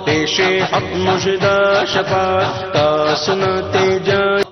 पेशे हक मुजदा शफाअत का सुनाते जाएं।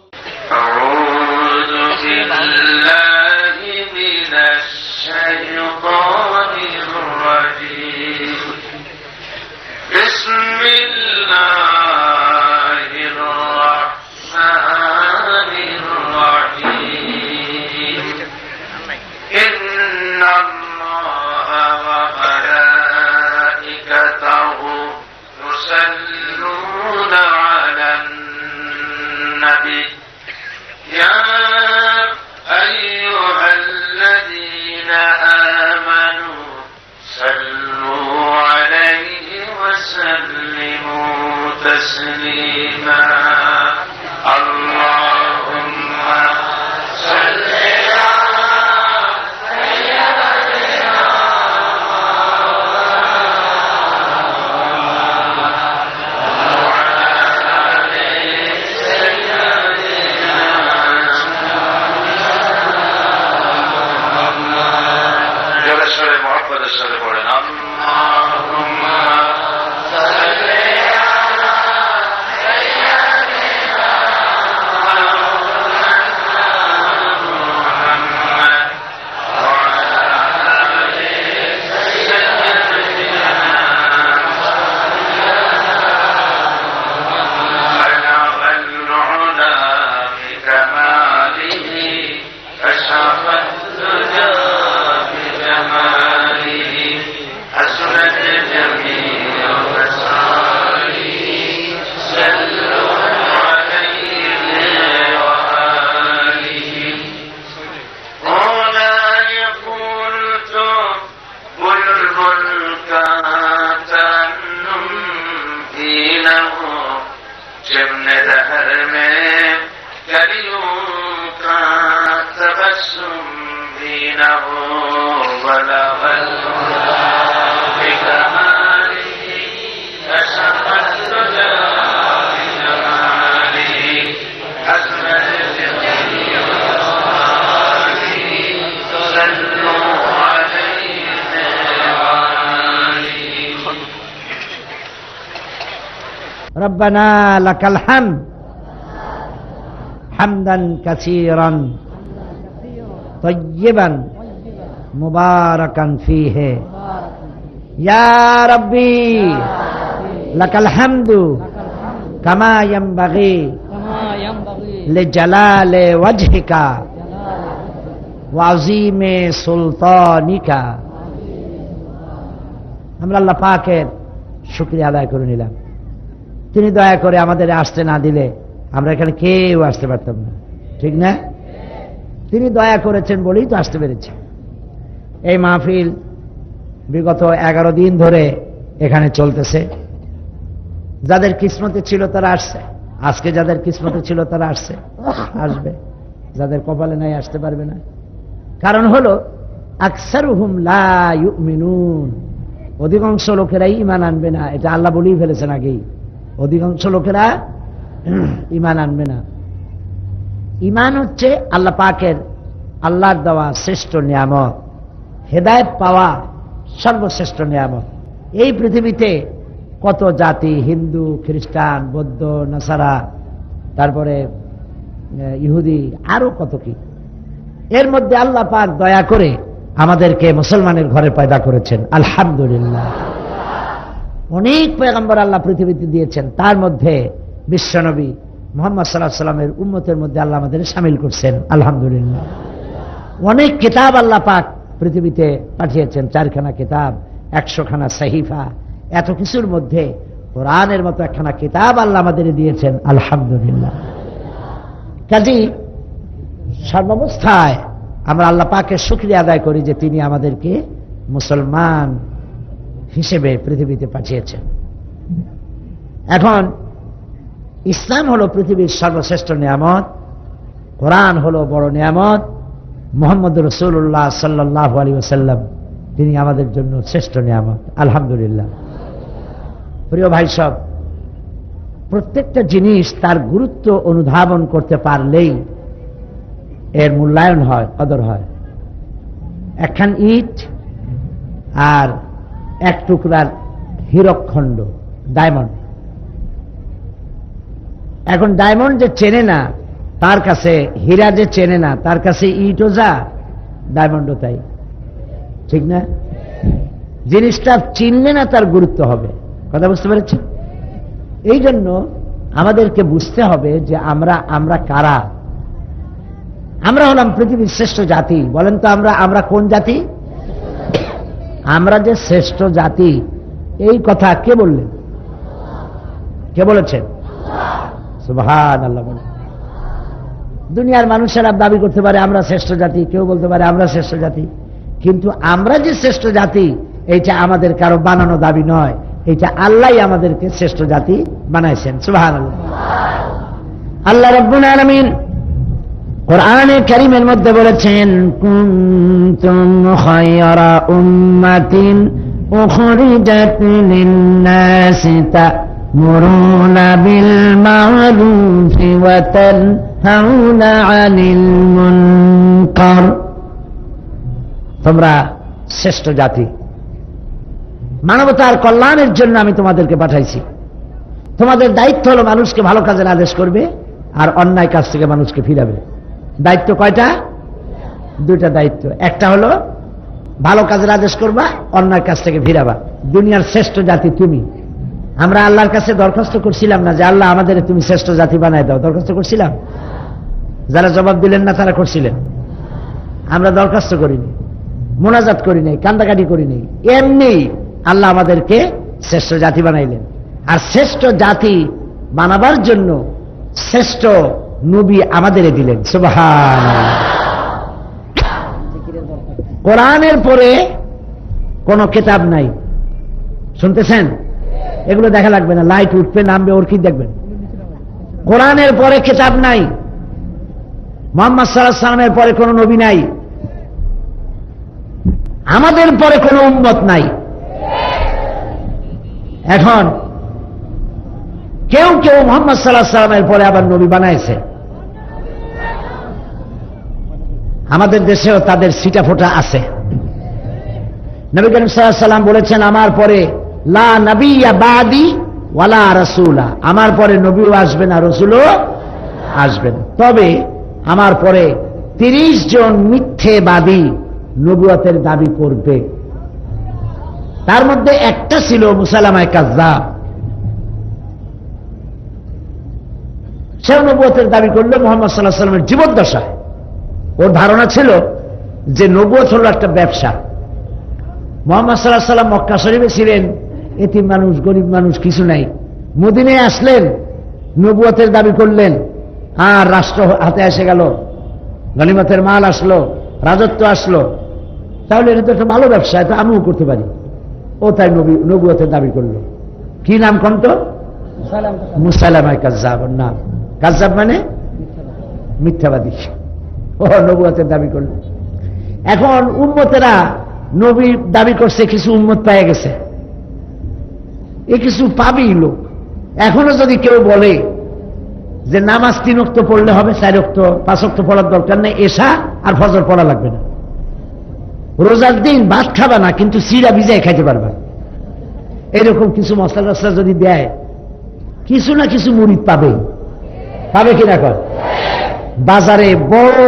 रब्बना लकल हम्द हम्दन कसीरन तय्यिबन मुबारकन फीहे या रब्बी लकल हम्दु कमा यंबगी लिजलाले वजहिका व अज़ीमे सुल्तानिका। আমরা আল্লাহ পাকের শুকরিয়া আদায় করে নিলাম। তিনি দয়া করে আমাদের আসতে না দিলে আমরা এখানে কেউ আসতে পারতাম না, ঠিক না? তিনি দয়া করেছেন বলেই তো আসতে পেরেছি। এই মাহফিল বিগত 11 দিন ধরে এখানে চলতেছে। যাদের কিসমতে ছিল তারা আসছে, আজকে যাদের কিসমতে ছিল তারা আসছে, আসবে। যাদের কপালে নাই আসতে পারবে না। কারণ হলো আকসারুহুম লা ইউমিনুন, অধিকাংশ লোকেরাই ঈমান আনবে না। এটা আল্লাহ বলেই ফেলেছেন আগেই, অধিকাংশ লোকেরা ঈমান আনবে না। ঈমান হচ্ছে আল্লাহ পাকের, আল্লাহর দেওয়া শ্রেষ্ঠ নিয়ামত। হেদায়েত পাওয়া সর্বশ্রেষ্ঠ নিয়ামত। এই পৃথিবীতে কত জাতি, হিন্দু, খ্রিস্টান, বৌদ্ধ, নাসারা, তারপরে ইহুদি, আরো কত কি। এর মধ্যে আল্লাহ পাক দয়া করে আমাদেরকে মুসলমানের ঘরে পয়দা করেছেন, আলহামদুলিল্লাহ। অনেক পয়গম্বর আল্লাহ পৃথিবীতে দিয়েছেন, তার মধ্যে বিশ্বনবী মুহাম্মদ সাল্লাল্লাহু আলাইহি ওয়াসাল্লামের উম্মতের মধ্যে আল্লাহ আমাদের শামিল করছেন, আলহামদুলিল্লাহ। অনেক কিতাব আল্লাহ পাক পৃথিবীতে পাঠিয়েছেন, 4খানা কিতাব, 100 খানা সাহিফা, এত কিছুর মধ্যে কোরআনের মতো একখানা কিতাব আল্লাহ আমাদের দিয়েছেন, আলহামদুলিল্লাহ। কাজী সর্বাবস্থায় আমরা আল্লাহ পাকের শুকরিয়া আদায় করি যে তিনি আমাদেরকে মুসলমান হিসেবে পৃথিবীতে পাঠিয়েছেন। এখন ইসলাম হলো পৃথিবীর সর্বশ্রেষ্ঠ নিয়ামত, কোরআন হলো বড় নিয়ামত, মুহাম্মদ রাসূলুল্লাহ সাল্লাল্লাহু আলাইহি ওয়াসাল্লাম তিনি আমাদের জন্য শ্রেষ্ঠ নিয়ামত, আলহামদুলিল্লাহ। প্রিয় ভাই সব, প্রত্যেকটা জিনিস তার গুরুত্ব অনুধাবন করতে পারলেই এর মূল্যায়ন হয়, কদর হয়। একখান ইট আর এক টুকরার হীরকখণ্ড, ডায়মন্ড। এখন ডায়মন্ড যে চেনে না, তার কাছে হীরা যে চেনে না, তার কাছে ইটও যা, ডায়মন্ডও তাই, ঠিক না? জিনিসটা চিনলে না তার গুরুত্ব হবে। কথা বুঝতে পেরেছেন? এই জন্য আমাদেরকে বুঝতে হবে যে আমরা কারা। আমরা হলাম পৃথিবীর শ্রেষ্ঠ জাতি। বলেন তো আমরা কোন জাতি? আমরা যে শ্রেষ্ঠ জাতি, এই কথা কে বললেন? কে বলেছেন? সুবহানাল্লাহ বলেন। দুনিয়ার মানুষেরা দাবি করতে পারে আমরা শ্রেষ্ঠ জাতি, কেউ বলতে পারে আমরা শ্রেষ্ঠ জাতি, কিন্তু আমরা যে শ্রেষ্ঠ জাতি এইটা আমাদের কারো বানানো দাবি নয়, এইটা আল্লাহই আমাদেরকে শ্রেষ্ঠ জাতি বানাইছেন। সুবহানাল্লাহ। আল্লাহ রাব্বুল আলামিন কোরআনে কারীমের মধ্যে বলেছেন, কুনতুম খায়রা উম্মাতিন উখরিজাত লিন-নাসি তা'মুরুনা বিল মা'রুফি ওয়া তানহাউনা 'আনিল মুনকার। তোমরা শ্রেষ্ঠ জাতি, মানবতার কল্যাণের জন্য আমি তোমাদেরকে পাঠাইছি। তোমাদের দায়িত্ব হলো মানুষকে ভালো কাজের আদেশ করবে আর অন্যায় কাজ থেকে মানুষকে ফিরাবে। দায়িত্ব কয়টা? দুইটা দায়িত্ব। একটা হলো ভালো কাজের আদেশ করবা, অন্যায় কাজ থেকে ফিরাবা। দুনিয়ার শ্রেষ্ঠ জাতি তুমি। আমরা আল্লাহর কাছে দরখাস্ত করছিলাম না যে আল্লাহ আমাদের তুমি শ্রেষ্ঠ জাতি বানায় দাও? দরখাস্ত করছিলাম? যারা জবাব দিলেন না তারা করছিলেন। আমরা দরখাস্ত করিনি, মোনাজাত করি নাই, কান্দাকাটি করি নাই, এমনি আল্লাহ আমাদেরকে শ্রেষ্ঠ জাতি বানাইলেন। আর শ্রেষ্ঠ জাতি বানাবার জন্য শ্রেষ্ঠ নবী আমাদের দিলেন। সুবহানাল্লাহ। কোরআনের পরে কোন কিতাব নাই, শুনতেছেন? এগুলো দেখা লাগবে না, লাইট উঠবে নামবে, ওর কি দেখবেন? কোরআনের পরে কিতাব নাই, মুহাম্মদ সাল্লাল্লাহু আলাইহি ওয়াসাল্লামের পরে কোন নবী নাই, আমাদের পরে কোন উম্মত নাই। এখন কেউ কেউ মুহাম্মদ সাল্লাল্লাহু আলাইহি ওয়াসাল্লামের পরে আবার নবী বানাইছে। আমাদের দেশেও তাদের সিটা ফোটা আছে। নবী করিম সাল্লাল্লাহু আলাইহি ওয়াসাল্লাম বলেছেন, আমার পরে লা নবিয়্যা বাদি ওয়ালা রাসূলা, আমার পরে নবীও আসবে না, রাসূলও আসবে না, তবে আমার পরে 30 জন মিথ্যেবাদী নবুয়তের দাবি করবে। তার মধ্যে একটা ছিল মুসাইলামায়ে কাযযাব। সে নবুয়তের দাবি করলো মুহাম্মদ সাল্লাল্লাহু আলাইহি ওয়াসাল্লামের জীবদ্দশায়। ওর ধারণা ছিল যে নবুয়ত হলো একটা ব্যবসা। মুহাম্মদ সাল্লাল্লাহু আলাইহি ওয়াসাল্লাম মক্কা শরীফে ছিলেন, এতিম মানুষ, গরিব মানুষ, কিছু নাই। মদিনায় আসলেন, নবুয়তের দাবি করলেন, আর রাষ্ট্র হাতে এসে গেল, গনিমতের মাল আসলো, রাজত্ব আসলো, তাহলে এটা তো একটা ভালো ব্যবসা, এটা আমিও করতে পারি। ও তাই নবুয়তের দাবি করলো। কি নাম কোন তো? মুসাইলামায়ে কাযযাব। ওর নাম কাযযাব মানে মিথ্যাবাদী। ও নবুয়তের দাবি করলো। এখন উম্মতেরা নবী দাবি করছে, কিছু উম্মত পেয়ে গেছে, এ কিছু পাবেই লোক। এখনো যদি কেউ বলে যে নামাজ 3 ওয়াক্ত পড়লে হবে, 4 ওয়াক্ত 5 ওয়াক্ত পড়ার দরকার নেই, এশা আর ফজর পড়া লাগবে না, রোজার দিন ভাত খাবা না কিন্তু সিরা ভিজায় খাইতে পারবা, এরকম কিছু মশলা টসলা যদি দেয়, কিছু না কিছু মুরিদ পাবে। পাবে কিনা কর? বাজারে বড়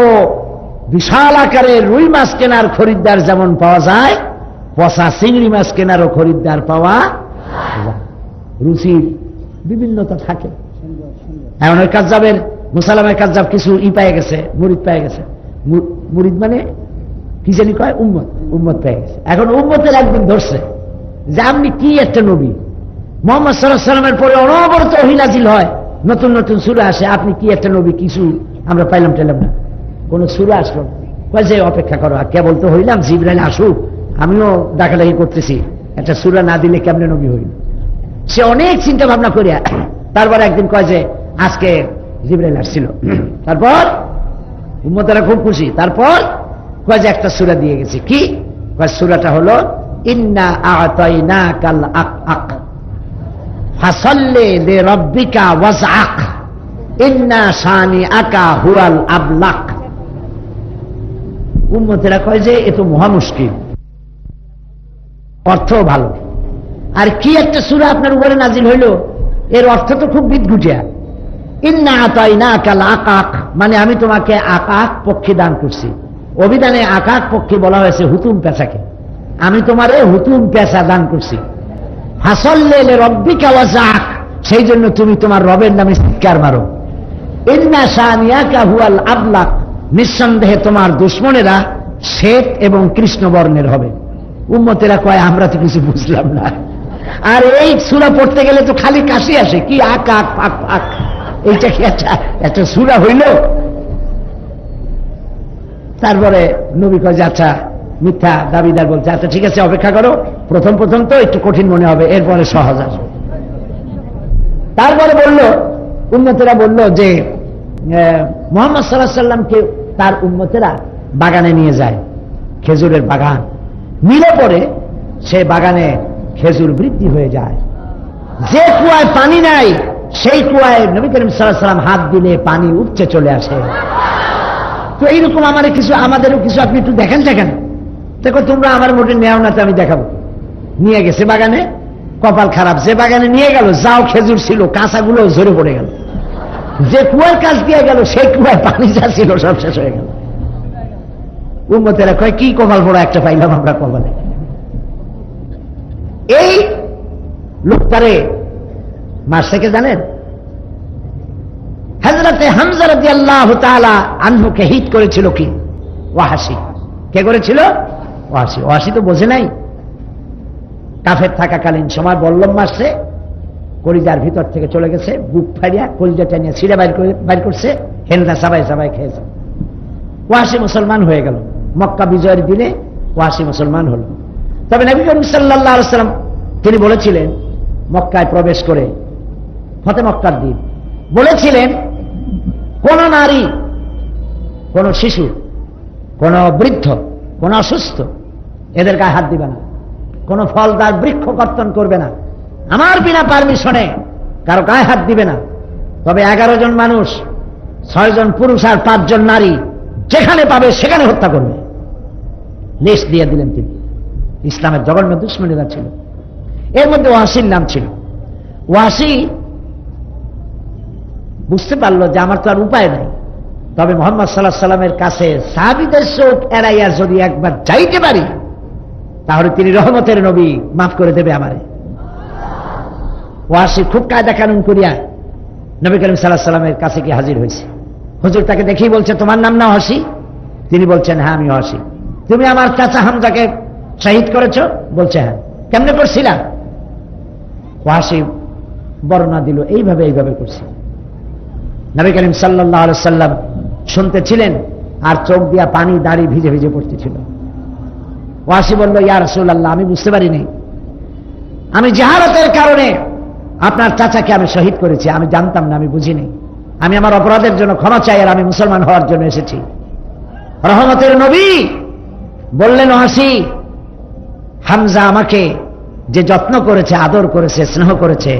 বিশাল আকারের রুই মাছ কেনার খরিদ্দার যেমন পাওয়া যায়, পচা চিংড়ি মাছ কেনারও খরিদ্দার পাওয়া যায়। রুচির বিভিন্নতা থাকে। এমন ওই কাযযাবের, মুসাইলামায়ে কাযযাব কিছু পেয়ে গেছে, মুরিদ পেয়ে গেছে। মুরিদ মানে কি জানি কয়, উম্মত পেয়ে গেছে। এখন উম্মতের একদিন ধরছে যে আপনি কি একটা নবী, মুহাম্মদ সাল্লাল্লাহু আলাইহি ওয়াসাল্লামের পরে অনবরত ওহী নাজিল হয়, নতুন নতুন সূরা আসে, আপনি কি একটা নবী, কিছু আমরা পাইলাম না, কোন সূরা আসলো না। কয় যে অপেক্ষা করো, কেবল তো হইলাম, জিবরাইল আসুক, আমিও ডাকাডাকি করতেছি, একটা সূরা না দিলে কেমনে নবী হইল। সে অনেক চিন্তা ভাবনা করিয়া তারপর একদিন কয় যে আজকে জিবরাইল আসছিল। তারপর উম্মতেরা খুব খুশি। তারপর কয় যে একটা সূরা দিয়ে গেছে। কি কয়? সূরাটা হলো ইন্না আ'তাইনাকাল আকআক ফাসাল্লি লিরাব্বিকা ওয়াজআক ইন্না শানিআকা হুয়াল আবলাক। উম্মতেরা কয় যে এ তো মহা মুশকিল, অর্থও ভালো। আর কি একটা সূরা আপনার উপরে নাজিল হইল, এর অর্থ তো খুব বিদঘুটিয়া। ইন্না আতাইনাকাল আকাক, মানে আমি তোমাকে আকাক পক্ষী দান করছি। অভিধানে আকাক পক্ষী বলা হয়েছে হুতুম পেঁচাকে। আমি তোমারে হুতুম পেঁচা দান করছি। হাসল্লে রব্বিকা ওয়াজাক, সেই জন্য তুমি তোমার রবের নামে চিৎকার মারো। ইন্না শানিয়াকা হুয়াল আবলাক, নিঃসন্দেহে তোমার দুশমনেরা শ্বেত এবং কৃষ্ণ বর্ণের হবে। উম্মতেরা কয় আমরা তো কিছু বুঝলাম না। আর এই সূরা পড়তে গেলে তো খালি কাশি আসে, কি আক আক আক আক, এইটা কি একটা সূরা হইল? তারপরে নবী কয় যে আচ্ছা, মিথ্যা দাবিদার বলছে, আচ্ছা ঠিক আছে অপেক্ষা করো, প্রথম প্রথম তো একটু কঠিন মনে হবে, এরপরে সহজ আসবে। তারপরে বলল, উম্মতেরা বলল যে মুহাম্মদ সাল্লাল্লাহু আলাইহি সাল্লামকে তার উম্মতেরা বাগানে নিয়ে যায়, খেজুরের বাগান। নিলে পরে সে বাগানে খেজুর বৃদ্ধি হয়ে যায়। যে কুয়ায় পানি নাই সেই কুয়ায় নবী করিম সাল্লাল্লাহু আলাইহি সাল্লাম হাত দিলে পানি উপচে চলে আসে। তো এইরকম আমাদেরও কিছু আপনি একটু দেখেন। দেখো তোমরা আমার মোটে নেও না, তো আমি দেখাবো। নিয়ে গেছে বাগানে, কপাল খারাপ, যে বাগানে নিয়ে গেল যাও খেজুর ছিল, কাঁচাগুলো ঝরে পড়ে গেল। যে কুয়ার কাছ দিয়ে গেল সেই কুয়ায় পানি যা ছিল সব শেষ হয়ে গেল। উম্মতেরা কয় কি কপাল পড়া একটা পাইলাম আমরা কপালে। এই লোকটারে মারছে জানেন? হযরতে হামজা রাদিয়াল্লাহু তাআলা আনহুকে হিট করেছিল কি? ওয়াহাশী। কে করেছিল? ওয়াহাশী। ওয়াহাশী তো বোঝে নাই, কাফের থাকাকালীন সময় বল্লম মারছে, কলিজার ভিতর থেকে চলে গেছে, বুক ফাড়িয়া কলিজাটা নিয়ে ছিঁড়ে বাইর করছে, হেলদা সাবাই সাবাই খেয়েছে। ওয়াহাশী মুসলমান হয়ে গেল। মক্কা বিজয়ের দিনে ওয়াহাশী মুসলমান হল। তবে নবী করিম সাল্লাল্লাহু আলাইহি ওয়াসাল্লাম তিনি বলেছিলেন, মক্কায় প্রবেশ করে ফতে মক্কার দিন বলেছিলেন, কোন নারী, কোন শিশু, কোন বৃদ্ধ, কোন অসুস্থ এদের গায়ে হাত দিবে না, কোন ফলদার বৃক্ষ কর্তন করবে না, আমার বিনা পারমিশনে কারো গায়ে হাত দিবে না। তবে 11 জন মানুষ, 6 জন পুরুষ আর 5 জন নারী যেখানে পাবে সেখানে হত্যা করবে। লিস্ট দিয়ে দিলেন তিনি। ইসলামের জঘন্য দুশমনেরা ছিল, এর মধ্যে ওয়াসির নাম ছিল। ওয়াসি বুঝতে পারলো যে আমার তো আর উপায় নাই, তবে মুহাম্মদ সাল্লাল্লাহু আলাইহি সাল্লামের কাছে সাহাবীদের চোখ এড়াইয়া যদি একবার যাইতে পারি তাহলে তিনি রহমতের নবী, মাফ করে দেবে আমারে। ওয়াসি খুব কায়দা কানুন করিয়া নবী করিম সাল্লাল্লাহু আলাইহি সাল্লামের কাছে গিয়ে হাজির হয়েছে। হুজুর তাকে দেখেই বলছে, তোমার নাম না ওয়াসি? তিনি বলছেন, হ্যাঁ আমি ওয়াসি। তুমি আমার চাচা হামজাকে শহীদ করেছো? বলছে হ্যাঁ। কেমনে করছিলা? ওয়াসি বর্ণনা দিল, এইভাবে করছি। নবী করিম সাল্লাল্লাহু আলাইহি সাল্লাম শুনতেছিলেন আর চোখ দিয়া পানি, দাড়ি ভিজে ভিজে পড়তেছিল। ওয়াসি বলল, ইয়া রাসূলুল্লাহ, আমি বুঝতে পারিনি, আমি জাহালাতের কারণে আপনার চাচাকে আমি শহীদ করেছি, আমি জানতাম না, আমি বুঝিনি। আমি আমার অপরাধের জন্য ক্ষমা চাই, আর আমি মুসলমান হওয়ার জন্য এসেছি। রহমতের নবী বললেন, ওয়াসি, হামজা আমাকে যে যত্ন করেছে, আদর করেছে, স্নেহ করেছে,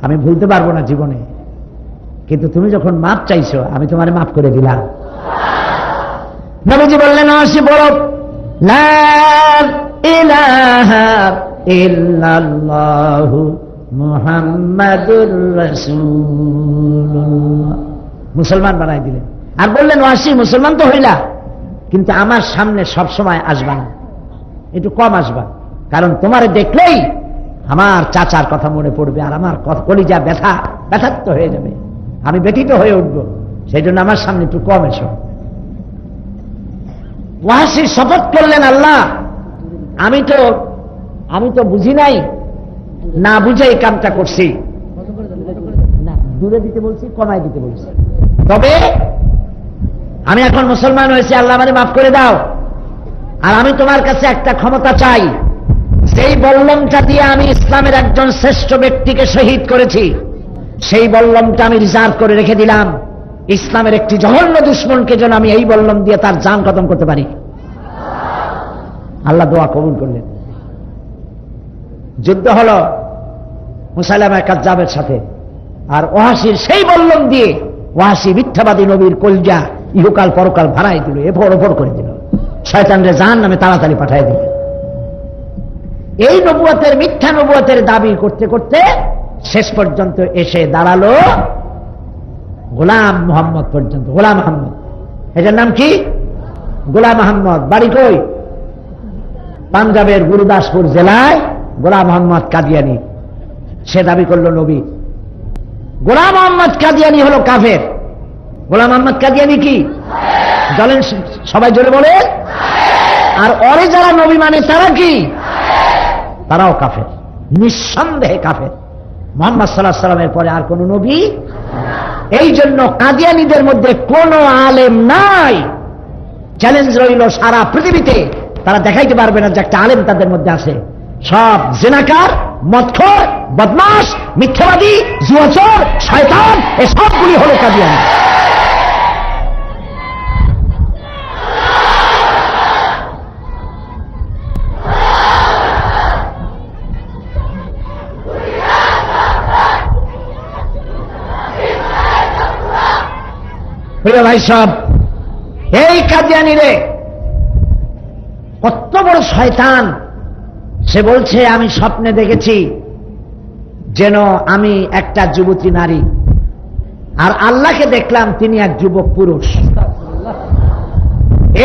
আমি ভুলতে পারবো না জীবনে, কিন্তু তুমি যখন মাফ চাইছো আমি তোমারে মাফ করে দিলাম। নবীজি বললেন, ওয়াসি বলো, লা ইলাহা ইল্লাল্লাহু মুহাম্মাদুর রাসূলুল্লাহ। মুসলমান বানাই দিলেন। আর বললেন, ওয়াসি মুসলমান তো হইলা, কিন্তু আমার সামনে সব সময় আসবা না, একটু কম আসবা, কারণ তোমারে দেখলেই আমার চাচার কথা মনে পড়বে, আর আমার কলিজা ব্যথাত্ব হয়ে যাবে, আমি ব্যথিত হয়ে উঠবো, সেই জন্য আমার সামনে একটু কম এসো। ওয়াসি শপথ করলেন, আল্লাহ আমি তো বুঝি নাই, না বুঝে এই কামটা করছি, না দূরে দিতে বলছি, কমাই দিতে বলছি, তবে আমি এখন মুসলমান হয়েছি, আল্লাহ আমারে মাফ করে দাও। আর আমি তোমার কাছে একটা ক্ষমতা চাই, সেই বল্লমটা দিয়ে আমি ইসলামের একজন শ্রেষ্ঠ ব্যক্তিকে শহীদ করেছি, সেই বল্লমটা আমি রিজার্ভ করে রেখে দিলাম, ইসলামের একটি জঘন্য দুশমনকে যেন আমি এই বল্লম দিয়ে তার জান খতম করতে পারি। আল্লাহ দোয়া কবুল করলেন। যুদ্ধ হলো মুসাইলামা কাজ্জাবের সাথে, আর ওয়াসির সেই বল্লম দিয়ে ওয়াসি মিথ্যাবাদী নবীর কলজা ইহকাল পরকাল ভাড়াই দিল, এফর ওপর করে দিল, শয়তানরে জাহান্নামে তাড়াতাড়ি পাঠাই দিল। এই নবুয়তের মিথ্যা নবুয়তের দাবি করতে করতে শেষ পর্যন্ত এসে দাঁড়ালো গোলাম মোহাম্মদ পর্যন্ত। গোলাম মোহাম্মদ, এটার নাম কি? গোলাম মোহাম্মদ। বাড়ি কই? পাঞ্জাবের গুরুদাসপুর জেলায় গোলাম মোহাম্মদ কাদিয়ানি। সে দাবি করলো নবী। গোলাম মোহাম্মদ কাদিয়ানি হলো কাফের। গোলাম মোহাম্মদ কাদিয়ানি কি? বলেন সবাই জোরে বলে। আর ওরে যারা নবী মানে তারা কি? তারাও কাফের, নিঃসন্দেহে কাফের। মুহাম্মদ সাল্লাল্লাহু আলাইহি ওয়াসাল্লামের পরে আর কোন নবী। এই জন্য কাদিয়ানীদের মধ্যে কোন আলেম নাই। চ্যালেঞ্জ রইল সারা পৃথিবীতে, তারা দেখাইতে পারবে না যে একটা আলেম তাদের মধ্যে আছে। সব জিনাকার, মদখোর, বদমাশ, মিথ্যাবাদী, জুয়াচোর, শয়তান, এই সবগুলি হলো কাদিয়ানী। প্রিয় ভাই সব, এই কাদিয়ানী রে কত বড় শয়তান। সে বলছে আমি স্বপ্নে দেখেছি যেন আমি একটা যুবতী নারী, আর আল্লাহকে দেখলাম তিনি এক যুবক পুরুষ।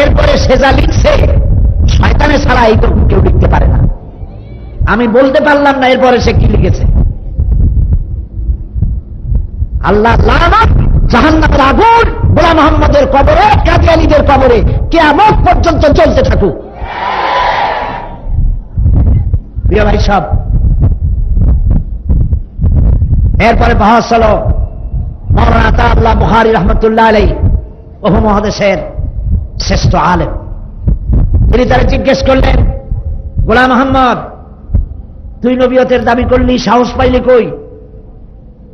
এরপরে সে যা লিখছে শয়তানে ছাড়া এই কেউ লিখতে পারে না। আমি বলতে পারলাম না এরপরে সে কি লিখেছে। আল্লাহ লানত, জাহান্নামের আগুন গোলাম মোহাম্মদের কবরে, কাদিয়ানীদের কবরে কিয়ামত পর্যন্ত চলতে থাকুক। প্রিয় ভাই সব, এরপরে বহস হলো মাওলানা আতাউল্লাহ বুখারী রহমতুল্লাহ আলাইহি, উপমহাদেশের শ্রেষ্ঠ আলেম। তিনি তারা জিজ্ঞেস করলেন, গোলাম মোহাম্মদ তুই নবুয়তের দাবি করলি, সাহস পাইলি কই?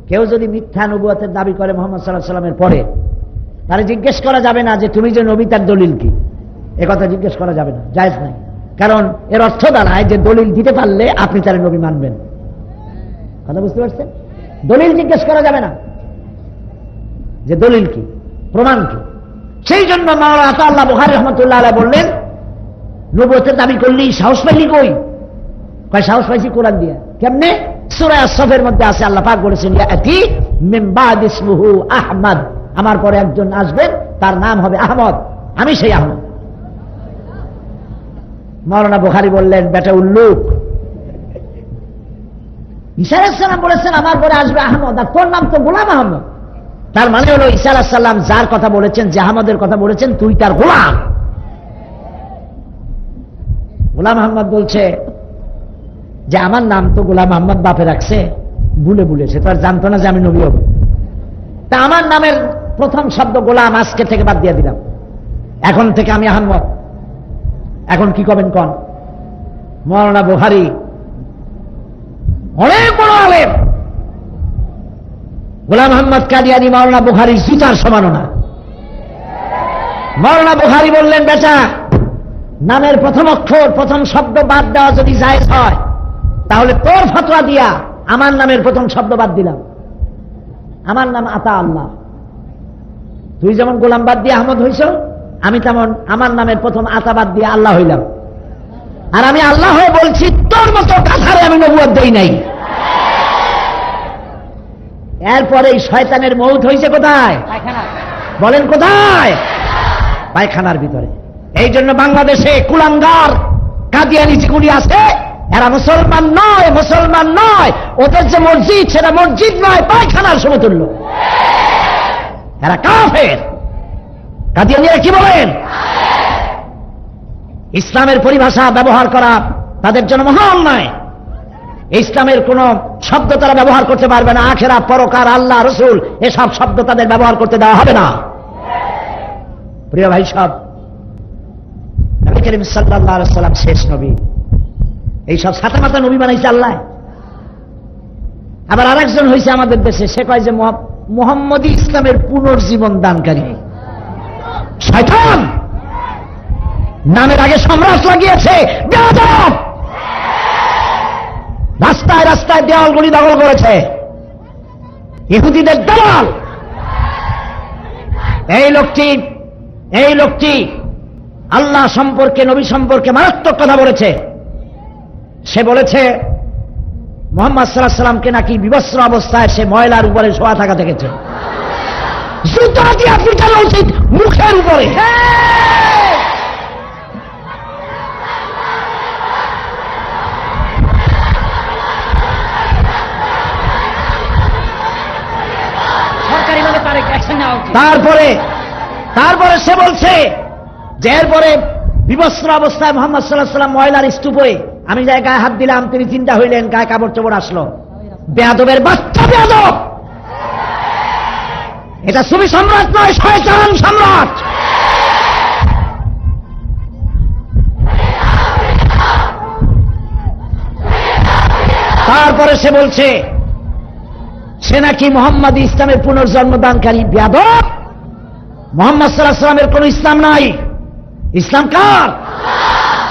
কেউ যদি মিথ্যা নবুয়তের দাবি করে মুহাম্মদ সাল্লাল্লাহু আলাইহি ওয়াসাল্লামের পরে, তারা জিজ্ঞেস করা যাবে না যে তুমি যে নবী তার দলিল কি। একথা জিজ্ঞেস করা যাবে না, জায়েজ নাই। কারণ এর অর্থ দাঁড়ায় যে দলিল দিতে পারলে আপনি তার নবী মানবেন। কথা বুঝতে পারছেন? দলিল জিজ্ঞেস করা যাবে না যে দলিল কি, প্রমাণ কি। সেই জন্য মাওলানা আতাউল্লাহ বুখারী রহমাতুল্লাহ আলাইহি বললেন, নবুয়তের দাবি করলি সাহস পাইলি কই? কয় সাহস পাইছি কোরআন দিয়া। কেমনে? সূরা আস-সাফের মধ্যে আছে, আল্লাহ পাক বলেছেন ইয়াতি মিন বাদ ইসমুহু আহমদ, আমার পরে একজন আসবেন তার নাম হবে আহমদ, আমি সেই আহমদ। মাওলানা বুখারী বললেন, বেটা উল্লুক, ঈসা আলাইহিস সালাম বলেছেন আমার পরে আসবে আহমদ, আর তোর নাম তো গোলাম আহমদ। তার মানে হলো ঈসা আলাইহিস সালাম যার কথা বলেছেন, যে আহমদের কথা বলেছেন, তুই তার গোলাম। গোলাম আহমদ বলছে যে আমার নাম তো গোলাম আহমদ বাপে রাখছে ভুলে ভুলে, সে তো আর জানতো না যে আমি নবী হব। তা আমার নামের প্রথম শব্দ গোলাম আজকে থেকে বাদ দিয়ে দিলাম, এখন থেকে আমি আহমদ। এখন কি করবেন কন? মাওলানা বুখারী অনেক বড় আলেম, গোলাম মোহাম্মদ কাদিয়ানী মাওলানা বুখারীর জুতার সমানও না। মাওলানা বুখারী বললেন, বেটা নামের প্রথম অক্ষর প্রথম শব্দ বাদ দেওয়া যদি জায়েজ হয়, তাহলে তোর ফতোয়া দিয়া আমার নামের প্রথম শব্দ বাদ দিলাম। আমার নাম আতা আল্লাহ, তুই যেমন গোলাম বাদ দিয়ে আহমদ হইছ, আমি তেমন আমার নামের প্রথম আতা বাদ দিয়ে আল্লাহ হইলাম। আর আমি আল্লাহ হয়ে বলছি, তোর মতো কাথারে আমি নবুয়ত দেই নাই। এরপরে এই শয়তানের মৌত হয়েছে কোথায়? বলেন কোথায়? পায়খানার ভিতরে। এই জন্য বাংলাদেশে কুলাঙ্গার কাদিয়ানী যেগুলি আছে, এরা মুসলমান নয়, মুসলমান নয়। ওদের যে মসজিদ, সেটা মসজিদ নয়, পায়খানার সমতুল্য। এরা কাফের। কাদিয়ানীরা কি বলেন? ইসলামের পরিভাষা ব্যবহার করা তাদের জন্য মহা অন্যায়। ইসলামের কোন শব্দ তারা ব্যবহার করতে পারবে না। আখেরা, পরকার, আল্লাহ, রসুল, এসব শব্দ তাদের ব্যবহার করতে দেওয়া হবে না। প্রিয় ভাই সব, নবী করিম সাল্লাল্লাহু আলাইহি ওয়াসাল্লাম শেষ নবী। এইসব সাথে মাথা নবী বানাইছে আল্লাহ। আবার আরেকজন হয়েছে আমাদের দেশে, সে কয় যে মুহাম্মদী ইসলামের পুনর্জীবন দানকারী। শয়তান নামের আগে সম্রাট লাগিয়েছে, বেয়াদব। রাস্তায় রাস্তায় দেওয়ালগুলি দখল করেছে, ইহুদিদের দালাল। এই লোকটি আল্লাহ সম্পর্কে, নবী সম্পর্কে মারাত্মক কথা বলেছে। সে বলেছে মুহাম্মদ সাল্লাল্লাহু আলাইহি সাল্লামকে নাকি বিবস্ত্র অবস্থায় সে ময়লার উপরে শোয়া থাকা দেখেছে। জুতা দিয়ে পিটানো উচিত মুখের উপরে। সরকারিভাবে তার অ্যাকশন নেওয়া উচিত। তারপরে সে বলছে যে এরপরে বিবস্ত্র অবস্থায় মুহাম্মদ সাল্লাল্লাহু আলাইহি সাল্লাম ময়লার স্তূপে আমি যাই গায়ে হাত দিলাম, তিনি চিন্তা হইলেন, গায়ে কাপড় চোপড় আসলো। বেয়াদবের বাচ্চা বেয়াদব! এটা সুফি সম্রাট নয়, শয়তান সম্রাট। তারপরে সে বলছে সে নাকি মোহাম্মদ ইসলামের পুনর্জন্মদানকারী। বেয়াদব! মুহাম্মদ সাল্লাল্লাহু আলাইহি সাল্লামের কোন ইসলাম নাই। ইসলাম কার?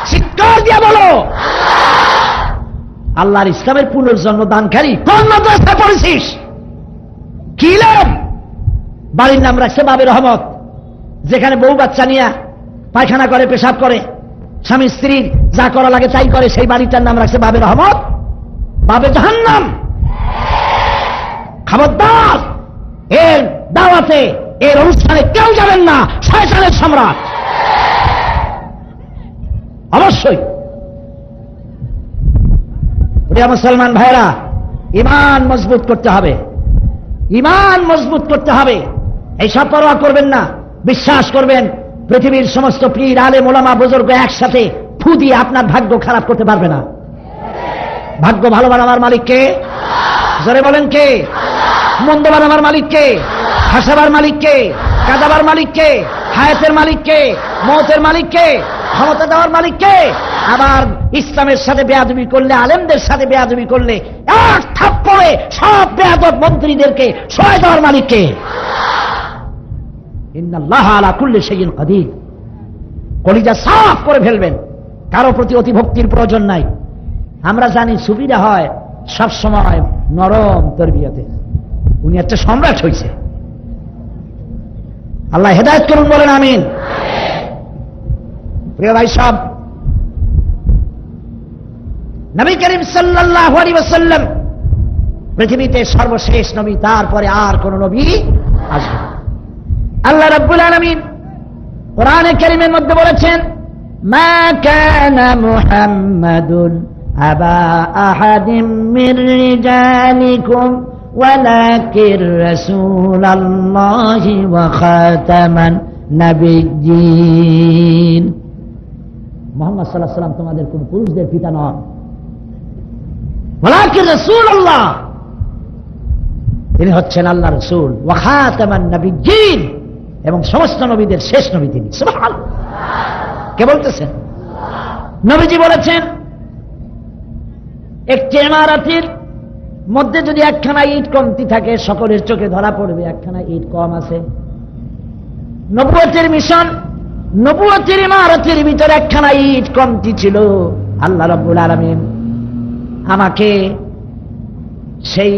চিৎকার দিয়ে বলো। আল্লাহর ইসলামের পুনর্জন্মদানকারী। কোন মাদ্রাসায় পড়েছিস? কি ইলম? বাড়ির নাম রাখছে বাবে রহমত, যেখানে বউ বাচ্চা নিয়ে পায়খানা করে, পেশাব করে, স্বামী স্ত্রীর যা করা লাগে তাই করে, সেই বাড়িটার নাম রাখছে বাবে রহমত। বাবে জাহান্নাম। খবরদার! এর দাওয়াতে, এর অনুষ্ঠানে কেউ যাবেন না, শয়তানের সম্রাট। অবশ্যই প্রিয় মুসলমান ভাইরা, ঈমান মজবুত করতে হবে, ঈমান মজবুত করতে হবে। এইসব পরোয়া করবেন না, বিশ্বাস করবেন পৃথিবীর সমস্ত পীর, আলেম, ওলামা, বুজুর্গ একসাথে ফু দিয়ে আপনার ভাগ্য খারাপ করতে পারবে না। ভাগ্য ভালো বানাবার মালিক কে? জোরে বলেন কে? মন্দ বানাবার মালিক কে? হাসাবার মালিক কে? কাঁদাবার মালিক কে? হায়াতের মালিক কে? মওতের মালিক কে? ক্ষমতা দেওয়ার মালিক কে? আবার ইসলামের সাথে বেয়াদবি করলে, আলেমদের সাথে বেয়াদবি করলে এক থাপ্পড়ে সব বেয়াদব মন্ত্রীদেরকে সহায় দেওয়ার মালিক কে? ইন্নাল্লাহা আলা কুল্লি শাইইন কাদির। কলিজা সাফ করে ফেলবেন, কারো প্রতি অতিভক্তির প্রয়োজন নাই। আমরা জানি সুফিরা হয় সব সময় নরম তরবিয়তে। উনি একটা সম্রাট হয়েছে। আল্লাহ হেদায়েত করুন, বলেন আমিন। প্রিয় ভাই সব, নবী করিম সাল্লাল্লাহু আলাইহি ওয়াসাল্লাম পৃথিবীতে সর্বশেষ নবী, তারপরে আর কোন নবী আসবে না। আল্লাহ রাব্বুল আলামিন কোরআনে কারীমের মধ্যে বলেছেন, মা কানা মুহাম্মাদুন আবা আহাদিম মির রিজালিকুম ওয়ালাকির রাসূলুল্লাহি ওয়া খাতামান নাবিয়্যিন। মুহাম্মদ সাল্লাল্লাহু আলাইহি ওয়াসাল্লাম তোমাদের কোন পুরুষদের পিতা নন, ওয়ালাকির রাসূলুল্লাহ, তিনি হচ্ছেন আল্লাহর রাসূল, ওয়া খাতামান নাবিয়্যিন, এবং সমস্ত নবীদের শেষ নবী তিনি। সুবহানাল্লাহ! কে বলতেছেন? নবীজি বলেছেন, একটি ইমারতের মধ্যে যদি একখানা ইট কমতি থাকে, সকলের চোখে ধরা পড়বে একখানা ইট কম আছে। নবুয়তের মিশন, নবুয়তের ইমারতের ভিতরে একখানা ইট কমতি ছিল। আল্লাহ রাব্বুল আলামিন আমাকে সেই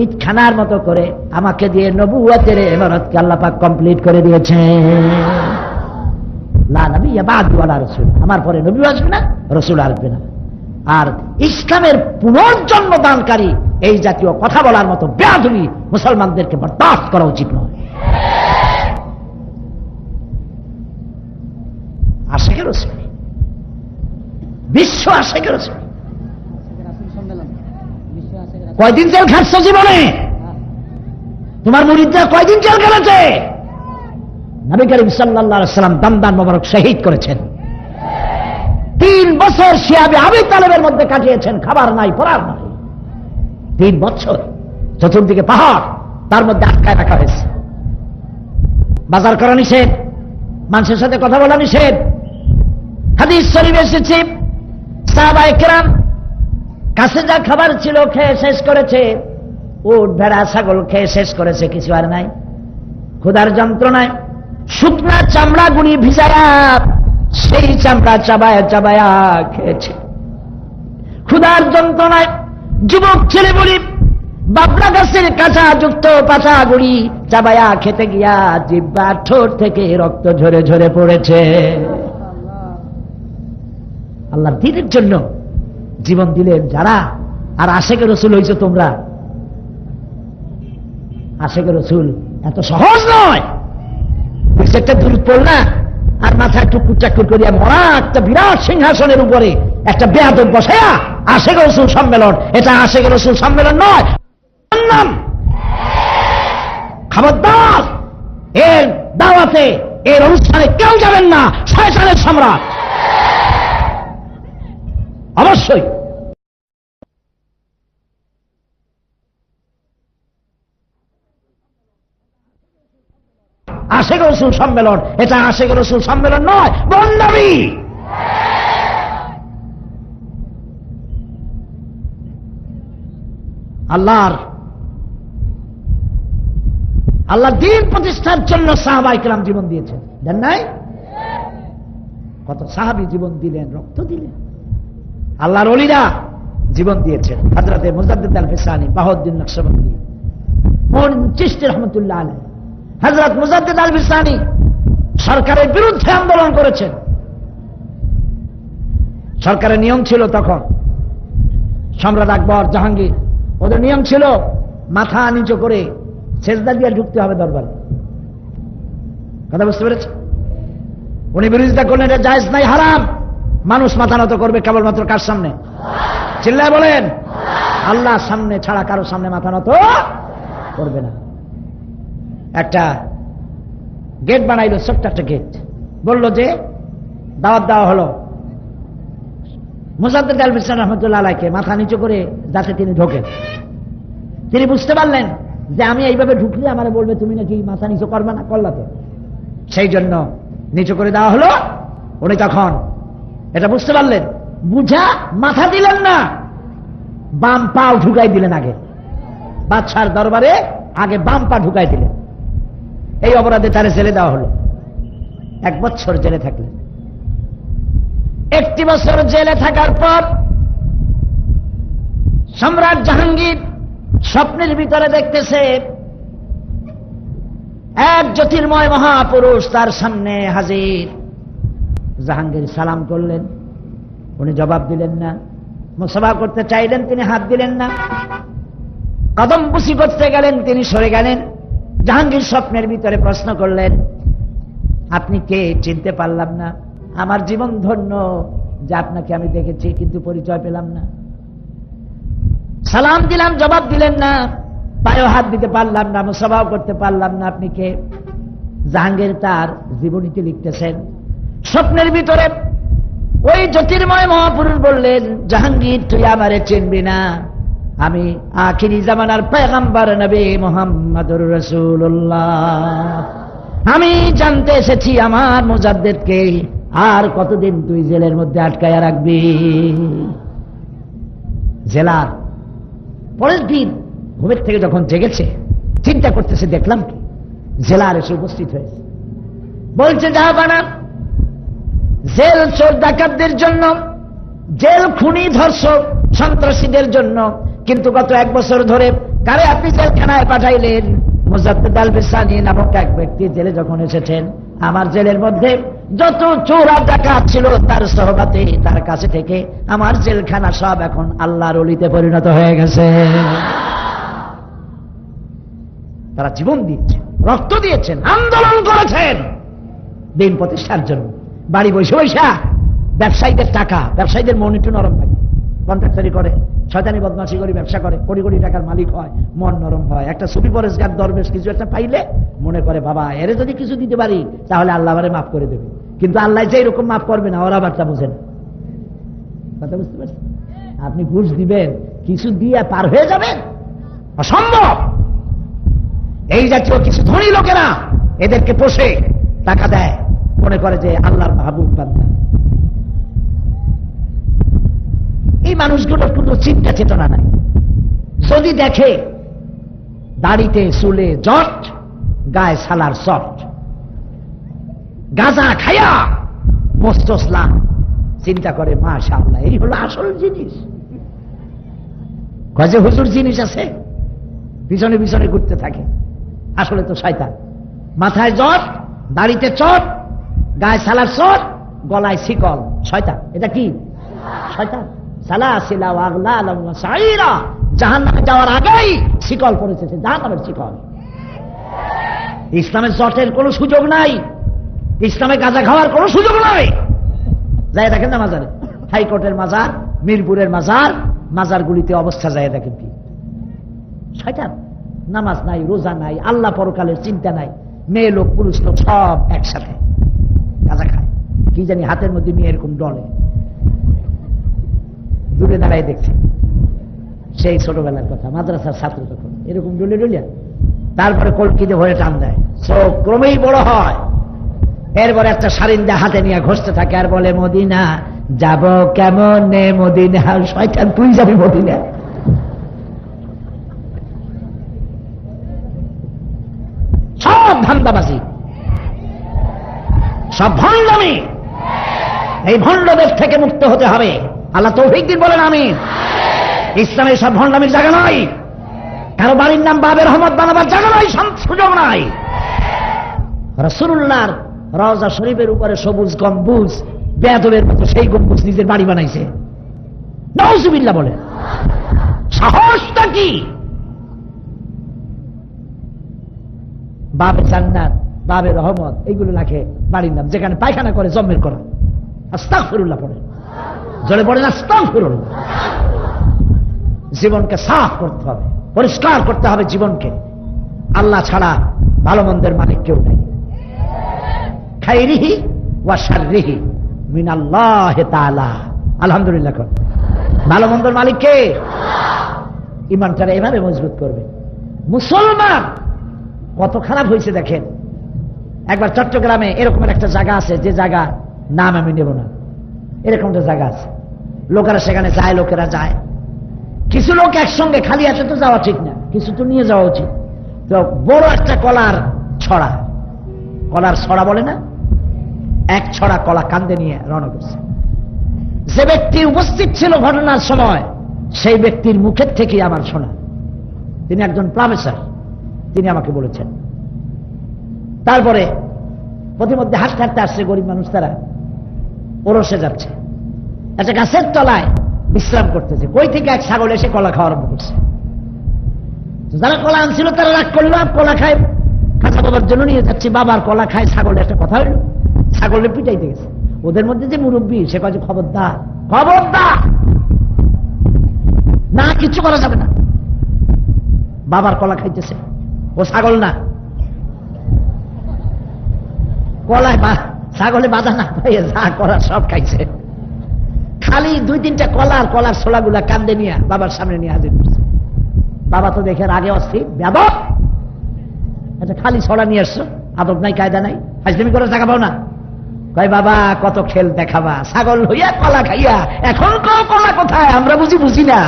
ইটখানার মতো করে আমাকে দিয়ে নবুয়তের ইমারতকে আল্লাহ পাক কমপ্লিট করে দিয়েছেন। লা নবিয়্যা বা'দি ওয়ালা রাসূল, আমার পরে নবী আসবে না, রাসূল আসবে না। আর ইসলামের পুনর্জন্ম দানকারী এই জাতীয় কথা বলার মতো বেয়াদবি মুসলমানদেরকে বরদাস্ত করা উচিত নয়। আশিকে রাসূল, বিশ্ব আশিকে রাসূল। কয়দিন জেল খাটছ জীবনে? তোমার মুরিদরা কয়দিন জেল খেলেছে? নবী করিম সাল্লাল্লাহু আলাইহি ওয়াসাল্লাম দামদান মোবারক শহীদ করেছেন। 3 বছর শিয়াবে আবি তালেবের মধ্যে কাটিয়েছেন, খাবার নাই, পরার নাই। 3 বছর চতুর্দিকে পাহাড়, তার মধ্যে আটকায় রাখা হয়েছে। বাজার করা নিষেধ, মানুষের সাথে কথা বলা নিষেধ। হাদিস শরীফে এসেছে, সাহাবায়ে কেরাম কাছে যা খাবার ছিল খেয়ে শেষ করেছে, উট ভেড়া ছাগল খেয়ে শেষ করেছে, কিছু আর নাই। ক্ষুধার যন্ত্রণায় শুকনা চামড়া গুড়ি ভিজায়া সেই চামড়া চাবায়া চাবায়া খেয়েছে। ক্ষুধার যন্ত্রণায় যুবক ছেলে বলি বাবলা গাছের কাঁচা যুক্ত পাতা গুড়ি চাবায়া খেতে গিয়া জিহ্বা ঠোঁট থেকে রক্ত ঝরে ঝরে পড়েছে। আল্লাহর দ্বীনের জন্য জীবন দিলেন যারা, আর আশেকে রসুল হইছো তোমরা। আশেকে রসুল এত সহজ নয়। একটা দূর পড়ল না, আর মাথায় টুকুর চাকুর করিয়া মরা একটা বিরাট সিংহাসনের উপরে একটা বেয়াদব বসায়া আশেকে রসুল সম্মেলন। এটা আশেকে রসুল সম্মেলন নয়। নাম খবরদার, এর দাওয়াতে, এর অনুষ্ঠানে কেউ যাবেন না। শয়তানের সম্রাট অবশ্যই। আশেক রসুল সম্মেলন, এটা আশেক রসুল সম্মেলন নয়, বন্দামি। আল্লাহ দ্বীন প্রতিষ্ঠার জন্য সাহাবায়ে কেরাম জীবন দিয়েছেন, দেন নাই? কত সাহাবী জীবন দিলেন, রক্ত দিলেন। আল্লাহর ওলিরা জীবন দিয়েছেন। হযরতে মুজাদ্দিদ আল ফিসানি, বাহাউদ্দিন নকশবন্দি, চিশতি রহমাতুল্লাহ আলাইহি। হযরত মুজাদ্দিদ আল ফিসানি সরকারের বিরুদ্ধে আন্দোলন করেছেন। সরকারের নিয়ম ছিল তখন, সম্রাট আকবর, জাহাঙ্গীর, ওদের নিয়ম ছিল মাথা নিচু করে সেজদা দিয়ে ঢুকতে হবে দরবারে। কথা বুঝতে পেরেছে? উনি বিরোধিতা করলেন, এটা জায়েজ নাই, হারাম। মানুষ মাথা নত করবে কেবলমাত্র কার সামনে? চিল্লায় বলেন, আল্লাহর সামনে ছাড়া কারো সামনে মাথা নত করবে না। একটা গেট বানাইলো, ছোট্ট একটা গেট। বললো যে দাওয়াত দেওয়া হলো মুজাদ্দিদ আল ফিসানি রহমাতুল্লাহ আলাইহিকে, মাথা নিচু করে যাতে তিনি ঢোকেন। তিনি বুঝতে পারলেন যে আমি এইভাবে ঢুকলে আমারে বলবে তুমি নাকি মাথা নিচু করবে না, করলা তো। সেই জন্য নিচু করে দেওয়া হলো। উনি তখন এটা বুঝতে পারলেন, বুঝা মাথা দিলেন না, বাম পাও ঢুকাই দিলেন। আগে বাদশার দরবারে আগে বাম পা ঢুকাই দিলেন। এই অপরাধে তারে জেলে দেওয়া হলো। 1 বছর জেলে থাকলেন। 1 বছর জেলে থাকার পর সম্রাট জাহাঙ্গীর স্বপ্নের ভিতরে দেখতেছে এক জ্যোতির্ময় মহাপুরুষ তার সামনে হাজির। জাহাঙ্গীর সালাম করলেন, উনি জবাব দিলেন না। মুসাফা করতে চাইলেন, তিনি হাত দিলেন না। কদম বুসি করতে গেলেন, তিনি সরে গেলেন। জাহাঙ্গীর স্বপ্নের ভিতরে প্রশ্ন করলেন, আপনি কে? চিনতে পারলাম না। আমার জীবন ধন্য যে আপনাকে আমি দেখেছি, কিন্তু পরিচয় পেলাম না। সালাম দিলাম, জবাব দিলেন না। পায়েও হাত দিতে পারলাম না, মুসাফাও করতে পারলাম না। আপনি কে? জাহাঙ্গীর তার জীবনীতে লিখতেছেন। স্বপ্নের ভিতরে ওই জ্যোতির্ময় মহাপুরুষ বললেন, জাহাঙ্গীর তুই আমারে চিনবি না, আমি আখিরি জামানার পয়গম্বর নবী মুহাম্মদুর রাসূলুল্লাহ। আমি জানতে এসেছি আমার মুজাদ্দিদকে আর কতদিন তুই জেলের মধ্যে আটকায়া রাখবি। জেলার পরের দিন ঘুমের থেকে যখন জেগেছে, চিন্তা করতেছে, দেখলাম কি জেলার এসে উপস্থিত হয়েছে। বলছে, জাহাপানা, জেল চোর ডাকাতদের জন্য, জেল খুনি ধর্ষক সন্ত্রাসীদের জন্য, কিন্তু গত 1 বছর ধরে কারে আপনি জেলখানায় পাঠাইলেন? মুজাদ্দিদ আল ফিসানি নামক এক ব্যক্তি জেলে যখন এসেছেন, আমার জেলের মধ্যে যত চোর আর ডাকাত ছিল তার সহবাতে, তার কাছে থেকে আমার জেলখানা সব এখন আল্লাহর ওলিতে পরিণত হয়ে গেছে। তারা জীবন দিয়েছেন, রক্ত দিয়েছেন, আন্দোলন করেছেন দিন প্রতিষ্ঠার জন্য। বাড়ি বসে বসে ব্যবসায়ীদের টাকা, ব্যবসায়ীদের মন একটু নরম থাকে, কন্ট্রাক্টারি করে, শয়তানি বদমাশি করে ব্যবসা করে, কোটি কোটি টাকার মালিক হয়, মন নরম হয়। একটা সুফি পরেশগার দরবেশ কিছু একটা পাইলে মনে করে, বাবা এরে যদি কিছু দিতে পারি তাহলে আল্লাহ আমারে মাফ করে দেবে। কিন্তু আল্লাহ যে এরকম মাফ করবে না, ওরা বার্তা বুঝেন। কথা বুঝতে পারছেন? আপনি ঘুষ দিবেন, কিছু দিয়ে পার হয়ে যাবেন, অসম্ভব। এই জাতীয় কিছু ধনী লোকেরা এদেরকে পোষে, টাকা দেয়, মনে করে যে আল্লাহর মাহবুব বান্দা। এই মানুষগুলোর কোনো চিন্তা চেতনা নাই। যদি দেখে দাড়িতে চুলে জট, গায়ে সালার সট, গাঁজা খায়া মস্তসলা, চিন্তা করে মাশাআল্লাহ এই হলো আসল জিনিস। গজে হুজুর জিনিস আছে, পিছনে পিছনে ঘুরতে থাকে, আসলে তো শয়তান। মাথায় জট, দাড়িতে চট, গায়ে সালার চট, গলায় শিকল, শয়তান। এটা কি? শয়তান। সালাসিলা ওয়া আগলালান ওয়া সাইরা, জাহান্নামে যাওয়ার আগেই শিকল পড়েছে, জাহান্নামের শিকল। ইসলামের জটের কোনো সুযোগ নাই, ইসলামে গাঁজা খাওয়ার কোনো সুযোগ নাই। যাই দেখেন না মাজারে, হাইকোর্টের মাজার, মিরপুরের মাজার, মাজারগুলিতে অবস্থা যায় দেখেন কি শয়তান। নামাজ নাই, রোজা নাই, আল্লাহ পরকালের চিন্তা নাই, মেয়ে লোক পুরুষ লোক সব একসাথে গাঁজা খায়। কি জানি হাতের মধ্যে নিয়ে এরকম ডলে, দূরে দাঁড়ায় দেখছে। সেই ছোটবেলার কথা, মাদ্রাসার ছাত্র তখন এরকম ডলে ডলিয়া, তারপরে কলকিতে ভরে টান দেয়, চোখ ক্রমেই বড় হয়। এরপরে একটা সারিন্দা হাতে নিয়ে ঘষতে থাকে আর বলে, মদিনা যাব কেমন মদিনা। শয়তান, তুই যাবি মদিনা। সব ধান্দাবাজি, সব ভণ্ডামি। এই ভণ্ডদের থেকে মুক্ত হতে হবে। আল্লাহ তৌফিক দিন, বলেন আমিন। ইসলামের সব ভণ্ডামির জায়গা নাই, কারো বাড়ির নাম বাবের রহমত বানাবার জায়গা নাই, সুযোগ নাই। রাসূলুল্লাহর রওজা শরীফের উপরে সবুজ গম্বুজ, বেয়াদবের মতো সেই গম্বুজ নিজের বাড়ি বানাইছে। নাউজুবিল্লাহ বলে, সাহসটা কি? বাবে জান্নাত, বাবে রহমত, এইগুলো লাখে বাড়ির নাম, যেখানে পায়খানা করে জম্মের করা। আস্তাগফিরুল্লাহ পড়ে, জোরে পড়েন আস্তাগফিরুল্লাহ। জীবনকে সাফ করতে হবে, পরিষ্কার করতে হবে জীবনকে। আল্লাহ ছাড়া ভালো মন্দের মালিক কেউ নেই। খাইরিহি ওয়া শাররিহি মিনাল্লাহি তাআলা। আলহামদুলিল্লাহ। ভালো মন্দের মালিক কে? ইমানটারে এভাবে মজবুত করবে। মুসলমান কত খারাপ হয়েছে দেখেন। একবার চট্টগ্রামে এরকম একটা জায়গা আছে, যে জায়গা নাম আমি নেব না, এরকম একটা জায়গা আছে, লোকেরা সেখানে যায়, লোকেরা যায়। কিছু লোক একসঙ্গে, খালি হাতে তো যাওয়া ঠিক না, কিছু তো নিয়ে যাওয়া উচিত। তো বড় একটা কলার ছড়া, কলার ছড়া বলে না, এক ছড়া কলা কান্দে নিয়ে রওনা করছে। যে ব্যক্তি উপস্থিত ছিল ঘটনার সময়, সেই ব্যক্তির মুখের থেকে আমার শোনা, তিনি একজন প্রফেসর, তিনি আমাকে বলেছেন। তারপরে প্রতিমধ্যে হাঁটতে হাঁটতে আসছে গরিব মানুষ, তারা ওরসে যাচ্ছে, একটা গাছের তলায় বিশ্রাম করতেছে। কই থেকে এক ছাগল এসে কলা খাওয়া আরম্ভ করছে। যারা কলা আনছিল তারা রাগ করলো, কলা খায়, খাঁচা বাবার জন্য নিয়ে যাচ্ছি, বাবার কলা খায়, ছাগলের একটা কথা হইল, ছাগলের পিটাইতে গেছে। ওদের মধ্যে যে মুরব্বী, সে কাজে খবরদার, খবরদার, না কিছু করা যাবে না। বাবার কলা খাইতেছে, ও ছাগল না, কলায় ছাগলে বাধা না পাইয়ে যা করার সব খাইছে। খালি দুই তিনটা কলার ছোলাগুলা কান্দে নিয়ে বাবার সামনে নিয়ে হাজির করছে। বাবা তো দেখে আগে অস্থির, বেয়াদব, আচ্ছা খালি ছড়া নিয়ে আসছো, আদব নাই, কায়দা নাই, ফাজলামি করে টাকা পাও না। কয় বাবা কত খেল দেখাবা, ছাগল হইয়া কলা খাইয়া, এখন কলা কোথায়, আমরা বুঝি না।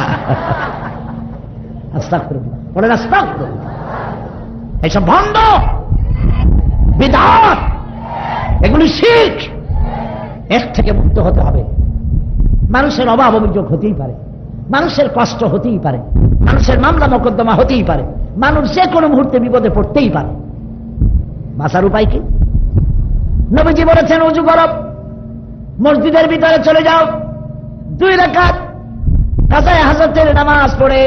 আস্তাগফিরুল্লাহ, বলেন আস্তাগফিরুল্লাহ। এইসব ভণ্ড, বিদআত, এগুলি শিরক, এর থেকে মুক্ত হতে হবে। মানুষের অভাব অভিযোগ হতেই পারে, মানুষের কষ্ট হতেই পারে, মানুষের মামলা মোকদ্দমা হতেই পারে, মানুষ যে কোনো মুহূর্তে বিপদে পড়তেই পারে। বাঁচার উপায় কি? নবীজি বলেছেন, ওযু করো, মসজিদের ভিতরে চলে যাও, 2 রাকাত কাযায়ে হাজতের নামাজ পড়ে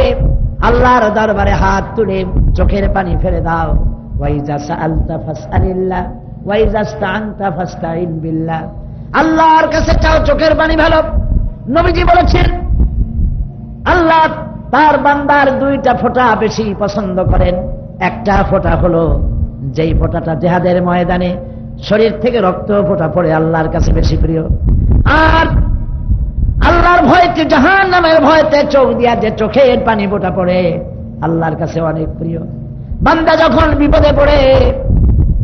আল্লাহর দরবারে হাত তুলে চোখের পানি ফেলে দাও। ওয়াইজা সাআলতা ফাসআলিল্লাহ ওয়াইজা ইসতাআনতা ফাসতাইন বিল্লাহ। আল্লাহর কাছে চাও, চোখের পানি ভালো। নবীজি বলেছেন, আল্লাহ তার বান্দার 2টা ফোঁটা বেশি পছন্দ করেন। একটা ফোঁটা হলো যেই ফোঁটাটা জিহাদের ময়দানে শরীর থেকে রক্ত ফোঁটা পড়ে আল্লাহর কাছে বেশি প্রিয়। আর আল্লাহর ভয়তে, জাহান্নামের ভয়তে চোখ দিয়া যে চোখের পানি ফোঁটা পড়ে আল্লাহর কাছে অনেক প্রিয়। বান্দা যখন বিপদে পড়ে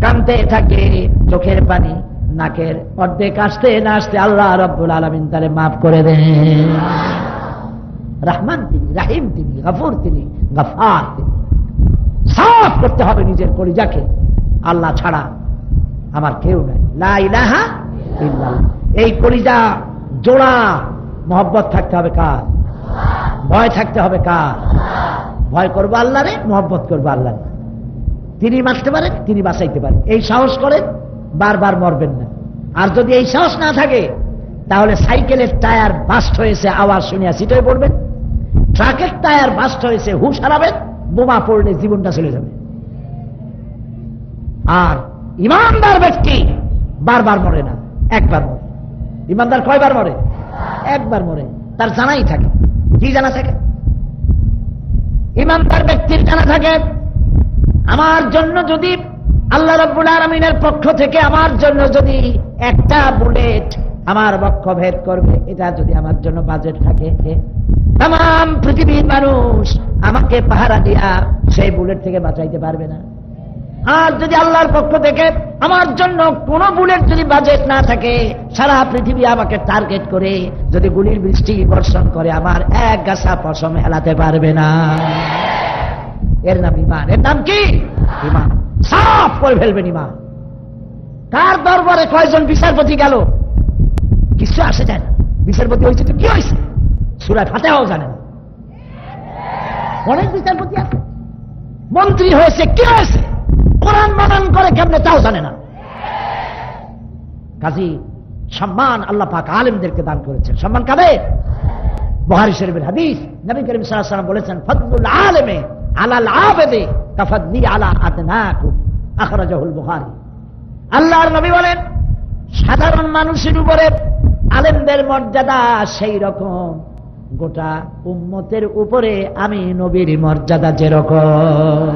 কাঁদতে থাকে, চোখের পানি নাকের অর্ধেক আসতে না আসতে আল্লাহ রাব্বুল আলামিন তারে মাফ করে দেন। রহমান তিনি, রাহিম তিনি, গফুর তিনি, গফার তিনি। সাফ করতে হবে নিজের কলিজাকে, আল্লাহ ছাড়া আমার কেউ নাই, লা ইলাহা ইল্লাল্লাহ। এই কলিজা জোড়া মহব্বত থাকতে হবে কার? ভয় থাকতে হবে কার? ভয় করবো আল্লাহরে, মহব্বত করবো আল্লাহ। তিনি মারতে পারেন, তিনি বাঁচাইতে পারেন, এই সাহস করেন, বারবার মরবেন না। আর যদি এই সাহস না থাকে, তাহলে সাইকেলের টায়ার বাস্ট হয়েছে আওয়াজ শুনিয়া সিটে পড়বেন, ট্রাকের টায়ার বাস্ট হয়েছে হুশ হারাবেন, বোমা পড়লে জীবনটা চলে যাবে। আর ইমানদার ব্যক্তি বারবার মরে না, একবার মরে। ইমানদার কয়বার মরে? একবার মরে। তার জানাই থাকে। কি জানা থাকে? ইমানদার ব্যক্তির জানা থাকে, আমার জন্য যদি আল্লাহ রাব্বুল আলামিনের পক্ষ থেকে আমার জন্য যদি একটা বুলেট আমার বক্ষ ভেদ করবে, এটা যদি আমার জন্য বাজেট থাকে, তাম পৃথিবীর মানুষ আমাকে পাহারা দিয়া সেই বুলেট থেকে বাঁচাইতে পারবে না। আর যদি আল্লাহর পক্ষ থেকে আমার জন্য কোন বুলেট যদি বাজেট না থাকে, সারা পৃথিবী আমাকে টার্গেট করে যদি গুলির বৃষ্টি বর্ষণ করে, আমার এক গাছা পশম হেলাতে পারবে না। এর নাম ঈমান। এর নাম কি? ঈমান। সাফ করে ফেলবেন ঈমান। কার দরবারে কয়জন বিচারপতি গেল? কিছু আসে যায় না। বিচারপতি হয়েছে তো কি হয়েছে? সূরা ফাতিহাও জানে না। অনেক বিচারপতি আছে। মন্ত্রী হয়েছে, কি হয়েছে? কোরআন মানান করে কেমনে তাও জানে না। কাজী সম্মান আল্লাহ পাক আলেমদেরকে দান করেছেন। সম্মান কাবে? বুখারী শরীফের হাদিস, নবী করিম সাল্লাল্লাহু আলাইহি ওয়াসাল্লাম বলেছেন, ফাদলুল আলেমে আলাল আবেদে কাফাদলি আলা আদনাকুম, আখরাজাহুল বুখারী। আল্লাহর নবী বলেন, সাধারণ মানুষের উপরে আলেমদের মর্যাদা সেই রকম গোটা উম্মতের উপরে আমি নবীর মর্যাদা যেরকম।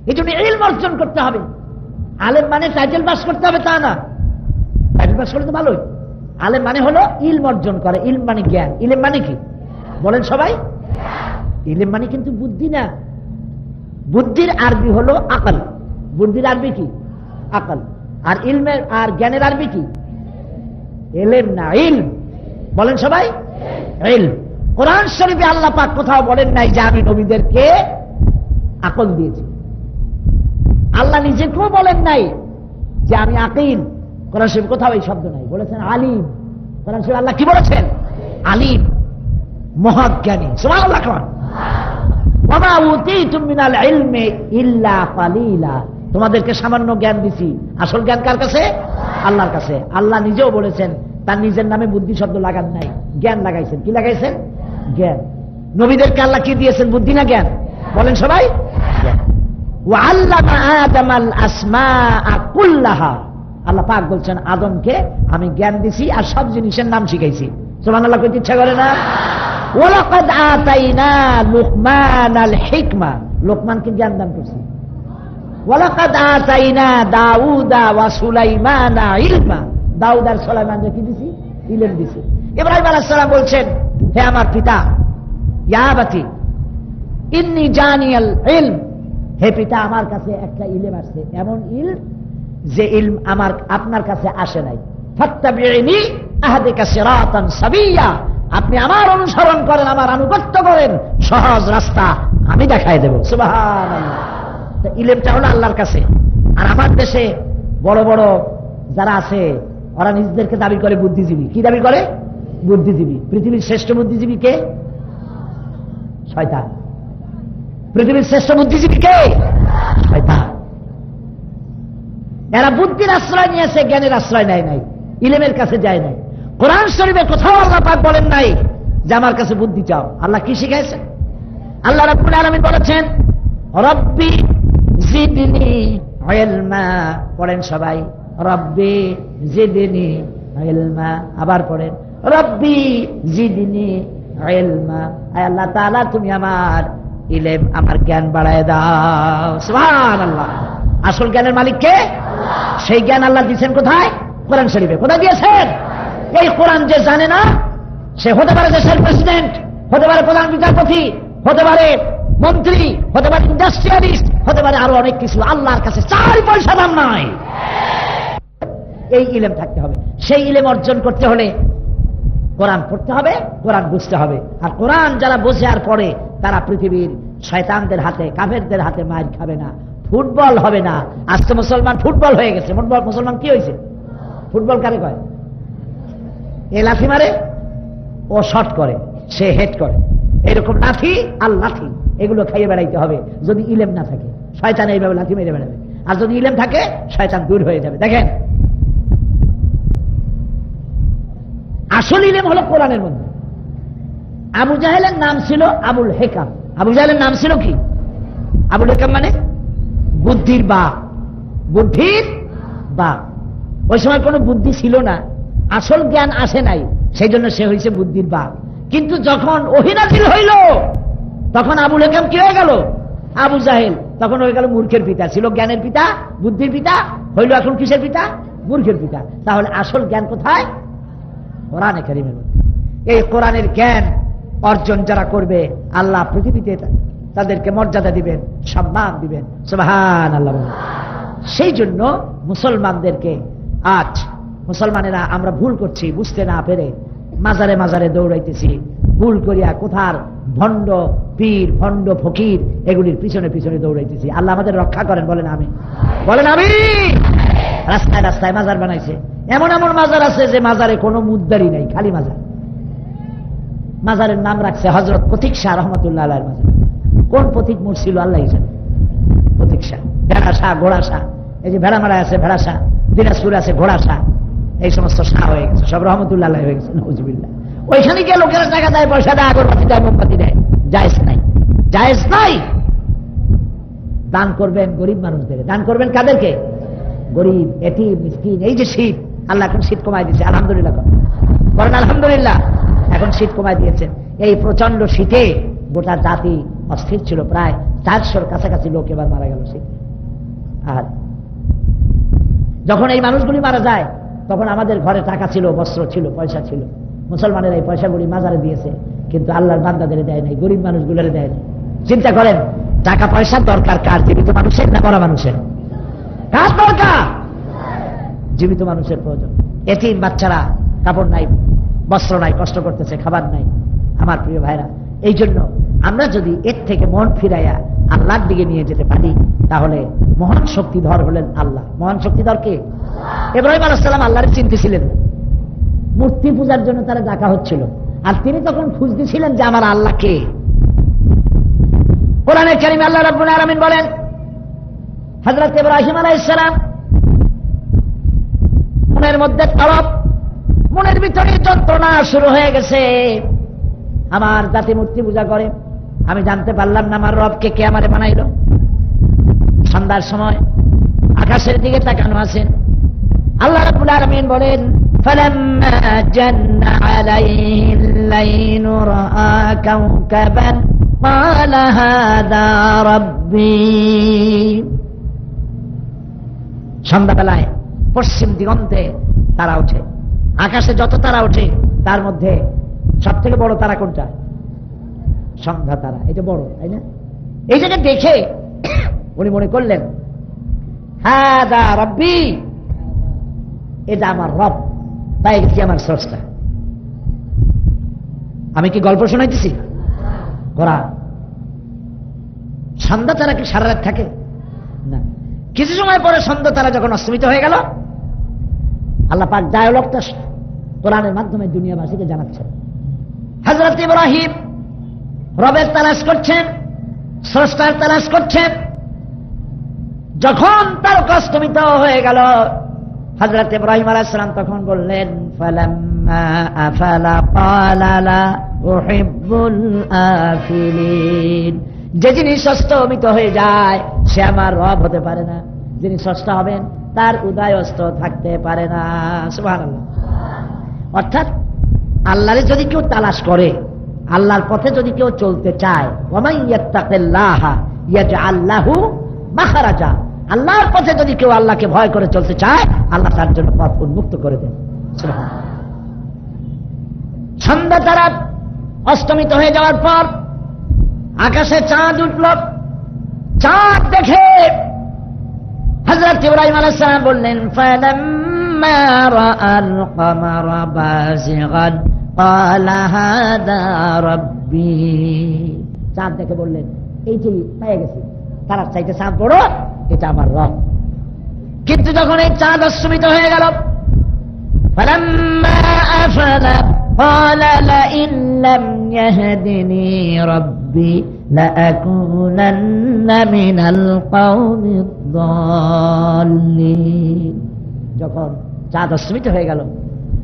এই জন্য ইলম অর্জন করতে হবে। আলেম মানে টাইটেল পাস করতে হবে তা না। টাইটেল পাস করলে তো ভালোই। আলেম মানে হলো ইলম অর্জন করে। ইলম মানে জ্ঞান। ইলম মানে কি বলেন সবাই? ইলম মানে কিন্তু বুদ্ধি না। বুদ্ধির আরবি হলো আকল। বুদ্ধির আরবি কি? আকল। আর ইলমের আর জ্ঞানের আরবি কি? ইলম না, ইলম। বলেন সবাই ইলম। কোরআন শরীফে আল্লাহ পাক কোথাও বলেন নাই যে আমি নবীদেরকে আকল দিয়েছি। আল্লাহ নিজেকেও বলেন নাই যে আমি আকিল। কোরআন শরীফে কোথাও এই শব্দ নাই। বলেছেন আলিম। কোরআন শরীফে আল্লাহ কি বলেছেন? আলিম, মহাজ্ঞানী। সুবহানাল্লাহ। ওয়া মা উতীতুম মিনাল ইলমি ইল্লা কালিলা। তোমাদেরকে সামান্য জ্ঞান দিছি। আসল জ্ঞান কার কাছে? আল্লাহর কাছে। আল্লাহ নিজেও বলেছেন, তার নিজের নামে বুদ্ধি শব্দ লাগান নাই, জ্ঞান লাগাইছেন। কি লাগাইছেন? জ্ঞান। নবীদেরকে আল্লাহ কি দিয়েছেন? বুদ্ধি না জ্ঞান? বলেন সবাই জ্ঞান। ওয়া আল্লামা আদামাল আসমাআ কুল্লাহা। আল্লাহ পাক বলছেন, আদমকে আমি জ্ঞান দিছি আর সব জিনিসের নাম শিখাইছি। সুবহানাল্লাহ। কইতে ইচ্ছা করে না? ওয়ালাকাদ আতাইনা লুকমানাল হিকমা। লোকমানকে জ্ঞান দান করছি। ওয়ালাকাদ আতাইনা দাউদা ওয়া সুলাইমানা ইলমা। দাউদ আর সুলাইমানকে কি দিছি? ইলম দিছি। ইব্রাহিম আলাইহিস সালাম বলছেন, হে আমার পিতা, ইয়া আবাতি ইন্নী জানিয়াল ইলম। হে পিতা, আমার কাছে একটা ইলম আসছে, এমন ইলম যে ইলম আমার আপনার কাছে আসে নাই। ফাত্তাবিউনি আহদিকা সিরাতান সাবিয়্যা। আপনি আমার অনুসরণ করেন, আমার আনুগত্য করেন, সহজ রাস্তা আমি দেখাই দেব। সুবহানাল্লাহ। ইলমটা হলো আল্লাহর কাছে। আর আমার দেশে বড় বড় যারা আছে ওরা নিজেদেরকে দাবি করে বুদ্ধিজীবী। কি দাবি করে? বুদ্ধিজীবী। পৃথিবীর শ্রেষ্ঠ বুদ্ধিজীবী কে? শয়তান। পৃথিবীর শ্রেষ্ঠ বুদ্ধিজীবী কে? শয়তান। এরা বুদ্ধির আশ্রয় নিয়েছে, জ্ঞানের আশ্রয় নেয় নাই, ইলমের কাছে যায় নাই। কোরআন শরীফে কোথাও আল্লাহ পাক বলেন নাই যে আমার কাছে বুদ্ধি চাও। আল্লাহ কি শিখাইছেন? আল্লাহ রাব্বুল আলামিন বলেছেন, রব্বি জিদনি ইলমা। পড়েন সবাই, রব্বি জিদনি ইলমা। আবার পড়েন, রব্বি জিদনি ইলমা। আয় আল্লাহ তাআলা, তুমি আমার ইলম, আমার জ্ঞান বাড়ায় দাও। সুবহানাল্লাহ। আসল জ্ঞানের মালিক কে? সেই জ্ঞান আল্লাহ দিয়েছেন কোথায়? কোরআন শরীফে। কোথায় দিয়েছেন? এই কোরআন যে জানে না, সে হতে পারে দেশের প্রেসিডেন্ট, হতে পারে প্রধান বিচারপতি, হতে পারে মন্ত্রী, হতে পারে ইন্ডাস্ট্রিয়ালিস্ট, হতে পারে আরো অনেক কিছু। আল্লাহর কাছে 4 পয়সা দাম নাই। এই ইলম থাকতে হবে। সেই ইলম অর্জন করতে হলে কোরআন পড়তে হবে, কোরআন বুঝতে হবে। আর কোরআন যারা বোঝে আর পড়ে, তারা পৃথিবীর শয়তানদের হাতে, কাফেরদের হাতে মার খাবে না, ফুটবল হবে না। আজকে মুসলমান ফুটবল হয়ে গেছে। মুসলমান কি হয়েছে? ফুটবল কারে কয়? এ লাথি মারে, ও শট করে, সে হেড করে। এরকম লাথি আর লাথি এগুলো খাইয়ে বেড়াইতে হবে যদি ইলেম না থাকে। শয়তান এইভাবে লাথি মেরে বেড়াবে। আর যদি ইলেম থাকে, শয়তান দূর হয়ে যাবে। দেখেন, আসল ইলম হলো কোরআনের মধ্যে। আবু জাহেলের নাম ছিল আবুল হেকাম। আবু জাহেলের নাম ছিল কি? আবুল হেকাম মানে বুদ্ধির বাপ। বুদ্ধির বাপ। ওই সময় কোনো বুদ্ধি ছিল না, আসল জ্ঞান আসে নাই, সেই জন্য সে হয়েছে বুদ্ধির বাপ। কিন্তু যখন ওহী নাযিল হইল তখন আবুল হেকাম কি হয়ে গেল? আবু জাহেল। তখন হয়ে গেল মূর্খের পিতা। ছিল জ্ঞানের পিতা, বুদ্ধির পিতা, হইল এখন কিসের পিতা? মূর্খের পিতা। তাহলে আসল জ্ঞান কোথায়? কোরআনে কারীমের মধ্যে। এই কোরআনের জ্ঞান অর্জন যারা করবে আল্লাহ পৃথিবীতে তাদেরকে মর্যাদা দিবেন, সম্মান দিবেন। সুবহানাল্লাহ। সেই জন্য মুসলমানদেরকে আজ মুসলমানেরা আমরা ভুল করছি বুঝতে না পেরে মাজারে মাজারে দৌড়াইতেছি। ভুল করিয়া কোথার ভণ্ড পীর, ভণ্ড ফকির, এগুলির পিছনে পিছনে দৌড়াইতেছি। আল্লাহ আমাদের রক্ষা করেন, বলেন আমি, বলেন আমি। রাস্তায় রাস্তায় মাজার বানাইছে। এমন এমন মাজার আছে যে মাজারে কোনো মুদ্দারি নাই, খালি মাজার। মাজারের নাম রাখছে হযরত পথিক শাহ রহমাতুল্লাহ আলাইহির মাজার। কোন পথিক মরছিল আল্লাহ জানে। পথিক শাহ, ভেড়া শাহ, ঘোড়া শাহ। এই যে ভেড়া মারা আছে ভেড়া শাহ, দিনাজপুর আছে ঘোড়া শাহ, এই সমস্ত শাহ হয়ে গেছে, সব রহমতুল্লাহ আলাইহি হয়ে গেছে। নাউজুবিল্লাহ। ওইখানে গিয়ে লোকেরা টাকা দেয়, পয়সা দেয়, আগরবাতি দেয়, মোমবাতি দেয়। জায়েজ নাই, জায়েজ নাই। দান করবেন গরিব মানুষদের। দান করবেন কাদেরকে? গরিব, এতিম, মিসকিন। এই যে শীত, আল্লাহ এখন শীত কমাই দিয়েছে, আলহামদুলিল্লাহ বলেন আলহামদুলিল্লাহ। এখন শীত কমাই দিয়েছেন। এই প্রচন্ড শীতে গোটা জাতি অস্থির ছিল। প্রায় 400-র কাছাকাছি লোক এবার মারা গেল শীতে। আর যখন এই মানুষগুলি মারা যায় তখন আমাদের ঘরে টাকা ছিল, বস্ত্র ছিল, পয়সা ছিল। মুসলমানের এই পয়সাগুলি মাজারে দিয়েছে, কিন্তু আল্লাহর বান্দাদের দেয় নাই, গরিব মানুষগুলোর দেয় নাই। চিন্তা করেন, টাকা পয়সার দরকার কার? জীবিত মানুষের না মরা মানুষের? কার দরকার? জীবিত মানুষের প্রয়োজন। এতিম বাচ্চারা কাপড় নাই, বস্ত্র নাই, কষ্ট করতেছে, খাবার নাই। আমার প্রিয় ভাইরা, এই জন্য আমরা যদি এর থেকে মন ফিরাইয়া আল্লাহর দিকে নিয়ে যেতে পারি তাহলে মহান শক্তিধর হলেন আল্লাহ। মহান শক্তিধর কে? ইব্রাহিম আলাইহিস সালাম আল্লাহর চিনতেছিলেন। মূর্তি পূজার জন্য তারা ডাকা হচ্ছিল, আর তিনি তখন খুঁজতেছিলেন যে আমার আল্লাহ কে। কোরআনে কারীমে আল্লাহ রাব্বুল আলামিন বলেন, হযরত ইব্রাহিম আলাইহিস সালাম মনের মধ্যে তড়প, মনের ভিতরে যন্ত্রণা শুরু হয়ে গেছে। আমার জাতি মূর্তি পূজা করে, আমি জানতে পারলাম না আমার রবকে কে আমারে বানাইল। সন্ধ্যার সময় আকাশের দিকে তাকানো আছেন। আল্লাহ রাব্বুল আলামিন বলেন, ফালাম্মা জান্না আলাইহিল লাইলু রাআ কাওকাবান ক্বালা হাযা রাব্বি। সন্ধ্যাবেলায় পশ্চিম দিগন্তে তারা ওঠে। আকাশে যত তারা ওঠে তার মধ্যে সব থেকে বড় তারা কোনটা? সন্ধ্যা তারা। এটা বড়, তাই না? এই জায়গা দেখে উনি মনে করলেন, হাদা রব্বি, এটা আমার রব, তাই কি আমার স্রষ্টা। আমি কি গল্প শোনাইতেছি? কোরআন। সন্ধ্যা তারা কি সারা রাত থাকে না? কিছু সময় পরে সন্ধ্যা তারা যখন অস্তমিত হয়ে গেল, আল্লাহ পাক ডায়ালগটা কোরআনের মাধ্যমে দুনিয়াবাসীকে জানাচ্ছেন। হযরত ইব্রাহিম রবের তালাশ করছেন, স্রষ্টার তালাশ করছেন। যখন তার অস্তমিত হয়ে গেল, হযরত ইব্রাহিম আলাইহিস সালাম তখন বললেন, ফালাম্মা আফালা ক্বালা লা উহিব্বুল আফিলিন। যে জিনিস অস্তমিত হয়ে যায় সে আমার রব হতে পারে না। যিনি স্রষ্টা হবেন তার উদয় অস্ত থাকতে পারে না। সুবহানাল্লাহ। অর্থাৎ আল্লাহরে যদি কেউ তালাশ করে, আল্লাহর পথে যদি কেউ চলতে চায়, ওয়ামান ইয়াত্তাকিল্লাহা ইয়াজআল লাহু মাখরাজা, আল্লাহর পথে যদি কেউ আল্লাহকে ভয় করে চলতে চায়, আল্লাহ তার জন্য পথ উন্মুক্ত করে দেন। সুবহানাল্লাহ। সন্ধ্যা তারা অস্তমিত হয়ে যাওয়ার পর আকাশে চাঁদ উঠল। চাঁদ দেখে হযরত ইব্রাহিম আলাইহিস সালাম বললেন, ফালাম্মা রাআল কমারা বাযিগান ক্বালা হাযা রাব্বি। চাঁদ দেখে বললেন, এইটি পেয়ে গেছি, তারার চাইতে চাঁদ বড়, এটা আমার রব। কিন্তু যখন এই চাঁদ অস্তমিত হয়ে গেল, ফালাম্মা আফালা ক্বালা লাইন লাম ইয়াহদিনি রাব্বি লাআকুনান্না মিনাল কওমিদ যাল্লিন। যখন চাঁদ অস্তমিত হয়ে গেল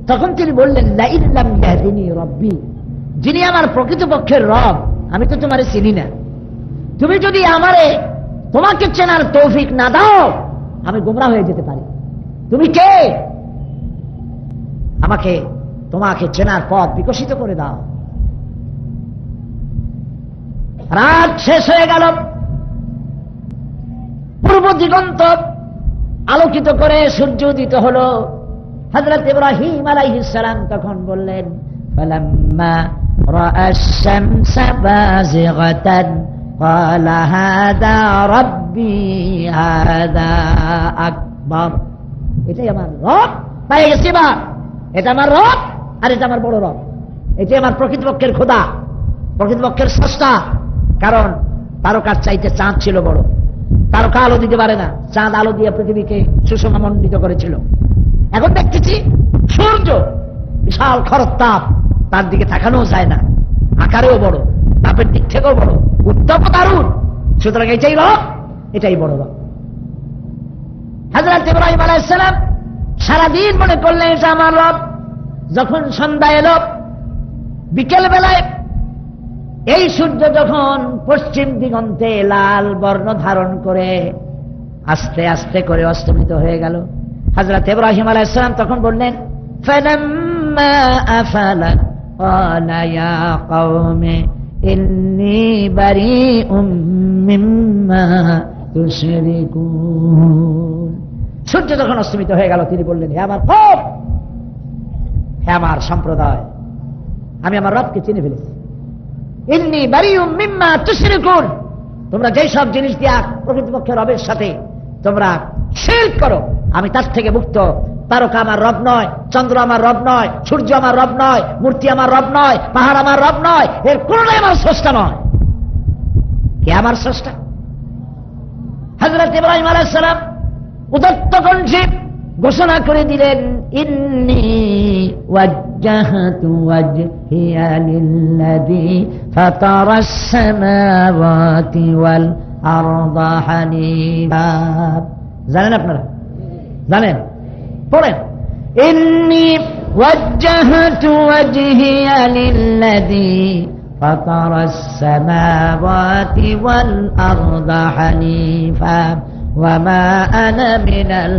তখন তিনি বললেন, লা ইল্লাম ইয়াহদিনি রব্বি, যিনি আমার প্রকৃতপক্ষের রব, আমি তো তোমারে চিনি না, তুমি যদি আমারে তোমাকে চেনার তৌফিক না দাও আমি গোমরাহ হয়ে যেতে পারি। তুমি কে? আমাকে তোমাকে চেনার পথ বিকশিত করে দাও। রাত শেষ হয়ে গেল, পূর্ব দিগন্ত আলোকিত করে সূর্য উদিত হলো। হযরত ইব্রাহিম আলাইহিস সালাম তখন বললেন, ফালাম্মা রাআশ শামসা বাযিগাতান ক্বালা হাযা রাব্বি হাযা আকবার, এটাই আমার রব, পাই গেছি বা এটা আমার রব আর এটা আমার বড় রব, এটাই আমার প্রকৃতপক্ষের খোদা, প্রকৃতপক্ষের স্রষ্টা। কারণ তারকার চাইতে চাঁদ ছিল বড়, তারকা আলো দিতে পারে না, চাঁদ আলো দিয়ে পৃথিবীকে সুষমামণ্ডিত করেছিল। এখন দেখতেছি সূর্য বিশাল খরতাপ, তার দিকে তাকানো যায় না, আকারেও বড়, তাপের দিক থেকেও বড়, উত্তপ দারুণ, সুতরাং এটাই রব, এটাই বড় রব। হযরত ইব্রাহিম আলাইহিস সালাম সারাদিন মনে করলেন এটা আমার রব। যখন সন্ধ্যা এলো, বিকেল বেলায় এই সূর্য যখন পশ্চিম দিগন্তে লাল বর্ণ ধারণ করে আস্তে আস্তে করে অস্তমিত হয়ে গেল, হযরত ইব্রাহিম আলাইহিস সালাম তখন বললেন, ফালাম্মা আফালা ক্বালা ইয়া কওমি ইন্নী বারিউম মিম্মা তুশরিকুন। সূর্য যখন অস্তমিত হয়ে গেল তিনি বললেন, হে আমার কওম, হে আমার সম্প্রদায়, আমি আমার রবকে চিনে ফেলেছি। ইন্নী বারিউম মিম্মা তুশরিকুন, তোমরা যেই সব জিনিস দিয়া প্রকৃতপক্ষে রবের সাথে তোমরা শিরক করো, আমি তার থেকে মুক্ত। তারকা আমার রব নয়, চন্দ্র আমার রব নয়, সূর্য আমার রব নয়, মূর্তি আমার রব নয়, পাহাড় আমার রব নয়, এর কোনটাই আমার স্রষ্টা নয়। কে আমার স্রষ্টা? হযরত ইব্রাহিম আলাইহিস সালাম উদাত্ত কণ্ঠে ঘোষণা করে দিলেন, ইন্নী ওয়াজ্জাহতু ওয়াজহিয়া লিল্লাযী ফাতারাস সামাওয়াতি ওয়াল আরদা হানিফা। জানেন আপনারা? জানেন? পড়েন, ইন্নী ওয়াজ্জাহতু ওয়াজহিয়া লিল্লাযী ফাতারাস সামাওয়াতি ওয়াল আরদা হানিফা ওয়ামা আনা মিনাল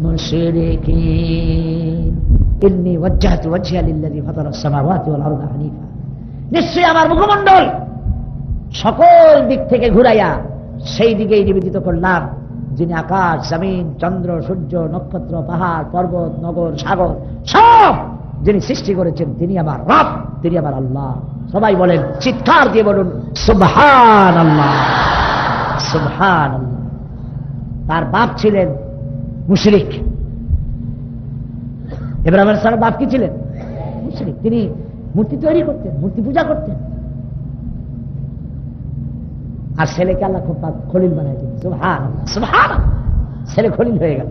মুশরিকিন। ইন্নী ওয়াজ্জাহতু ওয়াজহিয়া লিল্লাযী ফাতারাস সামাওয়াতি ওয়াল আরদা হানিফা, নিশ্চয়ই আমার মুখমণ্ডল সকল দিক থেকে ঘুরাইয়া সেই দিকেই নিবেদিত করলাম যিনি আকাশ, জমিন, চন্দ্র, সূর্য, নক্ষত্র, পাহাড়, পর্বত, নগর, সাগর সব যিনি সৃষ্টি করেছেন তিনি আমার রব, তিনি আমার আল্লাহ। সবাই বলেন, চিৎকার দিয়ে বলুন, সুবহানাল্লাহ, সুবহানাল্লাহ। তার বাপ ছিলেন মুশরিক। ইব্রাহিম আলাইহিস সালামের বাপ কি ছিলেন? মুশরিক। তিনি মূর্তি তৈরি করতেন, মূর্তি পূজা করতেন। আর ছেলেকে আল্লাহ খুব খলিল বানাই দিলেন। সুবহানাল্লাহ, সুবহানাল্লাহ। ছেলে খলিল হয়ে গেল।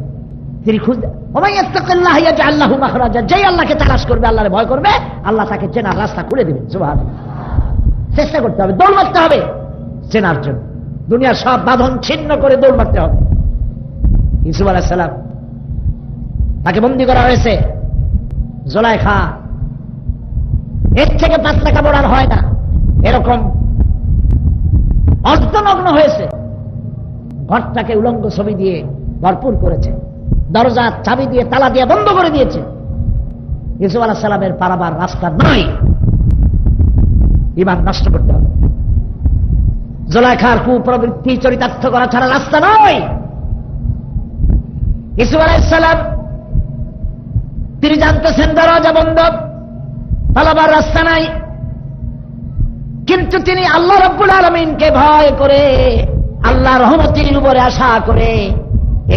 তিনি খুঁজতেন, ওমান ইয়াত্তাকিল্লাহ ইয়াজআল লাহু মাখরাজা, যেই আল্লাহকে তালাশ করবে, আল্লাহরে ভয় করবে, আল্লাহ তাকে চেনার রাস্তা খুলে দিবেন। সুবহানাল্লাহ। চেষ্টা করতে হবে, দৌড় মারতে হবে চেনার জন্য, দুনিয়ার সব বাঁধন ছিন্ন করে দৌড় মারতে হবে। ইউসুফ আলাইহিস সালাম, তাকে বন্দী করা হয়েছে, জুলাইখা এর থেকে পাতলা কাপড় আর হয় না, এরকম অর্ধনগ্ন হয়েছে, ঘরটাকে উলঙ্গ ছবি দিয়ে ভরপুর করেছে, দরজা চাবি দিয়ে তালা দিয়ে বন্ধ করে দিয়েছে। ইউসুফ আলাইহিস সালামের পারাবার রাস্তা নাই, ঈমান নষ্ট করতে হবে। জুলাইখার কুপ্রবৃত্তি চরিতার্থ করা ছাড়া রাস্তা নয়। ইউসুফ আলাইহিস সালাম তিনি জানতেছেন দরজা বন্ধ, পালাবার রাস্তা নাই, কিন্তু তিনি আল্লাহ রাব্বুল আলামিনকে ভয় করে, আল্লাহ রহমতের উপরে আশা করে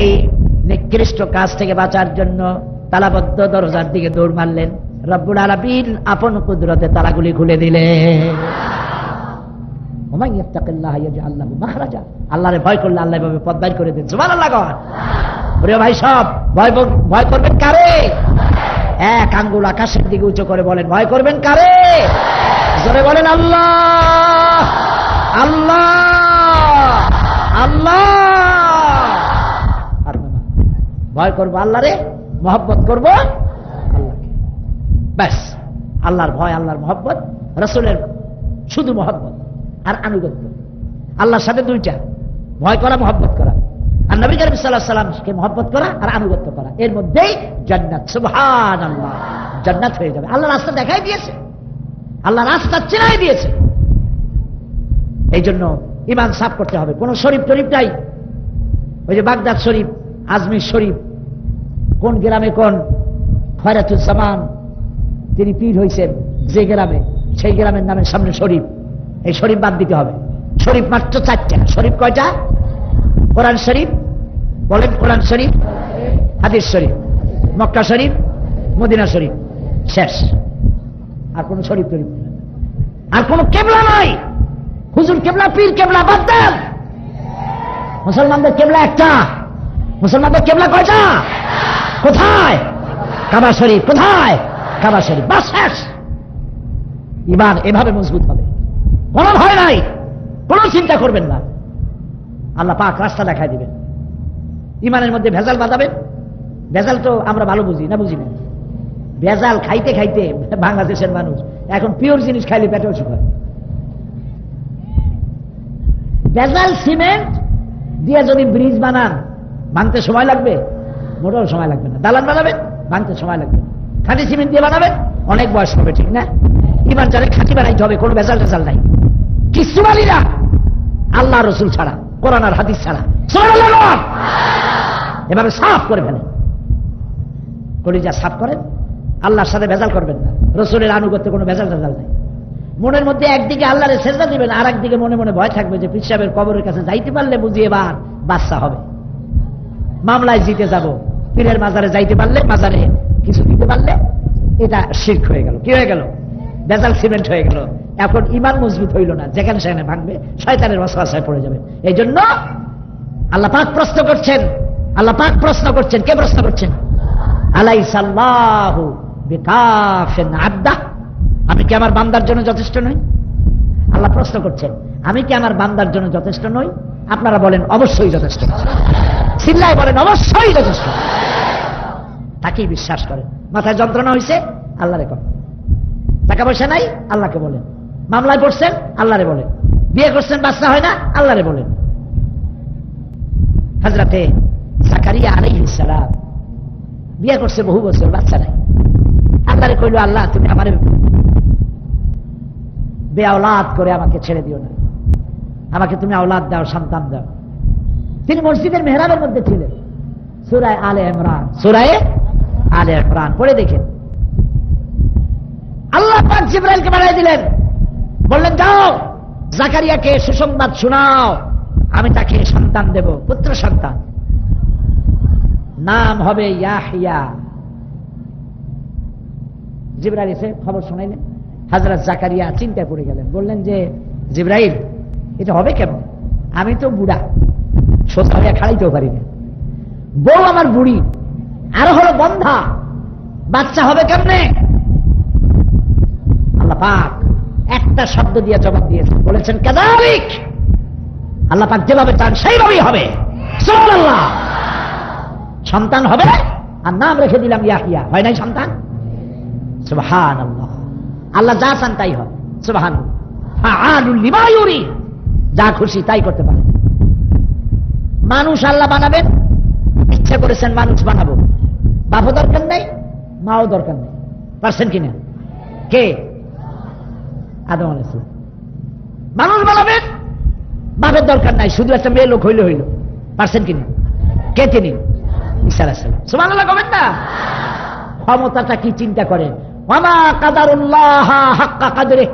এই নিকৃষ্ট কাজ থেকে বাঁচার জন্য তালাবদ্ধ দরজার দিকে দৌড় মারলেন। রব্বুল আলামিন আপন কুদরতে তালাগুলি খুলে দিলেন। ওমান ইয়াত্তাকিল্লাহ ইয়াজআল লাহু মাখরাজা, আল্লাহরে ভয় করলে আল্লাহ এভাবে পথ বাইর করে দেন। সুবহানাল্লাহ। প্রিয় ভাই সব, ভয় করবেন কারে? এক আঙ্গুল আকাশের দিকে উঁচু করে বলেন, ভয় করবেন কারে? জোরে বলেন, আল্লাহ, আল্লাহ, আল্লাহ। আর ভয় করবো আল্লাহরে, মহব্বত করবো আল্লাহকে। আল্লাহর ভয়, আল্লাহর মহব্বত, রাসূলের শুধু মহব্বত আর আনুগত্য। আল্লাহর সাথে দুইটা, ভয় করা, মহব্বত করা, আর নবী করিম সাল্লাল্লাহু আলাইহি ওয়াসাল্লামকে মহব্বত করা আর আনুগত্য করা। এর মধ্যেই জান্নাত। সুবহানাল্লাহ, জান্নাত হয়ে যাবে। আল্লাহ রাস্তা দেখাই দিয়েছে, আল্লাহ রাস্তা চেনাই দিয়েছে। এই জন্য ইমান সাফ করতে হবে। কোন শরীফ টরিফ নাই। ওই যে বাগদাদ শরীফ, আজমির শরীফ, কোন গ্রামে কোন খয়রাতুজ্জামান তিনি পীর হয়েছেন যে গ্রামে, সেই গ্রামের নামের সামনে শরীফ। এই শরীফ বাদ দিতে হবে। শরীফ মাত্র 4টা। শরীফ কয়টা? কোরআন শরীফ, বলেন কোরআন শরীফ, হাদিস শরীফ, মক্কা শরীফ, মদিনা শরীফ, শেষ। আর কোন শরীফ টরীফ নেই, আর কোন কেবলা নাই। হুজুর কেবলা, পীর কেবলা বাদ দেন। মুসলমানদের কেবলা একটা। মুসলমানদের কেবলা কয়টা? কোথায়? কাবা শরীফ। কোথায়? কাবা শরীফ। বাস, শেষ। ঈমান এভাবে মজবুত হবে। কোনো ভয় নাই, কোনো চিন্তা করবেন না। আল্লাহ পাক রাস্তা দেখায় দিবেন। ঈমানের মধ্যে ভেজাল বাঁধাবেন। ভেজাল তো আমরা ভালো বুঝি না, বুঝি না। ভেজাল খাইতে খাইতে বাংলাদেশের মানুষ এখন পিওর জিনিস খাইলে পেটেও শুকায়। ভেজাল সিমেন্ট দিয়ে যদি ব্রিজ বানান, ভাঙতে সময় লাগবে? মোটেও সময় লাগবে না। দালান বানাবেন, ভাঙতে সময় লাগবে না। খাঁটি সিমেন্ট দিয়ে বানাবেন, অনেক বয়স হবে, ঠিক না? ঈমান যারা খাঁটি বানাইতে হবে, কোনো ভেজাল টেজাল নাই। কিচ্ছু মানি না আল্লাহ রসুল ছাড়া, কোরআন আর হাদিস ছাড়া। এভাবে সাফ করে ফেলেন, কলিজা সাফ করেন। আল্লাহর সাথে ভেজাল করবেন না। রসুলের আনুগত্যে কোনো ভেজাল টেজাল নাই। মনের মধ্যে একদিকে আল্লাহরে সেজদা দিবেন, আর একদিকে মনে মনে ভয় থাকবে যে পীর সাহেবের কবরের কাছে যাইতে পারলে বুঝি এবার বাচ্চা হবে, মামলায় জিতে যাব। পীরের মাজারে যাইতে পারলে, মাজারে কিছু দিতে পারলে, এটা শিরক হয়ে গেল। কি হয়ে গেল? ভেজাল সিমেন্ট হয়ে গেল। এখন ঈমান মজবুত হইল না, যেখানে সেখানে ভাঙবে, শয়তানের ওয়াসওয়াসায় পড়ে যাবে। এই জন্য আল্লাহ পাক প্রশ্ন করছেন, আল্লাহ পাক প্রশ্ন করছেন। কে প্রশ্ন করছেন? আলাইসাল্লাহু বিকাফিন আবদা, আমি কি আমার বান্দার জন্য যথেষ্ট নই? আল্লাহ প্রশ্ন করছেন, আমি কি আমার বান্দার জন্য যথেষ্ট নই? আপনারা বলেন অবশ্যই যথেষ্ট। চিল্লায় বলেন অবশ্যই যথেষ্ট। তাকেই বিশ্বাস করেন। মাথায় যন্ত্রণা হয়েছে, আল্লাহরে করেন। টাকা পয়সা নাই, আল্লাহকে বলেন। মামলায় পড়ছেন, আল্লাহরে বলেন। বিয়ে করছেন, বাচ্চা হয় না, আল্লাহরে বলেন। হযরতে জাকারিয়া আলাইহিস সালাম বিয়ে করছে বহু বছর, বাচ্চা নাই। আল্লাহরে কইল, আল্লাহ তুমি আমারে বেআওলাদ করে আমাকে ছেড়ে দিও না, আমাকে তুমি আওলাদ দাও, সন্তান দাও। তিনি মসজিদের মেহরাবের মধ্যে ছিলেন। সূরা আলে ইমরান, সূরা আলে ইমরান পড়ে দেখেন। আল্লাহ পাক জিবরাইলকে পাঠিয়ে দিলেন, বললেন যাও জাকারিয়াকে সুসংবাদ শোনাও, আমি তাকে সন্তান দেব, পুত্র সন্তান, নাম হবে ইয়াহইয়া। জিবরাইল এসে খবর শোনাইলেন। হযরত জাকারিয়া চিন্তায় পড়ে গেলেন, বললেন যে জিবরাইল এটা হবে কেমন? আমি তো বুড়া, সোজা হইয়া খাড়াইতেও পারি না, বউ আমার বুড়ি, আরো হলো বন্ধা, বাচ্চা হবে কেমনে? আল্লাহ পাক একটা শব্দ দিয়ে জবাব দিয়েছেন, বলেছেন কাযালিক, আল্লাহ পাক যেভাবে চান সেইভাবেই হবে। সুবহানাল্লাহ। সন্তান হবে, আর নাম রেখে দিলাম ইয়াহইয়া। হয় নাই সন্তান? সুবহানাল্লাহ। আল্লাহ যা চান তাই হয়। সুবহানাল্লাহ। ফাআলুল লিমা ইউরিদ, যা খুশি তাই করতে পারে। মানুষ আল্লাহ বানাবেন, ইচ্ছা করেছেন মানুষ বানাবো, বাপও দরকার নেই, মাও দরকার নেই। পারছেন কিনা? কে? আদম আলাইহিস সালাম। মানুষ বানাবেন, বাপের দরকার নাই, শুধু একটা মেয়ে লোক হইলে হইল। পারছেন কিনা? কে তিনি? ঈসা আলাইহিস সালাম। সুবহানাল্লাহ কবেন না? ক্ষমতাটা কি চিন্তা করেন। ওয়ামা কাদারুল্লাহ হাক্কা কাদরে,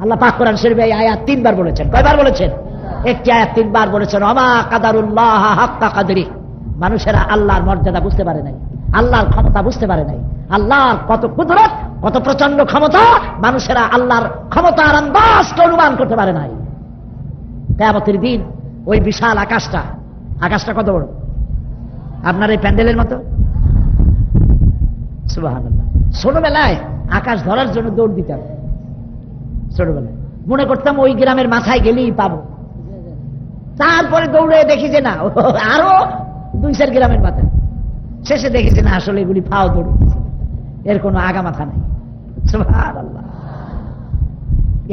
আল্লাহ পাক কোরআন শরীফে এই আয়াত 3 বার বলেছেন। কয়বার বলেছেন? একটি আয়াত 3 বার বলেছেন, ওয়ামা কাদারুল্লাহ হাক্কা কাদরে। মানুষেরা আল্লাহর মর্যাদা বুঝতে পারে নাই, আল্লাহর ক্ষমতা বুঝতে পারে নাই। আল্লাহর কত কুদরত, কত প্রচন্ড ক্ষমতা, মানুষেরা আল্লাহর ক্ষমতার আন্দাজকে অনুমান করতে পারে নাই। কিয়ামতের দিন ওই বিশাল আকাশটা, আকাশটা কত বড়? আপনার এই প্যান্ডেলের মতো। সুবহানাল্লাহ। ছোটবেলায় আকাশ ধরার জন্য দৌড় দিতাম। ছোটবেলায় মনে করতাম ওই গ্রামের মাথায় গেলেই পাবো। তারপরে দৌড়ে দেখি যে না, আরো 2-4 গ্রামের মাথায়। শেষে দেখি যে না, আসলে এগুলি ফাও দৌড়, এর কোনো আগা মাথা নাই। সুবহানাল্লাহ।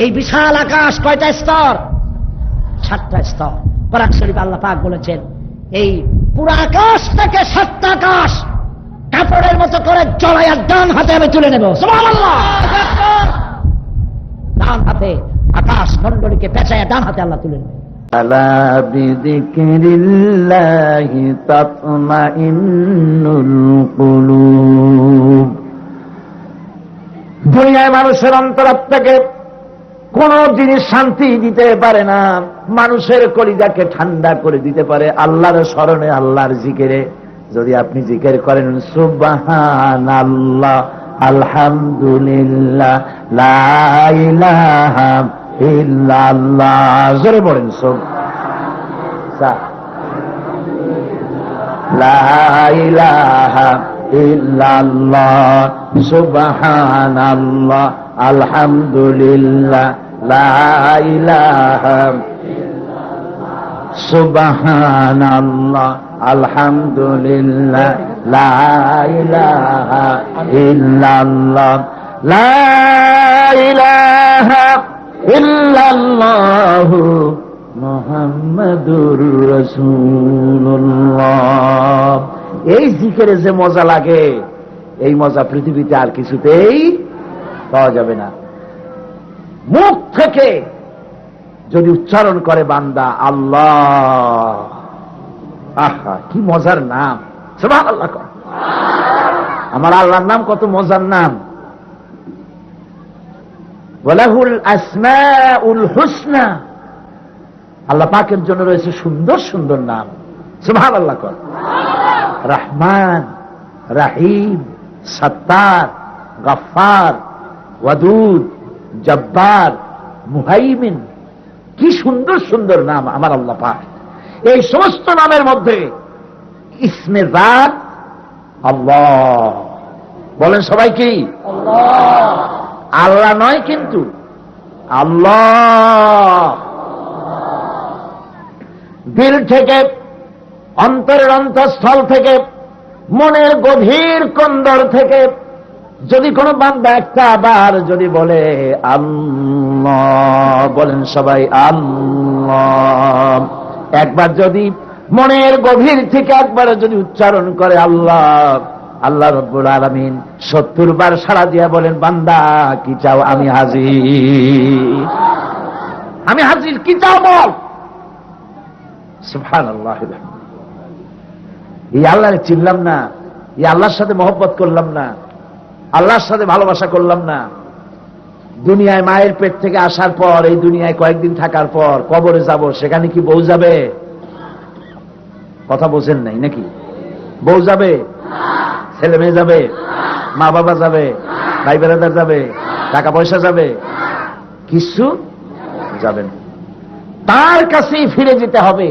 এই বিশাল আকাশ কয়টা স্তর? 7টা স্তর। কোরআন শরীফে আল্লাহ পাক বলেছেন এই পুরো আকাশটাকে 7টা আকাশ কাপড়ের মতো করে জড়াইয়া ডান হাতে আমি তুলে নেব। সুবহানাল্লাহ। ডান হাতে আকাশ মণ্ডলীকে পেঁচাইয়া ডান হাতে আল্লাহ তুলে নেবে। আলা বিযিকরিল্লাহি তাতমাইন্নুল কুলুব। দুনিয়ায় মানুষের অন্তরাত্মাকে কোন জিনিস শান্তি দিতে পারে না, মানুষের কলিজাকে ঠান্ডা করে দিতে পারে আল্লাহর স্মরণে, আল্লাহর জিকিরে। যদি আপনি জিকির করেন সুবহানাল্লাহ, আলহামদুলিল্লাহ, লা ইলাহা ইল্লাল্লাহ, জোরে বলেন লা ইলাহা ইল্লাল্লাহ, সুবহানাল্লাহ, আলহামদুলিল্লাহ, লা ইলাহা, সুবহানাল্লাহ, আলহামদুলিল্লাহ, লা ইলাহা ইল্লাল্লাহ, লা ইলাহা ইল্লাল্লাহু মুহাম্মাদুর রাসূলুল্লাহ। এই জিকিরে যে মজা লাগে, এই মজা পৃথিবীতে আর কিছুতেই পাওয়া যাবে না। মুখ থেকে যদি উচ্চারণ করে বান্দা আল্লাহ, আহা কি মজার নাম, সুবহানাল্লাহ। আমার আল্লাহর নাম কত মজার নাম। ওয়ালাহুল আসমাউল হুসনা, আল্লাহ পাকের জন্য রয়েছে সুন্দর সুন্দর নাম। সুবহানাল্লাহ। রহমান, রাহিম, সত্তার, গফফার, ওয়াদুদ, জব্বার, মুহাইমিন, কি সুন্দর সুন্দর নাম আমার আল্লাহ পাক। এই সমস্ত নামের মধ্যে ইসমে জাত আল্লাহ। বলেন সবাই কি আল্লাহ? আল্লাহ নয় কিন্তু আল্লাহ। দিল থেকে, অন্তরের অন্তঃস্থল থেকে, মনের গভীর কন্দর থেকে যদি কোনো বান্দা একটা আবার যদি বলে আল্লাহ, বলেন সবাই আল্লাহ, একবার যদি মনের গভীর থেকে একবার যদি উচ্চারণ করে আল্লাহ, আল্লাহ রব্বুল আলামিন 70 বার সাড়া দিয়া বলেন বান্দা কি চাও, আমি হাজির, আমি হাজির, কি চাও বল। সুবহানাল্লাহ। এই আল্লাহরে চিনলাম না, এই আল্লাহর সাথে মহব্বত করলাম না, আল্লাহর সাথে ভালোবাসা করলাম না। দুনিয়ায় মায়ের পেট থেকে আসার পর, এই দুনিয়ায় কয়েকদিন থাকার পর কবরে যাব, সেখানে কি বউ যাবে? কথা বোঝেন নাই নাকি? বউ যাবে, ছেলে মেয়ে যাবে, মা বাবা যাবে, ভাই বেড়াদার যাবে, টাকা পয়সা যাবে, কিছু যাবে না। তার কাছেই ফিরে যেতে হবে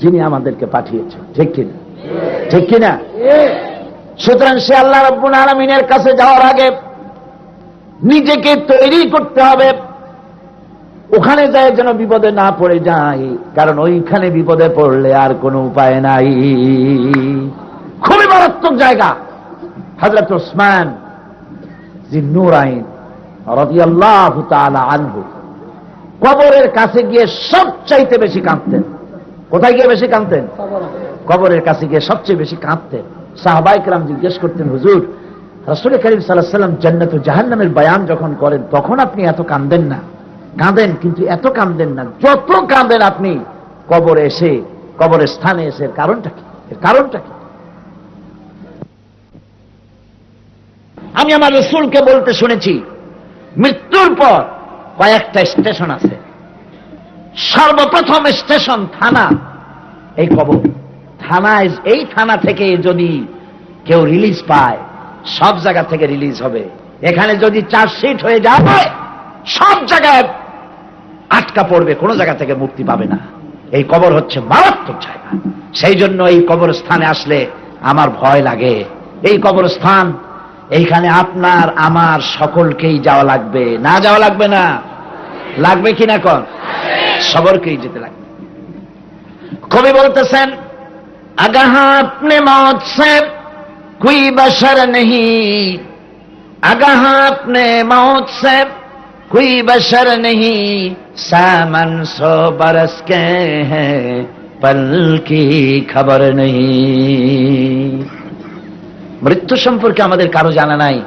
যিনি আমাদেরকে পাঠিয়েছেন। ঠিক কিনা? ঠিক কিনা? সুতরাং সে আল্লাহ রাব্বুল আলামিনের কাছে যাওয়ার আগে নিজেকে তৈরি করতে হবে, ওখানে যায় যেন বিপদে না পড়ে যায়, কারণ ওইখানে বিপদে পড়লে আর কোনো উপায় নাই। খুবই মারাত্মক জায়গা। হযরত উসমান যিন্নুরাইন রাদিয়াল্লাহু তাআলা আনহু কবরের কাছে গিয়ে সবচাইতে বেশি কাঁদতেন। কোথায় গিয়ে বেশি কাঁদতেন? কবরের কাছে গিয়ে সবচেয়ে বেশি কাঁদতেন। সাহাবায়ে কেরাম জিজ্ঞেস করতেন, হুজুর, রাসূল করিম সাল্লাল্লাহু আলাইহি ওয়াসাল্লাম জান্নাত ও জাহান্নামের বয়ান যখন করেন তখন আপনি এত কাঁদেন না? কাঁদেন, কিন্তু এত কাঁদেন না যত কাঁদেন আপনি কবরে এসে, কবরের স্থানে এসে। কারণটা কি? এর কারণটা কি? আমি আমার রাসূলকে বলতে শুনেছি, মৃত্যুর পর কয়েকটা স্টেশন আছে। সর্বপ্রথম স্টেশন থানা, এই কবর। থানায়, এই থানা থেকে যদি কেউ রিলিজ পায়, সব জায়গা থেকে রিলিজ হবে। এখানে যদি চার্জশিট হয়ে যায়, সব জায়গায় আটকা পড়বে, কোনো জায়গা থেকে মুক্তি পাবে না। এই কবর হচ্ছে মারাত্মক জায়গা। সেই জন্য এই কবরস্থানে আসলে আমার ভয় লাগে। এই কবরস্থান, এইখানে আপনার আমার সকলকেই যাওয়া লাগবে। না যাওয়া লাগবে না? লাগবে কিনা কর? সবরকেই যেতে লাগবে। কবি বলতেছেন, আগাহা আপনে মौत से कोई बशर नहीं, आगाह अपने मौत से कोई बशर नहीं, सामन 100 बरस के हैं पल की खबर नहीं। মৃত্যু সম্পর্কে আমাদের কারো জানা নাই,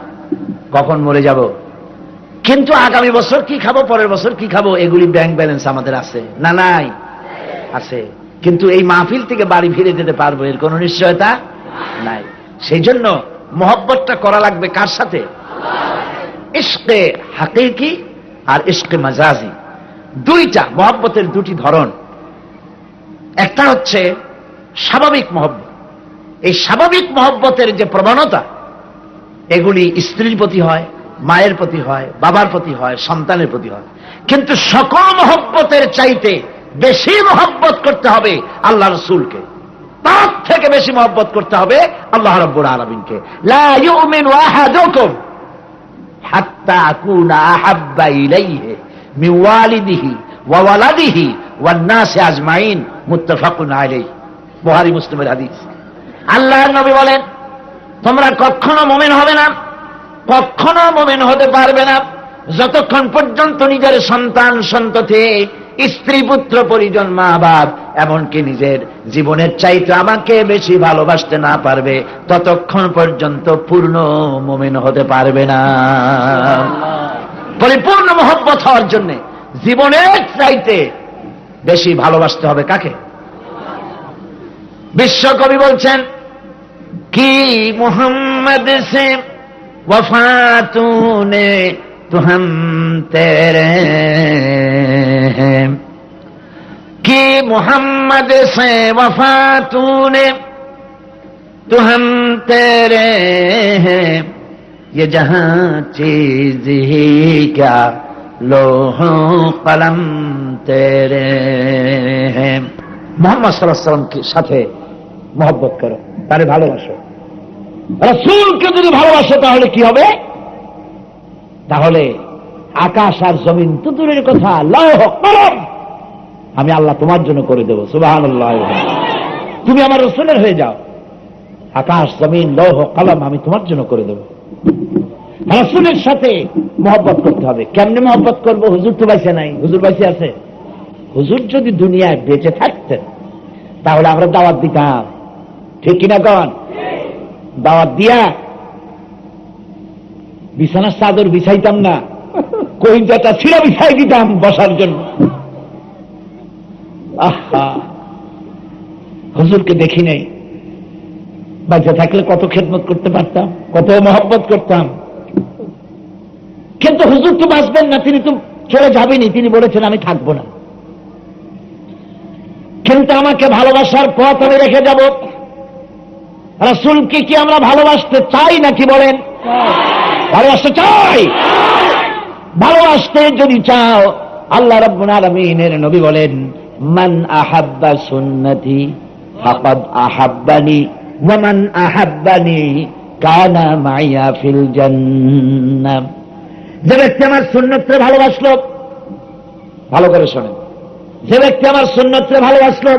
কখন মরে যাব, কিন্তু আগামী বছর কি খাবো, পরের বছর কি খাবো, এগুলি ব্যাংক ব্যালেন্স আমাদের আছে না? নাই, আছে। কিন্তু এই মাহফিল থেকে বাড়ি ফিরে যেতে পারবো এর কোনো নিশ্চয়তা নাই। সেই জন্য মহব্বতটা করা লাগবে কার সাথে? ইশকে হাকিকি আর ইশকে মাজাজি, দুইটা মহব্বতের দুটি ধরন। একটা হচ্ছে স্বাভাবিক মহব্বত। এই স্বাভাবিক মহব্বতের যে প্রবণতা, এগুলি স্ত্রীর প্রতি হয়, মায়ের প্রতি হয়, বাবার প্রতি হয়, সন্তানের প্রতি হয়। কিন্তু সকল মহব্বতের চাইতে বেশি মহব্বত করতে হবে আল্লাহ রাসূলকে, তার থেকে বেশি মহব্বত করতে হবে আল্লাহ রাব্বুল আলামিনকে। লা ইউমিনু আহাদুকুম হাত্তা আকুনা আহাব্বা ইলাইহি মিন ওয়ালিদিহি ওয়া ওয়ালাদিহি ওয়ান নাসি আজমাইন, মুত্তাফাকুন আলাইহি, বুখারী মুসলিমের হাদিস। আল্লাহর নবী বলেন, তোমরা কখনো মুমিন হবে না, কখনো মুমিন হতে পারবে না যতক্ষণ পর্যন্ত নিজের সন্তান সন্ততি, স্ত্রী পুত্র পরিজন, মা বাপ, এমনকি নিজের জীবনের চাইতে আমাকে বেশি ভালোবাসতে না পারবে, ততক্ষণ পর্যন্ত পূর্ণ মুমিন হতে পারবে না। পরিপূর্ণ মহব্বত হওয়ার জন্য জীবনের চাইতে বেশি ভালোবাসতে হবে কাকে? বিশ্বকবি বলছেন, কি মুহাম্মদ সে वफा तूने तो हम तेरे हैं, कि मोहम्मद से वफा तूने तो हम तेरे हैं, ये जहां चीज ही क्या लोहो कलम तेरे हैं। मोहम्मद सल्लल्लाहु अलैहि वसल्लम के साथे मोहब्बत करो, तारे ভালোবাসো। রাসূলকে যদি ভালোবাসো তাহলে কি হবে? তাহলে আকাশ আর জমিন তো দূরের কথা, লৌহ কলম আমি আল্লাহ তোমার জন্য করে দেব। সুবহানাল্লাহ। তুমি আমার রাসূলের হয়ে যাও, আকাশ জমিন লৌহ কলম আমি তোমার জন্য করে দেব। রাসূলের সাথে মহব্বত করতে হবে। কেমনে মহব্বত করব? হুজুর তো বাইসে নাই, হুজুর বাইসে আছে। হুজুর যদি দুনিয়ায় বেঁচে থাকতেন তাহলে আমরা দাওয়াত দিতাম, ঠিক কিনা কন? দাওয়াত দিয়া বিছানার চাদর বিছাইতাম না, কইজাটা ছিঁড়া বিছাই দিতাম বসার জন্য। আহা, হুজুরকে দেখি নাই, বাচ্চা থাকলে কত খেদমত করতে পারতাম, কত মহব্বত করতাম। কিন্তু হুজুর তো বাঁচবেন না, তিনি তো চলে যাবেনই, তিনি বলেছেন আমি থাকবো না। কিন্তু আমাকে ভালোবাসার পথ আমি রেখে যাব। রাসূলকে কি আমরা ভালোবাসতে চাই নাকি বলেন? ভালোবাসতে চাই। ভালোবাসতে যদি চাও, আল্লাহ রাব্বুল আলামিনের নবী বলেন, মান আহাব্বা সুন্নতি ফাকাদ আহাব্বানি ওয়া মান আহাব্বানি কানা মাইয়া ফিল জান্নাহ। যে ব্যক্তি আমার সুন্নতকে ভালোবাসলো, ভালো করে শোনেন, যে ব্যক্তি আমার সুন্নতকে ভালোবাসলো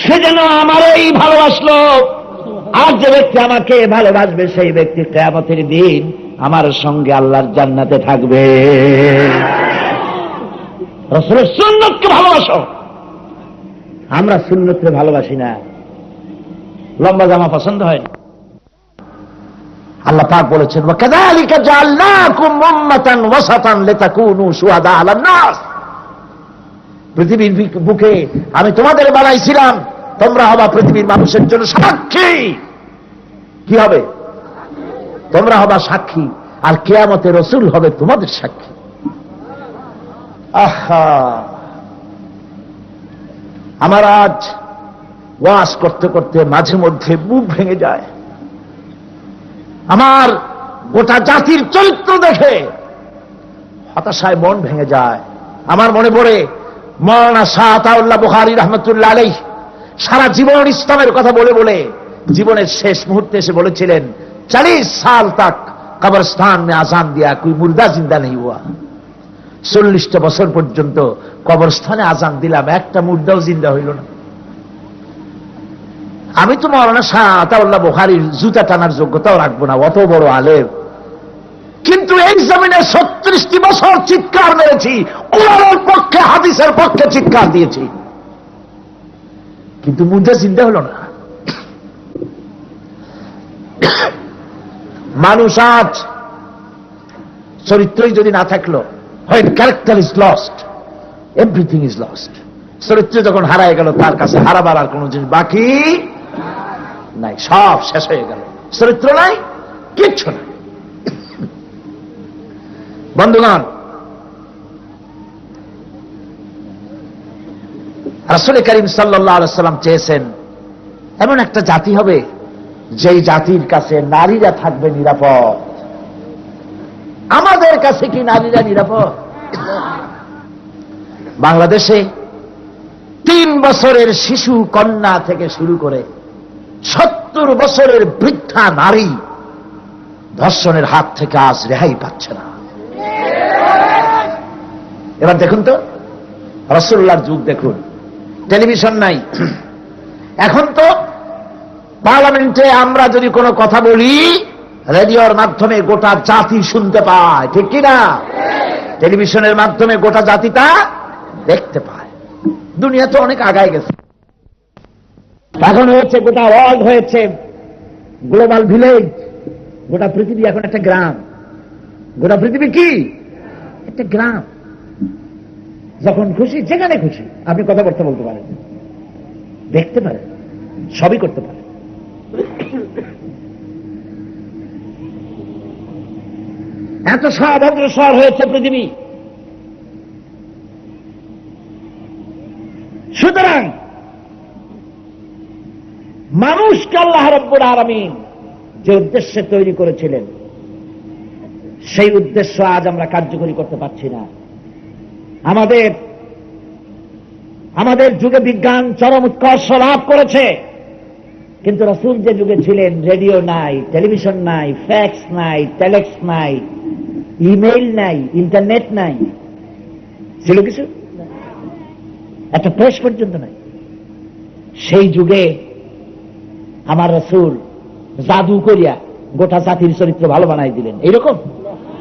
সে যেন আমারই ভালোবাসলো। আর যে ব্যক্তি আমাকে ভালোবাসবে সেই ব্যক্তি কিয়ামতের দিন আমার সঙ্গে আল্লাহর জান্নাতে থাকবে। রাসূলের সুন্নতকে ভালোবাসো। আমরা সুন্নতকে ভালোবাসি না, লম্বা জামা পছন্দ হয়। আল্লাহ পাক বলেছেন, ওয়া কাযালিকা জাআলনাকুম উম্মাতান ওয়াসাতান লিতাকুনু শুহাদা আলান নাস। পৃথিবীর বুকে আমি তোমাদের বানাইছিলাম, তোমরা হবা পৃথিবীর মানুষের জন্য সাক্ষী। কি হবে? তোমরা হবা সাক্ষী, আর কিয়ামতে রাসূল হবে তোমাদের সাক্ষী। আহা, আমার আজ ওয়াজ করতে করতে মাঝে মধ্যে বুক ভেঙে যায়। আমার গোটা জাতির চরিত্র দেখে হতাশায় মন ভেঙে যায়। আমার মনে পড়ে মাওলানা শাহ আতাউল্লাহ বুখারী রাহমাতুল্লাহ আলাইহি সারা জীবন ইসলামের কথা বলে বলে জীবনের শেষ মুহূর্তে এসে বলেছিলেন, 40 সাল তক কবরস্থান में আযান दिया कोई मुर्दा जिंदा नहीं हुआ। 40টা বছর পর্যন্ত কবরস্থানে আযান দিলাম, একটা মুর্দাও জিন্দা হইল না। আমি তো মাওলানা শাহ আতাউল্লাহ বুখারীর জুতা টানার যোগ্যতাও রাখবো না, অত বড় আলেম। কিন্তু এই জমিনে 36টি বছর চিৎকার মেরেছি, কোরআনের পক্ষে হাদিসের পক্ষে চিৎকার দিয়েছি, কিন্তু মুদ্রা চিন্তা হলো না। মানুষ আজ চরিত্রই যদি না থাকলো, হয় character is lost, everything is lost. চরিত্র যখন হারায় গেল, তার কাছে হারাবার আর কোন জিনিস বাকি নাই, সব শেষ হয়ে গেল। চরিত্র নাই, কিচ্ছু নাই। বন্ধুগণ, রাসূল করিম সাল্লাল্লাহু আলাইহি ওয়াসাল্লাম চেয়েছেন এমন একটা জাতি হবে যেই জাতির কাছে নারীরা থাকবে নিরাপদ। আমাদের কাছে কি নারীরা নিরাপদ? বাংলাদেশে 3 বছরের শিশু কন্যা থেকে শুরু করে 70 বছরের বৃদ্ধা নারী ধর্ষণের হাত থেকে আজ রেহাই পাচ্ছে না। এবার দেখুন তো, রাসূলুল্লাহর যুগ দেখুন, টেলিভিশন নাই। এখন তো পার্লামেন্টে আমরা যদি কোনো কথা বলি, রেডিওর মাধ্যমে গোটা জাতি শুনতে পায়, ঠিক কিনা? টেলিভিশনের মাধ্যমে গোটা জাতিটা দেখতে পায়। দুনিয়া তো অনেক আগায় গেছে, এখন হয়েছে গোটা ওয়ার্ল্ড, হয়েছে গ্লোবাল ভিলেজ। গোটা পৃথিবী এখন একটা গ্রাম। গোটা পৃথিবী কি একটা গ্রাম। যখন খুশি যেখানে খুশি আপনি কথাবার্তা বলতে পারেন, দেখতে পারেন, সবই করতে পারেন। এত সব অগ্রসর হয়েছে পৃথিবী। সুতরাং মানুষকে আল্লাহ রাব্বুল আলামিন যে উদ্দেশ্যে তৈরি করেছিলেন, সেই উদ্দেশ্য আজ আমরা কার্যকরী করতে পারছি না। আমাদের যুগে বিজ্ঞান চরম উৎকর্ষ লাভ করেছে, কিন্তু রাসূল যে যুগে ছিলেন রেডিও নাই, টেলিভিশন নাই, ফ্যাক্স নাই, টেলেক্স নাই, ইমেইল নাই, ইন্টারনেট নাই, ছিল কিছু? একটা প্রেস পর্যন্ত নাই। সেই যুগে আমার রাসূল জাদু করিয়া গোটা জাতির চরিত্র ভালো বানাই দিলেন। এইরকম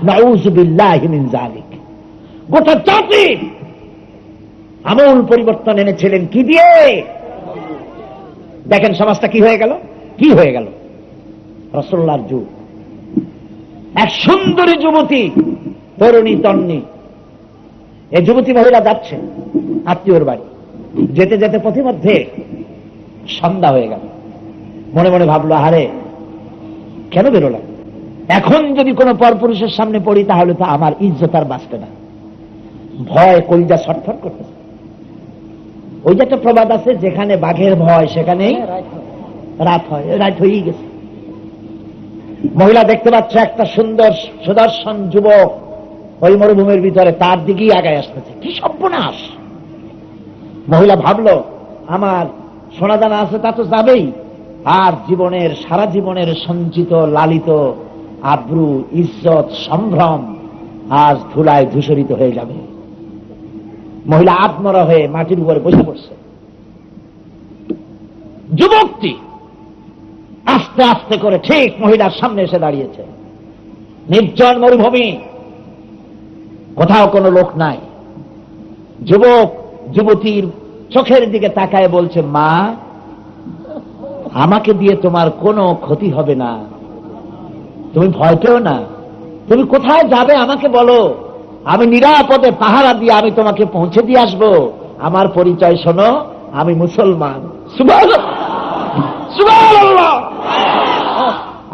নাউযু বিল্লাহি মিন যালিক। গোটা জাতি আমূল পরিবর্তন এনেছিলেন কি দিয়ে? দেখেন সমাজটা কি হয়ে গেল, কি হয়ে গেল। রাসূলুল্লাহর যুগ, এক সুন্দরী যুবতী, তরুণী তন্নী, এই যুবতী মহিলা যাচ্ছে আত্মীয়র বাড়ি। যেতে যেতে পথিমধ্যে সন্ধ্যা হয়ে গেল। মনে মনে ভাবলো, আরে কেন বেরোলাম? এখন যদি কোনো পরপুরুষের সামনে পড়ি তাহলে তো আমার ইজ্জত আর বাঁচবে না। ভয় কলিজা ছটফট করতেছে। ওই যে একটা প্রবাদ আছে, যেখানে বাঘের ভয় সেখানেই রাত হয়। রাত হয়েই গেছে। মহিলা দেখতে পাচ্ছে একটা সুন্দর সুদর্শন যুবক ওই মরুভূমির ভিতরে, তার দিকেই আগায় আসতেছে। কি সর্বনাশ! মহিলা ভাবলো, আমার সোনাদানা আছে তা তো যাবেই, আর জীবনের সারা জীবনের সঞ্চিত লালিত আব্রু, ইজ্জত, সম্ভ্রম আজ ধুলায় ধূসরিত হয়ে যাবে। মহিলা আত্মরা হয়ে মাটির উপরে বসে পড়ছে। যুবকটি আস্তে আস্তে করে ঠিক মহিলার সামনে এসে দাঁড়িয়েছে। নির্জন মরুভূমি, কোথাও কোনো লোক নাই। যুবক যুবতীর চোখের দিকে তাকায় বলছে, মা, আমাকে দিয়ে তোমার কোনো ক্ষতি হবে না, তুমি ভয় পেও না। তুমি কোথায় যাবে আমাকে বলো, আমি নিরাপদে পাহারা দিয়ে আমি তোমাকে পৌঁছে দিয়ে আসবো। আমার পরিচয় শোনো, আমি মুসলমান। সুবহানাল্লাহ, সুবহানাল্লাহ।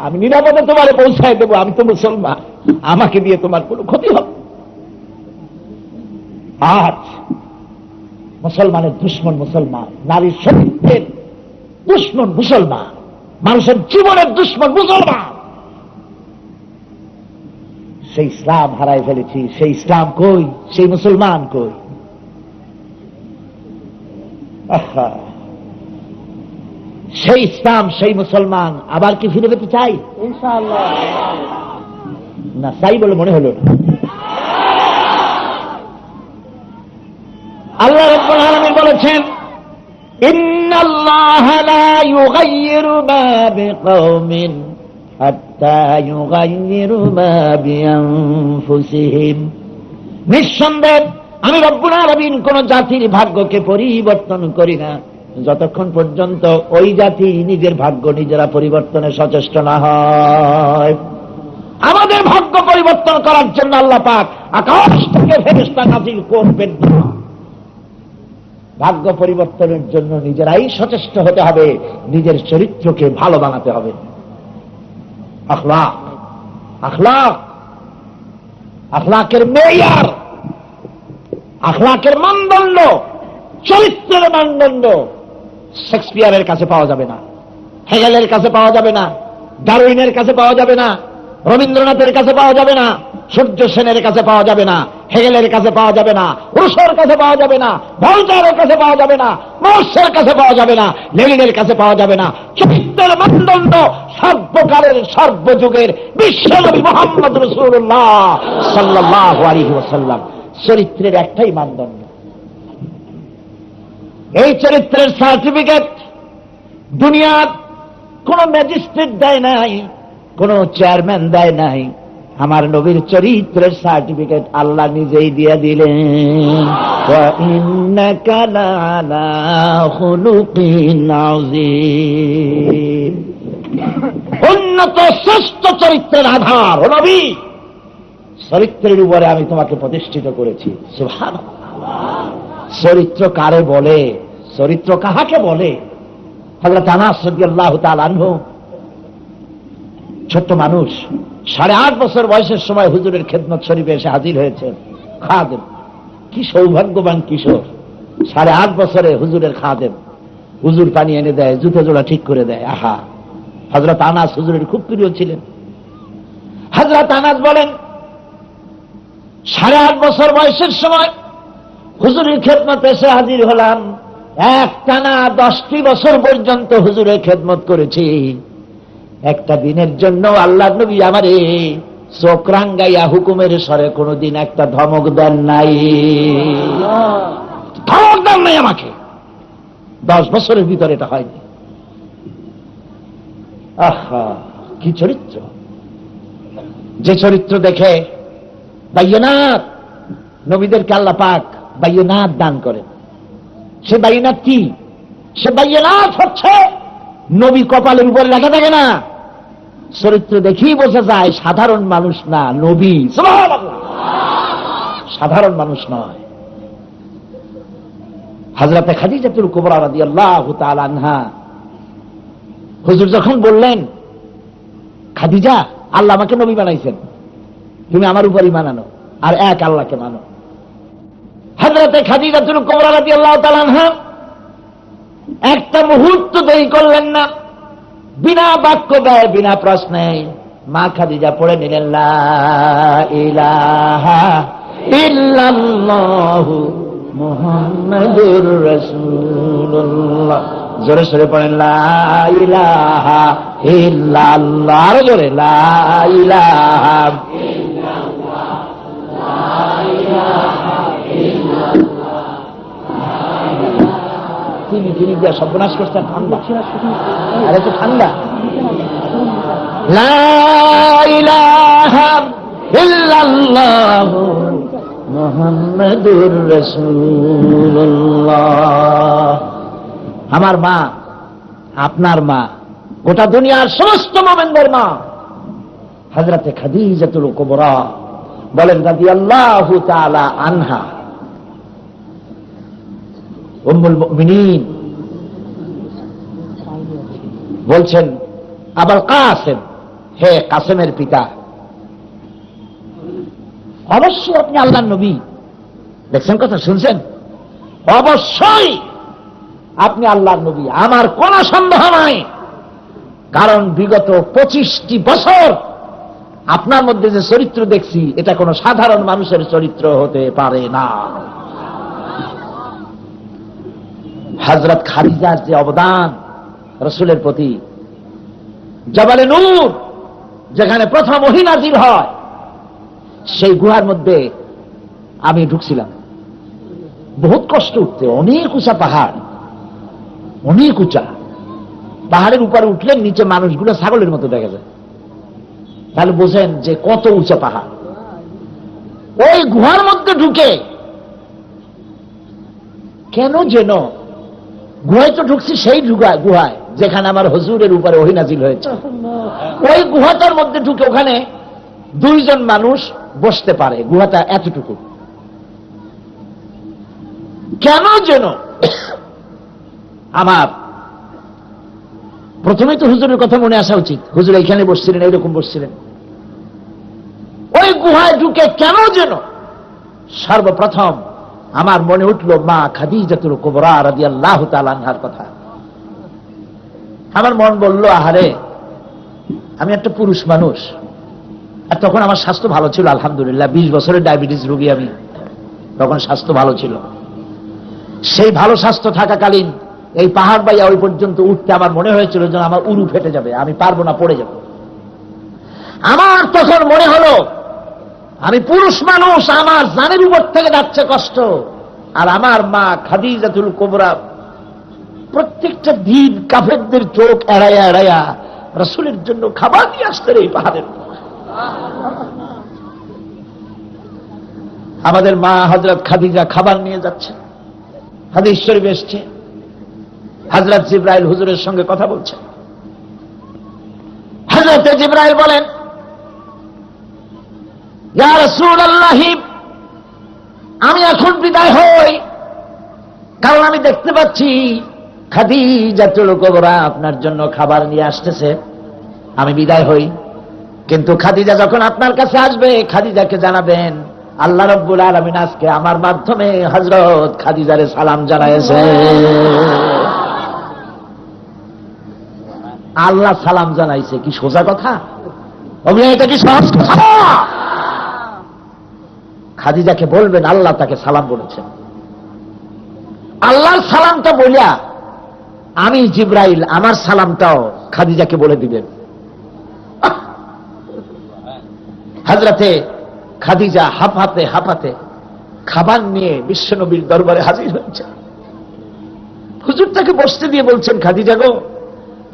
আমি নিরাপদে তোমারে পৌঁছায় দেবো, আমি তো মুসলমান, আমাকে দিয়ে তোমার কোনো ক্ষতি হবে। আজ মুসলমানের দুশ্মন মুসলমান, নারীর সত্যের দুশ্মন মুসলমান, মানুষের জীবনের দুশ্মন মুসলমান। সেই ইসলাম হারাই ফেলেছি। সেই ইসলাম কই? সেই মুসলমান কই? সেই ইসলাম, সেই মুসলমান আবার কি ফিরে পেতে চাই? ইনশাআল্লাহ না, চাই বলে মনে হলো না। আল্লাহ রাব্বুল আলামিন বলেছেন, ইন্নাল্লাহা লা ইউগাইয়িরু মা বিকাওমিন হাত্তা ইউগাইয়িরু মা বিআনফুসিহিম। নিঃসন্দেহে আমি রব্বুল আলামিন কোন জাতির ভাগ্যকে পরিবর্তন করি না যতক্ষণ পর্যন্ত ওই জাতি নিজের ভাগ্য নিজেরা পরিবর্তনে সচেষ্ট না হয়। আমাদের ভাগ্য পরিবর্তন করার জন্য আল্লাহ পাক আকাশ থেকে ফেরেশতা নাযিল করবেন না। ভাগ্য পরিবর্তনের জন্য নিজেরাই সচেষ্ট হতে হবে, নিজের চরিত্রকে ভালো বানাতে হবে। আখলাক, আখলাক, আখলাকের মেয়ার, আখলাকের মানদণ্ড, চরিত্রের মানদণ্ড শেক্সপিয়ারের কাছে পাওয়া যাবে না, হেগেলের কাছে পাওয়া যাবে না, ডারউইনের কাছে পাওয়া যাবে না, রবীন্দ্রনাথের কাছে পাওয়া যাবে না, সূর্য সেনের কাছে পাওয়া যাবে না, হেগেলের কাছে পাওয়া যাবে না, রুশোর কাছে পাওয়া যাবে না, ভলটারের কাছে পাওয়া যাবে না, মার্কসের কাছে পাওয়া যাবে না, লেনিনের কাছে পাওয়া যাবে না। চরিত্রের মানদণ্ড সর্বকালের সর্বযুগের বিশ্বনবী মুহাম্মদ রাসূলুল্লাহ সাল্লাল্লাহু আলাইহি ওয়াসাল্লাম চরিত্রের একটাই মানদণ্ড। এই চরিত্রের সার্টিফিকেট দুনিয়ার কোন ম্যাজিস্ট্রেট দেয় নাই, কোন চেয়ারম্যান দেয় নাই। আমার নবীর চরিত্রের সার্টিফিকেট আল্লাহ নিজেই দিয়ে দিলেন। ওয়া ইন্নাকা লাআলা খুলুকিন আযীম। উন্নত শ্রেষ্ঠ চরিত্রের আধার ও নবী, চরিত্রের উপরে আমি তোমাকে প্রতিষ্ঠিত করেছি। সুবহানাল্লাহ। চরিত্র কারে বলে, চরিত্র কাহাকে বলে? হযরত আনাস রাদিয়াল্লাহু তাআলা আনহু ছোট্ট মানুষ, 8.5 বছর বয়সের সময় হুজুরের খেদমত শরীফে এসে হাজির হয়েছে। খাদেম, কি সৌভাগ্যবান কিশোর, 8.5 বছরে হুজুরের খাদেম। হুজুর পানি এনে দেয়, জুতো জোড়া ঠিক করে দেয়। আহা, হযরত আনাস হুজুরের খুব প্রিয় ছিলেন। হযরত আনাস বলেন, 8.5 বছর বয়সের সময় হুজুরের খেদমতে এসে হাজির হলাম। একটানা 10টি বছর পর্যন্ত হুজুরের খেদমত করেছি। একটা দিনের জন্য আল্লাহর নবী আমারে চোখ রাঙ্গাইয়া হুকুমের স্বরে কোনদিন একটা ধমক দেন নাই, ধমক দেন নাই আমাকে। 10 বছরের ভিতরে এটা হয়নি। আহা, কি চরিত্র! যে চরিত্র দেখে বাইয়িনাত, নবীদেরকে আল্লাহ পাক বাইয়িনাত দান করেন। সে বাইয়িনাত কি? সে বাইয়িনাত হচ্ছে নবী কপালের উপরে লেখা থাকে না, চরিত্র দেখেই বোঝা যায় সাধারণ মানুষ না, নবী। সুবহানাল্লাহ, সাধারণ মানুষ নয়। হযরতে খাদিজাতুল কুবরা রাদিয়াল্লাহু তাআলা আনহা, হুজুর যখন বললেন, খাদিজা, আল্লাহ আমাকে নবী বানাইছেন, তুমি আমার উপর ঈমান আনো আর এক আল্লাহকে মানো। হযরতে খাদিজাতুল কুবরা রাদিয়াল্লাহু তাআলা আনহা একটা মুহূর্ত দেরি করলেন না, বিনা বাক্য ব্যয়, বিনা প্রশ্নে মা খাদিজা পড়ে নিলেন, লা ইলাহা ইল্লাল্লাহু মুহাম্মাদুর রাসূলুল্লাহ। জোরে সরে পড়েন, লা ইলাহা ইল্লাল্লাহ। আরো জোরে, লা ইলাহা ইল্লাল্লাহ, লা ইলাহা ইল্লাল্লাহ। তিনি দিয়া সর্বনাশ করছেন। ঠান্ডা, আরে তো ঠান্ডা। লা ইলাহা ইল্লাল্লাহু মুহাম্মাদুর রাসূলুল্লাহ। আমার মা, আপনার মা, গোটা দুনিয়ার সমস্ত মুমিনদের মা হযরতে খাদিজাতুল কুবরা বলেন রাদিয়াল্লাহু তাআলা আনহা, উম্মুল মুমিনিন বলছেন, আবুল কাসেম, হে কাসেমের পিতা, অবশ্যই আপনি আল্লাহর নবী। দেখছেন কথা, শুনছেন? অবশ্যই আপনি আল্লাহর নবী, আমার কোনো সন্দেহ নাই। কারণ বিগত 25টি বছর আপনার মধ্যে যে চরিত্র দেখছি, এটা কোনো সাধারণ মানুষের চরিত্র হতে পারে না। হযরত খাদিজার যে অবদান রাসূলের প্রতি, জাবালে নূর যেখানে প্রথম ওহী নাযিল হয়, সেই গুহার মধ্যে আমি ঢুকছিলাম। বহুত কষ্ট উঠতে, অনেক উঁচা পাহাড়, অনেক উঁচা। পাহাড়ের উপরে উঠলে নিচে মানুষগুলো ছাগলের মতো দেখা যায়। তাহলে বোঝেন যে কত উঁচা পাহাড়। ওই গুহার মধ্যে ঢুকে কেন যেন, গুহায় তো ঢুকছি সেই গুহায় যেখানে আমার হুজুরের উপরে ওহী নাজিল হয়েছে, ওই গুহাটার মধ্যে ঢুকে ওখানে 2 জন মানুষ বসতে পারে, গুহাটা এতটুকু। কেন যেন আমার প্রথমেই তো হুজুরের কথা মনে আসা উচিত, হুজুর এইখানে বসছিলেন, এইরকম বসছিলেন। ওই গুহায় ঢুকে কেন যেন সর্বপ্রথম আমার মনে উঠল মা খাদিজাতুল কুবরা রাদিয়াল্লাহু তাআলা আনহার কথা। আমার মন বলল, আহারে, আমি একটা পুরুষ মানুষ, আর তখন আমার স্বাস্থ্য ভালো ছিল আলহামদুলিল্লাহ, 20 বছরের ডায়াবেটিস রোগী আমি, তখন স্বাস্থ্য ভালো ছিল। সেই ভালো স্বাস্থ্য থাকাকালীন এই পাহাড় বাইয়া ওই পর্যন্ত উঠতে আমার মনে হয়েছিল যেন আমার উরু ফেটে যাবে, আমি পারবো না, পড়ে যাব। আমার তখন মনে হলো আমি পুরুষ মানুষ, আমার জানের উপর থেকে যাচ্ছে কষ্ট, আর আমার মা খাদিজাতুল কুবরা প্রত্যেকটা দিন কাফেরদের চোখ এড়াইয়া এড়াইয়া রাসূলের জন্য খাবার নিয়ে আসতেন এই পাহাড়ের। আমাদের মা হযরত খাদিজা খাবার নিয়ে যাচ্ছে, হাদিস শরীফে এসেছে হযরত জিবরাইল হুজুরের সঙ্গে কথা বলছেন। হযরত জিবরাইল বলেন, ইয়া রাসূলুল্লাহ, আমি এখন বিদায় হই, কারণ আমি দেখতে পাচ্ছি খাদিজাতুল কুবরা আপনার জন্য খাবার নিয়ে আসতেছে, আমি বিদায় হই। কিন্তু খাদিজা যখন আপনার কাছে আসবে, খাদিজাকে জানাবেন আল্লাহ রাব্বুল আলামিন আজকে আমার মাধ্যমে হযরত খাদিজারে সালাম জানাইছে। আল্লাহ সালাম জানাইছে, কি সোজা কথা? এটা কি সহজ কথা? খাদিজাকে বলবেন আল্লাহ তাকে সালাম বলেছেন। আল্লাহর সালামটা বলিয়া আমি জিবরাইল আমার সালামটাও খাদিজাকে বলে দিবেন। হযরতে খাদিজা হাঁপাতে হাঁপাতে খাবার নিয়ে বিশ্বনবীর দরবারে হাজির হয়েছে। হুজুর তাকে বসতে দিয়ে বলছেন, খাদিজা গো,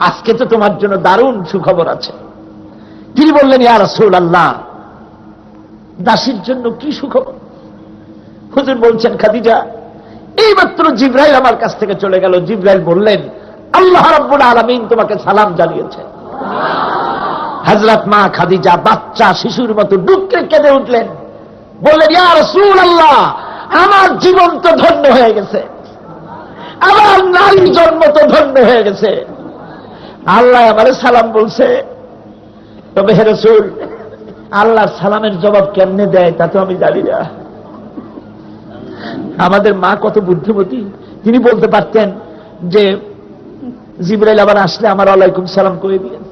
আজকে তো তোমার জন্য দারুণ সুখবর আছে। তিনি বললেন, ইয়া রাসূলুল্লাহ, দাসীর জন্য কি সুখবর? হুজুর বলছেন, খাদিজা, এইমাত্র জিবরাইল আমার কাছ থেকে চলে গেল। জিবরাইল বললেন, আল্লাহ রাব্বুল আলামিন তোমাকে সালাম জানিয়েছে। হযরত মা খাদিজা বাচ্চা শিশুর মতো দুঃখে কেঁদে উঠলেন, বললেন, ইয়া রাসূলুল্লাহ, আমার জীবন তো ধন্য হয়ে গেছে, আমার নারী জন্ম তো ধন্য হয়ে গেছে, আল্লাহ আমারে সালাম বলছে। তবে হে রাসূল, আল্লাহর সালামের জবাব কেমনে দেয় তা তো আমি জানি না। আমাদের মা কত বুদ্ধিমতী, তিনি বলতে পারতেন যে জিবরাইল আবার আসলে আমার ওয়ালাইকুম সালাম করে দিয়েন,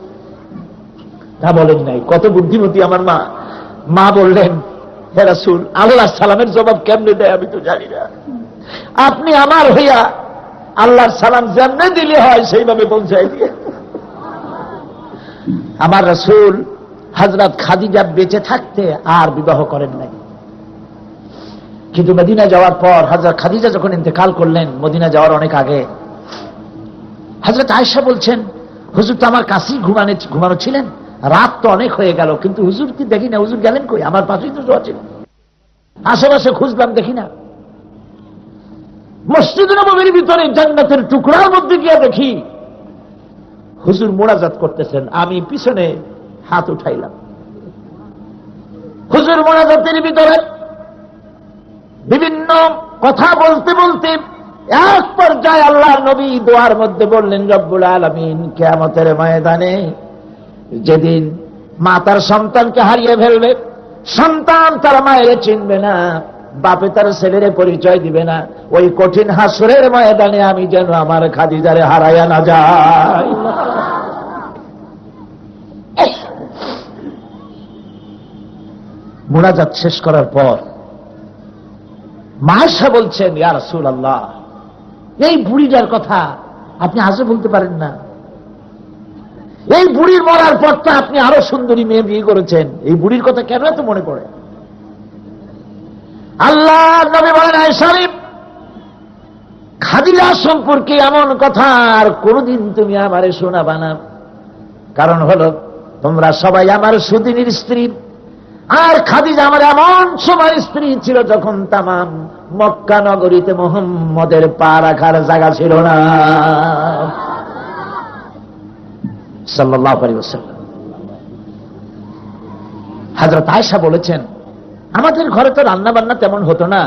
তা বলেন নাই। কত বুদ্ধিমতী আমার মা। মা বললেন, হে রাসূল, আল্লাহর সালামের জবাব কেমনে দেয় আমি তো জানি না, আপনি আমার হইয়া আল্লাহর সালাম যেমনে দিলে হয় সেইভাবে পৌঁছাই দিয়ে। আমার রাসূল হযরত খাদিজা বেঁচে থাকতে আর বিবাহ করেন নাই, কিন্তু মদিনা যাওয়ার পর হযরত খাদিজা যখন ইন্তেকাল করলেন, মদিনা যাওয়ার অনেক আগে, হযরত আয়েশা বলছেন, হুজুর তো আমার কাছেই ঘুমানো ছিলেন, রাত তো অনেক হয়ে গেল, কিন্তু হুজুর কি দেখি না, হুজুর গেলেন কই? আমার পাশেই তো শোয়া ছিল, আশেপাশে খুঁজলাম দেখি না। মসজিদ নববীর ভিতরে জান্নাতের টুকরার মধ্যে গিয়ে দেখি হুজুর মোনাজাত করতেছেন, আমি পিছনে হাত উঠাইলাম। হুজুর মোনাজাতের ভিতরে বিভিন্ন কথা বলতে বলতে এক পর্যায়ে আল্লাহর নবী দোয়ার মধ্যে বললেন, রব্বুল আলামিন কিয়ামতের ময়দানে যেদিন মা তার সন্তানকে হারিয়ে ফেলবে, সন্তান তার মায়ের চিনবে না, বাপে তার ছেলের পরিচয় দিবে না, ওই কঠিন হাসরের ময়দানে আমি যেন আমার খাদিজারে হারাইয়া না যাই। মুনাজাত শেষ করার পর মা আয়েশা বলছেন, ইয়া রাসূলুল্লাহ, এই বুড়িটার কথা আপনি আজও বলতে পারেন না? এই বুড়ির মরার পর তো আপনি আরো সুন্দরী মেয়ে বিয়ে করেছেন, এই বুড়ির কথা কেন এত মনে পড়ে? আল্লাহ নবী বলেন, আয়েশা, খাদিজা সম্পর্কে এমন কথা আর কোনদিন তুমি আমারে শোনাবা না। কারণ হলো তোমরা সবাই আমার সুদিনীর স্ত্রী। আর খাদিজা আমার এমন সময় স্ত্রী ছিল যখন তামাম মক্কা নগরীতে মুহাম্মদের পা রাখার জায়গা ছিল না, সাল্লাল্লাহু আলাইহি ওয়াসাল্লাম। হযরত আয়েশা বলেছেন, আমাদের ঘরে তো রান্না বান্না তেমন হতো না।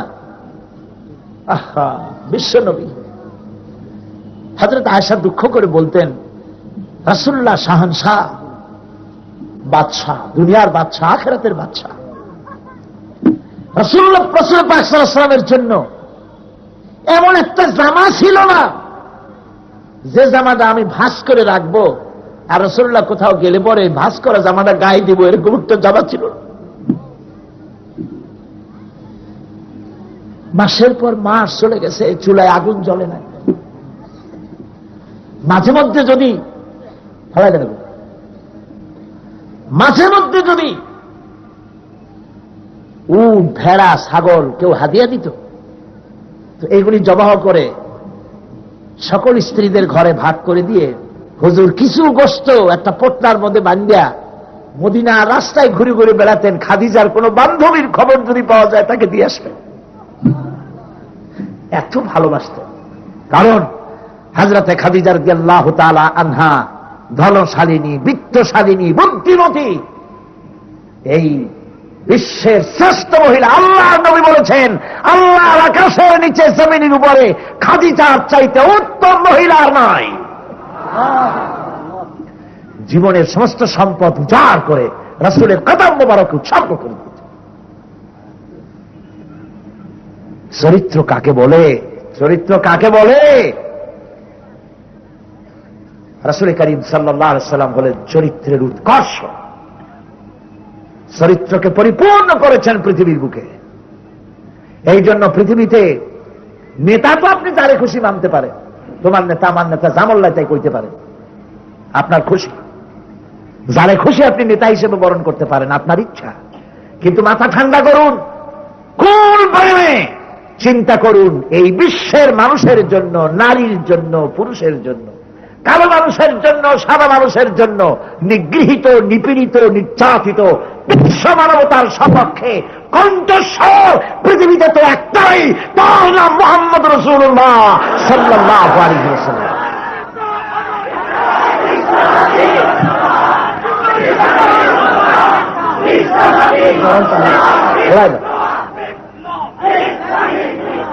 আহা, বিশ্ব নবী। হযরত আয়েশা দুঃখ করে বলতেন, রাসূলুল্লাহ শাহানশাহ, বাদশাহ, দুনিয়ার বাদশাহ, আখিরাতের বাদশাহ। রাসূলুল্লাহ পাক সাল্লাল্লাহু আলাইহি ওয়াসাল্লামের জন্য এমন একটা জামা ছিল না যে জামাটা আমি ভাঁজ করে রাখবো আর রাসূলুল্লাহ কোথাও গেলে পরে ভাঁজ করা জামাটা গায়ে দিব, এরকম একটা জামা ছিল না। মাসের পর মাস চলে গেছে, চুলায় আগুন জ্বলে না। মাঝে মধ্যে যদি উট, ভেড়া, ছাগল কেউ হাদিয়া দিত, তো এইগুলি জবাহ করে সকল স্ত্রীদের ঘরে ভাগ করে দিয়ে হুজুর কিছু গোশত একটা পোটলার মধ্যে বান্ধিয়া মদিনা রাস্তায় ঘুরে ঘুরে বেড়াতেন। খাদিজার কোন বান্ধবীর খবর যদি পাওয়া যায় তাকে দিয়ে আসবেন। এত ভালোবাসতেন, কারণ হযরতে খাদিজা রাদিয়াল্লাহু তাআলা আনহা ধনশালিনী, বিত্তশালিনী, বুদ্ধিমতী, এই বিশ্বের শ্রেষ্ঠ মহিলা। আল্লাহর নবী বলেছেন, আল্লাহর আকাশের নিচে জমিনের উপরে খাদিজার চাইতে উত্তম মহিলা আর নাই। জীবনের সমস্ত সম্পদ উজাড় করে রাসূলের কদম মোবারক উৎসর্গ করে দিয়েছে। চরিত্র কাকে বলে? চরিত্র কাকে বলে? রাসূল করিম সাল্লাল্লাহু আলাইহি ওয়াসাল্লাম বলেন, চরিত্রের উৎকর্ষ। চরিত্রকে পরিপূর্ণ করেছেন পৃথিবীর বুকে। এই জন্য পৃথিবীতে নেতা তো আপনি যারে খুশি মানতে পারেন, তোমার নেতা আমার নেতা জামল্লায় তাই কইতে পারে, আপনার খুশি। যারে খুশি আপনি নেতা হিসেবে বরণ করতে পারেন, আপনার ইচ্ছা। কিন্তু মাথা ঠান্ডা করুন, কোন ভয়ে চিন্তা করুন এই বিশ্বের মানুষের জন্য, নারীর জন্য, পুরুষের জন্য, কালো মানুষের জন্য, সাদা মানুষের জন্য, নিগৃহীত, নিপীড়িত, নির্যাতিত বিশ্ব মানবতার সপক্ষে কণ্ঠস্বর পৃথিবীতে তো একটাই, তার নাম মুহাম্মদ রাসূলুল্লাহ সাল্লাল্লাহু আলাইহি ওয়াসাল্লাম।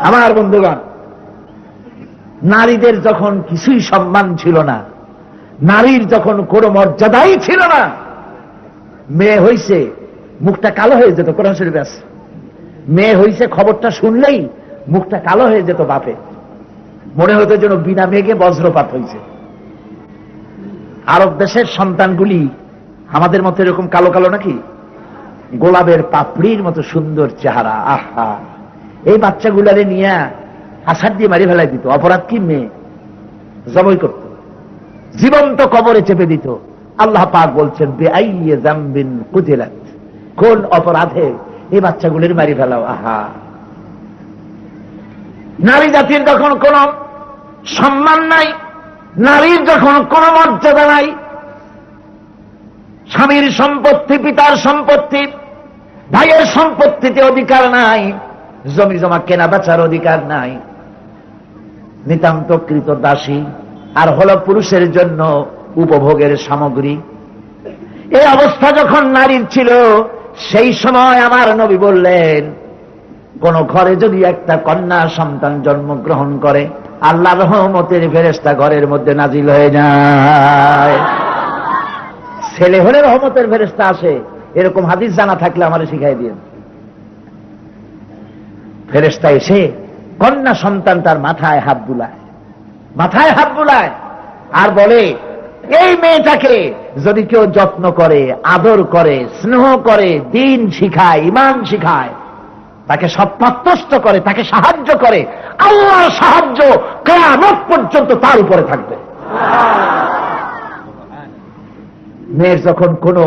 আমার বন্ধুগণ, নারীদের যখন কিছুই সম্মান ছিল না, নারীর যখন কোন মর্যাদাই ছিল না, মেয়ে হইছে মুখটা কালো হয়ে যেত। কোরআন শরীফে আছে, মেয়ে হইছে খবরটা শুনলেই মুখটা কালো হয়ে যেত বাপে, মনে হতো যেন বিনা মেঘে বজ্রপাত হয়েছে। আরব দেশের সন্তানগুলি আমাদের মতো এরকম কালো কালো নাকি? গোলাপের পাপড়ির মতো সুন্দর চেহারা। আহা, এই বাচ্চাগুলারে নিয়ে আছাড় দিয়ে মারি ফেলাই দিত। অপরাধ কি? মেয়ে জবাই করত, জীবন্ত কবরে চেপে দিত। আল্লাহ পাক বলছেন, বেআইয়ি যামবিন কুতিলাত, কোন অপরাধে এই বাচ্চাগুলির মারি ফেলাও। আহা, নারী জাতির যখন কোন সম্মান নাই, নারীর যখন কোন মর্যাদা নাই, স্বামীর সম্পত্তি, পিতার সম্পত্তি, ভাইয়ের সম্পত্তিতে অধিকার নাই, জমি জমা কেনা বেচার অধিকার নাই, নিতান্ত কৃত দাসী, আর হল পুরুষের জন্য উপভোগের সামগ্রী। এই অবস্থা যখন নারীর ছিল, সেই সময় আমার নবী বললেন, কোন ঘরে যদি একটা কন্যা সন্তান জন্মগ্রহণ করে, আল্লাহর রহমতের ফেরেশতা ঘরের মধ্যে নাজিল হয়ে যায়। ছেলে হলে রহমতের ফেরেশতা আসে, এরকম হাদিস জানা থাকলে আমারে শিখাই দিন। ফেরেশতা এসে কন্যা সন্তান তার মাথায় হাত বুলায়, মাথায় হাত বুলায়, আর বলে, এই মেয়েটাকে যদি কেউ যত্ন করে, আদর করে, স্নেহ করে, দিন শিখায়, ঈমান শিখায়, তাকে সৎপথস্থ করে, তাকে সাহায্য করে, আল্লাহর সাহায্য কিয়ামত পর্যন্ত তার উপরে থাকবে। মেয়ের যখন কোনো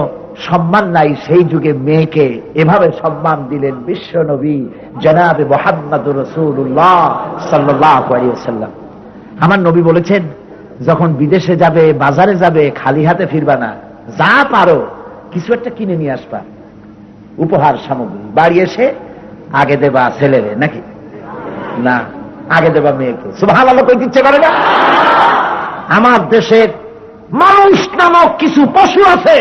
সম্মান নাই, সেই যুগে মেয়েকে এভাবে সম্মান দিলেন বিশ্ব নবী জনাবে মুহাম্মদুর রাসূলুল্লাহ সাল্লাল্লাহু আলাইহি ওয়াসাল্লাম। আমার নবী বলেছেন, যখন বিদেশে যাবে, বাজারে যাবে, খালি হাতে ফিরবা না, যা পারো কিছু একটা কিনে নিয়ে আসবা, উপহার সামগ্রী। বাড়ি এসে আগে দেবা ছেলেরে, নাকি না আগে দেবা মেয়েকে। সুবহানাল্লাহ কই দিচ্ছে পারে না? আমার দেশের মানুষ নামক কিছু পশু আছে,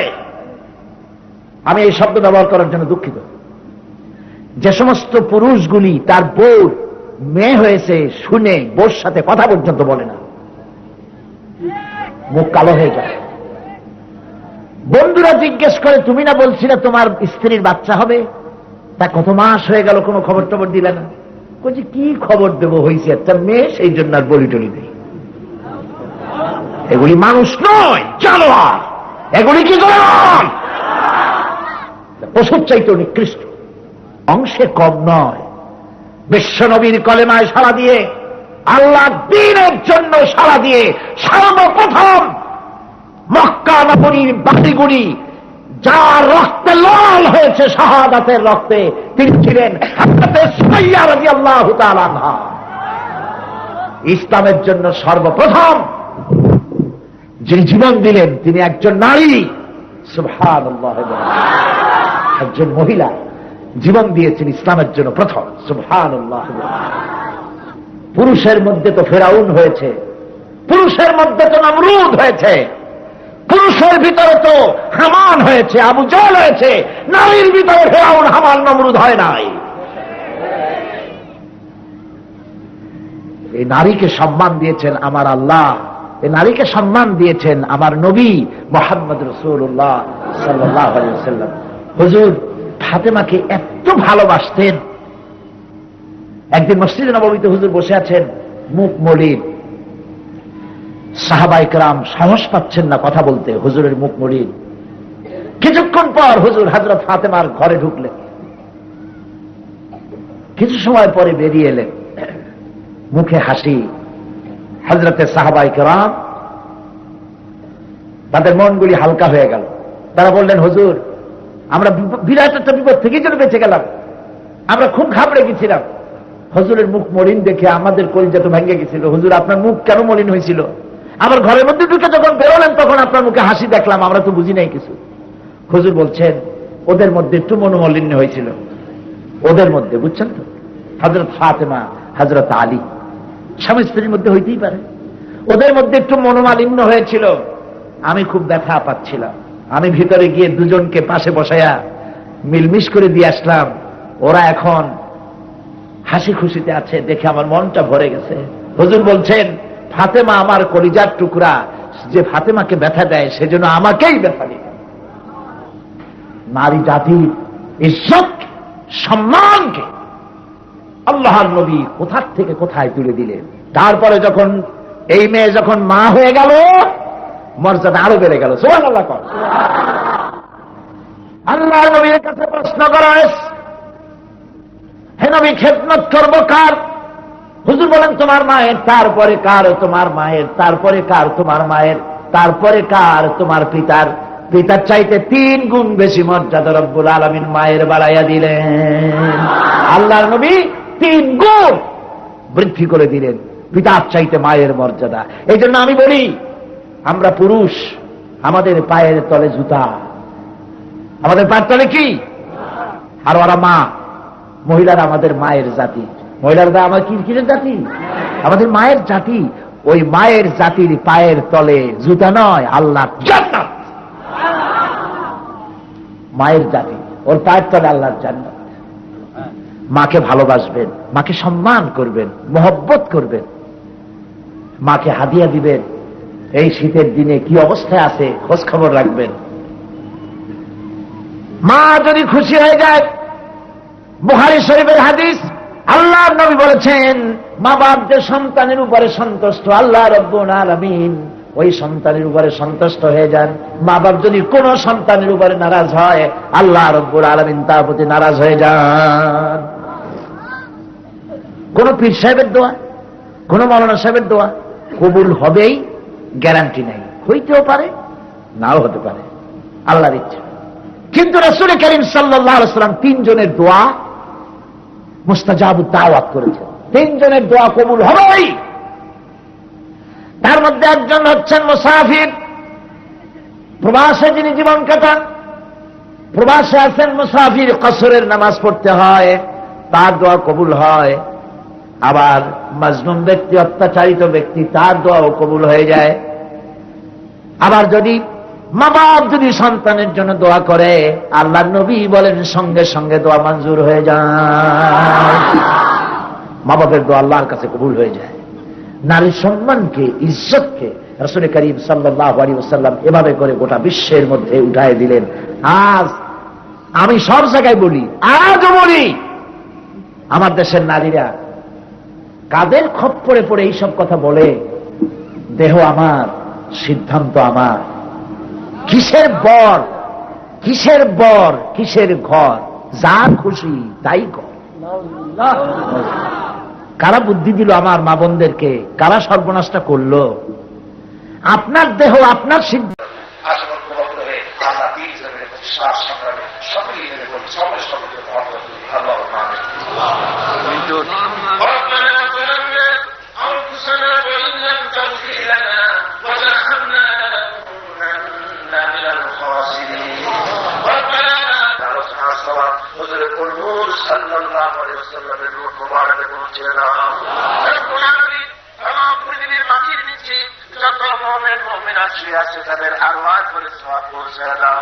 আমি এই শব্দ ব্যবহার করার জন্য দুঃখিত, যে সমস্ত পুরুষগুলি তার বউ মেয়ে হয়েছে শুনে বউর সাথে কথা পর্যন্ত বলে না, মুখ কালো হয়ে যায়। বন্ধুরা জিজ্ঞেস করে, তুমি না বলছিলে তোমার স্ত্রীর বাচ্চা হবে, তা কত মাস হয়ে গেল কোনো খবর টবর দিলে না? বলছি কি খবর দেবো, হয়েছে একটা মেয়ে, সেই জন্য আর বলি টলি নেই। এগুলি মানুষ নয়, জানোয়ার। এগুলি কি জানোয়ার? পশুর চাইতে নিকৃষ্ট, অংশে কম নয়। বিশ্বনবীর কলেমায় সাড়া দিয়ে, আল্লাহ দ্বীনের জন্য সাড়া দিয়ে সর্বপ্রথম মক্কা নগরীর বাড়িগুলি যার রক্তে লাল হয়েছে, শাহাদাতের রক্তে, তিনি ছিলেন হযরত সুমাইয়া রাদিয়াল্লাহু তাআলা আনহা। ইসলামের জন্য সর্বপ্রথম যিনি জীবন দিলেন তিনি একজন নারী। সুবহানাল্লাহ। একজন মহিলা জীবন দিয়েছেন ইসলামের জন্য প্রথম। সুবহানাল্লাহ। পুরুষের মধ্যে তো ফেরাউন হয়েছে, পুরুষের মধ্যে তো নমরুদ হয়েছে, পুরুষের ভিতরে তো হামান হয়েছে, আবু জাহল হয়েছে। নারীর ভিতরে ফেরাউন, হামান, নমরুদ হয় নাই। এই নারীকে সম্মান দিয়েছেন আমার আল্লাহ, এই নারীকে সম্মান দিয়েছেন আমার নবী মুহাম্মদ রাসূলুল্লাহ সাল্লাল্লাহু আলাইহি ওয়াসাল্লাম। হুজুর ফাতেমাকে এত ভালোবাসতেন। একদিন মসজিদে নববীতে হুজুর বসে আছেন, মুখ মলিন। সাহাবায়ে কেরাম সাহস পাচ্ছেন না কথা বলতে, হুজুরের মুখ মলিন। কিছুক্ষণ পর হুজুর হযরত ফাতেমার ঘরে ঢুকলেন, কিছু সময় পরে বেরিয়ে এলেন, মুখে হাসি। হযরতে সাহাবায়ে কেরাম তাদের মনগুলি হালকা হয়ে গেল। তারা বললেন, হুজুর আমরা বিরাট একটা বিপদ থেকে যেন বেঁচে গেলাম, আমরা খুব ঘাবড়ে গেছিলাম। হুজুরের মুখ মলিন দেখে আমাদের কলিজা তো ভেঙে গেছিল। হুজুর আপনার মুখ কেন মলিন হয়েছিল? আবার ঘরের মধ্যে ঢুকে যখন বেরোলেন তখন আপনার মুখে হাসি দেখলাম, আমরা তো বুঝি নাই কিছু। হুজুর বলছেন, ওদের মধ্যে একটু মনোমালিন্য হয়েছিল, ওদের মধ্যে, বুঝছেন তো? হযরত ফাতেমা, হযরত আলী, স্বামী স্ত্রীর মধ্যে হইতেই পারে। ওদের মধ্যে একটু মনোমালিন্য হয়েছিল। আমি খুব ব্যথা পাচ্ছিলাম, আমি ভিতরে গিয়ে দুজনকে পাশে বসায়া মিলমিশ করে দিয়ে আসলাম। ওরা এখন হাসি খুশিতে আছে দেখে আমার মনটা ভরে গেছে। হুজুর বলছেন, ফাতেমা আমার কলিজার টুকরা, যে ফাতেমাকে ব্যথা দেয় সেজন্য আমাকেই ব্যথা দিবে। নারী জাতির ইজ্জত সম্মানকে আল্লাহর নবী কোথার থেকে কোথায় তুলে দিলেন। তারপরে যখন এই মেয়ে যখন মা হয়ে গেল, মর্যাদা আরো বেড়ে গেল। সুবহানাল্লাহ। আল্লাহর নবীর কাছে প্রশ্ন করা হয়েছে, হে নবী খেদমত করবো কার? হুজুর বলেন, তোমার মায়ের, তারপরে কার? তোমার মায়ের, তারপরে কার? তোমার মায়ের, তারপরে কার? তোমার পিতার। পিতার চাইতে 3 গুণ বেশি মর্যাদা রব্বুল আলামিন মায়ের বাড়াইয়া দিলেন। আল্লাহর নবী 3 গুণ বৃদ্ধি করে দিলেন পিতার চাইতে মায়ের মর্যাদা। এই জন্য আমি বলি, আমরা পুরুষ, আমাদের পায়ের তলে জুতা, আমাদের পায়ের তলে কি? আর ওরা মা, মহিলারা আমাদের মায়ের জাতি। মহিলারা আমার কিসের জাতি? আমাদের মায়ের জাতি। ওই মায়ের জাতির পায়ের তলে জুতা নয়, আল্লাহ জান্নাত। মায়ের জাতি, ওর পায়ের তলে আল্লাহর জান্নাত। মাকে ভালোবাসবেন, মাকে সম্মান করবেন, মহব্বত করবেন, মাকে হাদিয়া দিবেন। এই শীতের দিনে কি অবস্থায় আছে খোঁজ খবর রাখবেন। মা যদি খুশি হয়ে যায়, বুখারী শরীফের হাদিস, আল্লাহর নবী বলেছেন, মা বাপ যে সন্তানের উপরে সন্তুষ্ট, আল্লাহ রাব্বুল আলামিন ওই সন্তানের উপরে সন্তুষ্ট হয়ে যান। মা বাপ যদি কোন সন্তানের উপরে নারাজ হয়, আল্লাহ রাব্বুল আলামিন তার প্রতি নারাজ হয়ে যান। কোন পীর সাহেবের দোয়া, কোন মাওলানা সাহেবের দোয়া কবুল হবেই গ্যারান্টি নাই, হইতেও পারে নাও হতে পারে, আল্লাহর ইচ্ছা। কিন্তু রাসূল করিম সাল্লাল্লাহু আলাইহি ওয়াসাল্লাম 3 জনের দোয়া মুস্তাজাবুদ দাওয়াত করেছেন। 3 জনের দোয়া কবুল হবেই। তার মধ্যে একজন হচ্ছেন মুসাফির, প্রবাসে যিনি জীবন কাটান, প্রবাসে আছেন মুসাফির, কসরের নামাজ পড়তে হয়, তার দোয়া কবুল হয়। আবার মাজলুম ব্যক্তি, অত্যাচারিত ব্যক্তি, তার দোয়াও কবুল হয়ে যায়। আবার যদি মা বাপ যদি সন্তানের জন্য দোয়া করে, আল্লাহর নবী বলেন সঙ্গে সঙ্গে দোয়া মঞ্জুর হয়ে যায়। মা বাপের দোয়া আল্লাহর কাছে কবুল হয়ে যায়। নারীর সম্মানকে, ইজ্জতকে রাসূল করিম সাল্লাল্লাহু আলাইহি ওয়াসাল্লাম এভাবে করে গোটা বিশ্বের মধ্যে উঠায় দিলেন। আজ আমি সব জায়গায় বলি, আজও বলি, আমার দেশের নারীরা কাদের খপ্পরে পড়ে এইসব কথা বলে? দেহ আমার, সিদ্ধান্ত আমার। কিসের বর, কিসের বর, কিসের ঘর, যা খুশি তাই কর। কারা বুদ্ধি দিল আমার মা বোনদেরকে? কারা সর্বনাশটা করলো? আপনার দেহ, আপনার সিদ্ধান্ত। তাদের আরওয়াজ বলে সওয়াব পৌঁছে দাও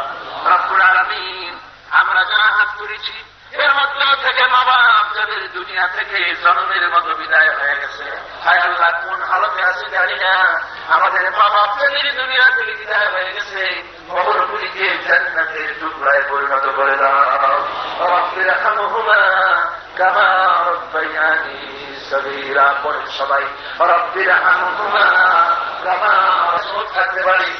রব্বুল আলামিন। আমরা যারা হাত করেছি এর মধ্যে থেকে মা বাপ যাদের দুনিয়া থেকে জন্মের মতো বিদায় হয়ে গেছে, হায় আল্লাহ কোন হালতে আছে জানি না, আমাদের মা বাপ যাদের দুনিয়া থেকে বিদায় হয়ে গেছে কবরগুলিকে জান্নাতের টুকরায় পরিণত করে দাও। রব্বির রহমহুমা কামা রাব্বায়ানি সগীরা। পড়ে সবাই রব্বির রহমহুমা কামা। থাকতে পারি,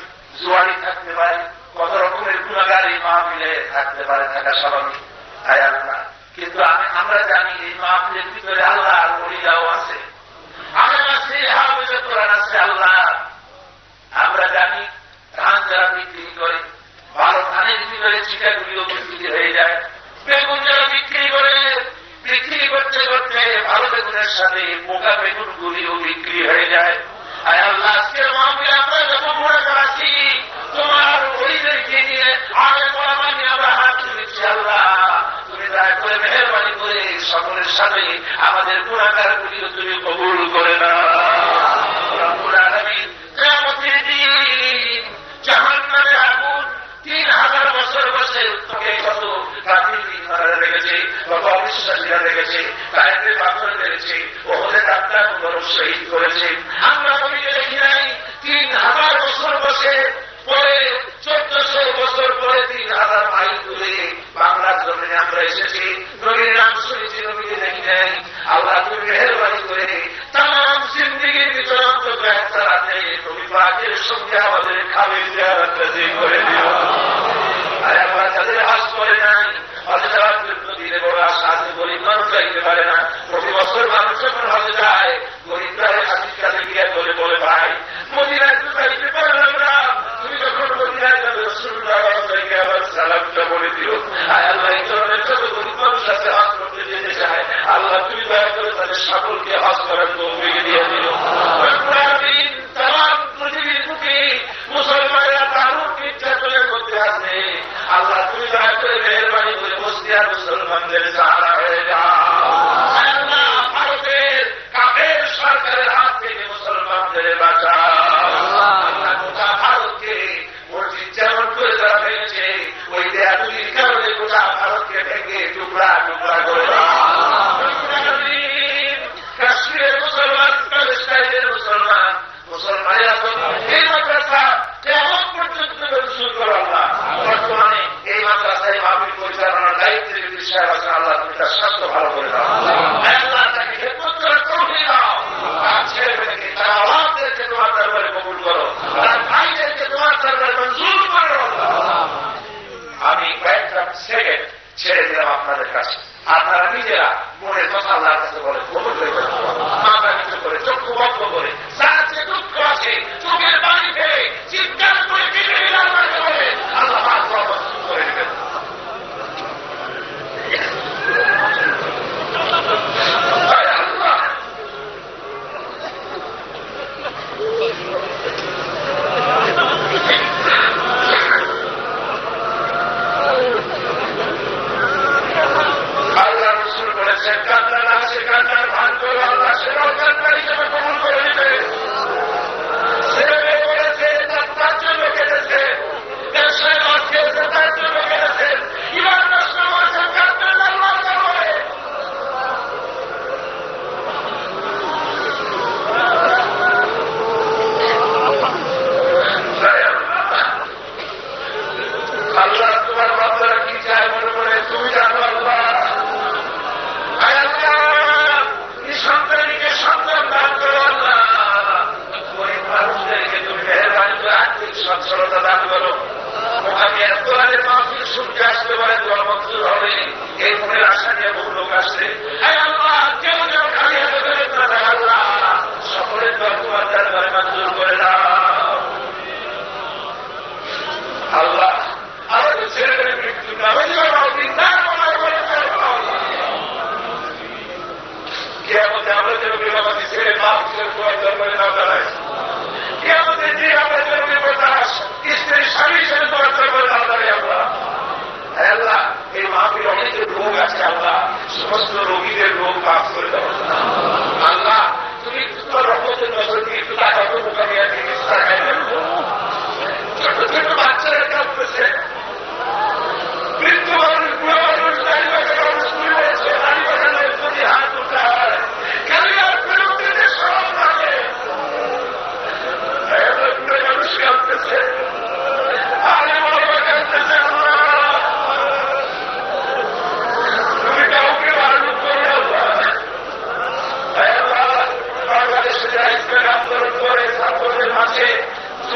জুয়ারি থাকতে পারি, কত রকমের গুণাগারী মাহফিলে থাকতে পারে, থাকা স্বাভাবিক, হায় আল্লাহ। কিন্তু আমরা জানি এই মাহফিলের ভিতরে আল্লাহ আর ওলিয়াও আছে, আলেম আছে, হাফেজে কোরআন আছে। আল্লাহ আমরা জানি ধান যারা বিক্রি করে, ভালো ধানের ভিতরে চিটাগুলিও বিক্রি হয়ে যায়। বেগুন যারা বিক্রি করে, বিক্রি করতে করতে ভালো বেগুনের সাথে পোকা বেগুন গুলিও বিক্রি হয়ে যায়। আয় আল্লাহ, আজকের মাহফিলে আমরা যখন মনে করাছি তোমার ওলিদেরকে নিয়ে আলেম ওলামা নিয়ে আমরা হাত তুলেছি। আল্লাহ তুমি দয়া করে মেহেরবানি করে সকলের সাথে আমাদের গুনাহগারগুলিও তুমি কবুল করে নাও রব্বুল আলামিন। কিয়ামতের দিন জাহান্নামের আগুন 3000 বছর বসে তোকে কত কাফির মারা লেগেছে, কত অবিশ্বাসীরা লেগেছে, তাইফে পাথর লেগেছে, ওহদে ডাক্তার বড় শহীদ করেছে। আমরা নবীকে দেখি নাই 3000 বছর বসে পরে 1400 বছর পরে 3000 মাইল দূরে বাংলার জমিনে আমরা এসেছি, নবীর নাম শুনেছি, নবীকে দেখি নাই। আল্লাহ তুমি মেহেরবানি করে তাম জিন্দিগির ভিতরে অন্তত একটা রাতে নবী পাকের সঙ্গে আমাদের খাবের জিয়ারত করে দিও। আর আমরা যাদের হাস করে নাই, হজে যাওয়ার জন্য দিনে বড় আশা আছে, গরিব মানুষ যাইতে পারে না। প্রতি বছর মানুষ যখন হজে যায়, গরিবরা হাসির কাছে গিয়ে বলে বলে ভাই মদিনায় তো যাইতে পারলাম না, তুমি যখন মদিনায় যাবে রাসূলুল্লাহ আবার সালামটা বলে দিও। আয় আল্লাহ, এই ধরনের যত গরিব মানুষ আছে হজ করতে যেতে চায়, আল্লাহ তুমি দয়া করে তাদের সকলকে হজ করার তৌফিক দিয়ে দিও। তাম পৃথিবীর বুকে মুসলমানেরা দারুণ নির্যাতনের মধ্যে আছে, আল্লাহ তুমি দয়া করে মেহেরবানি করে বসনিয়ার মুসলমানদের সাহারা হয়ে যাও। ভারতের কাফের সরকারের হাত থেকে মুসলমানদের বাঁচাও। আল্লাহ গোটা ভারতকে মসজিদ যেমন করে যারা ভেঙেছে, ওই দেয়াগুলির কারণে গোটা ভারতকে ভেঙে টুকরা টুকরা করে দাও। কাশ্মীরের মুসলমান, প্যালেস্টাইনের মুসলমান, মুসলমানেরা তো এই মাদ্রাসা কেমন পর্যন্ত শুরু করো আল্লাহ। বর্তমানে এই মাদ্রাসায় মাহফিল পরিচালনার দায়িত্বে সাহেব আছেন, আল্লাহ তুমি তার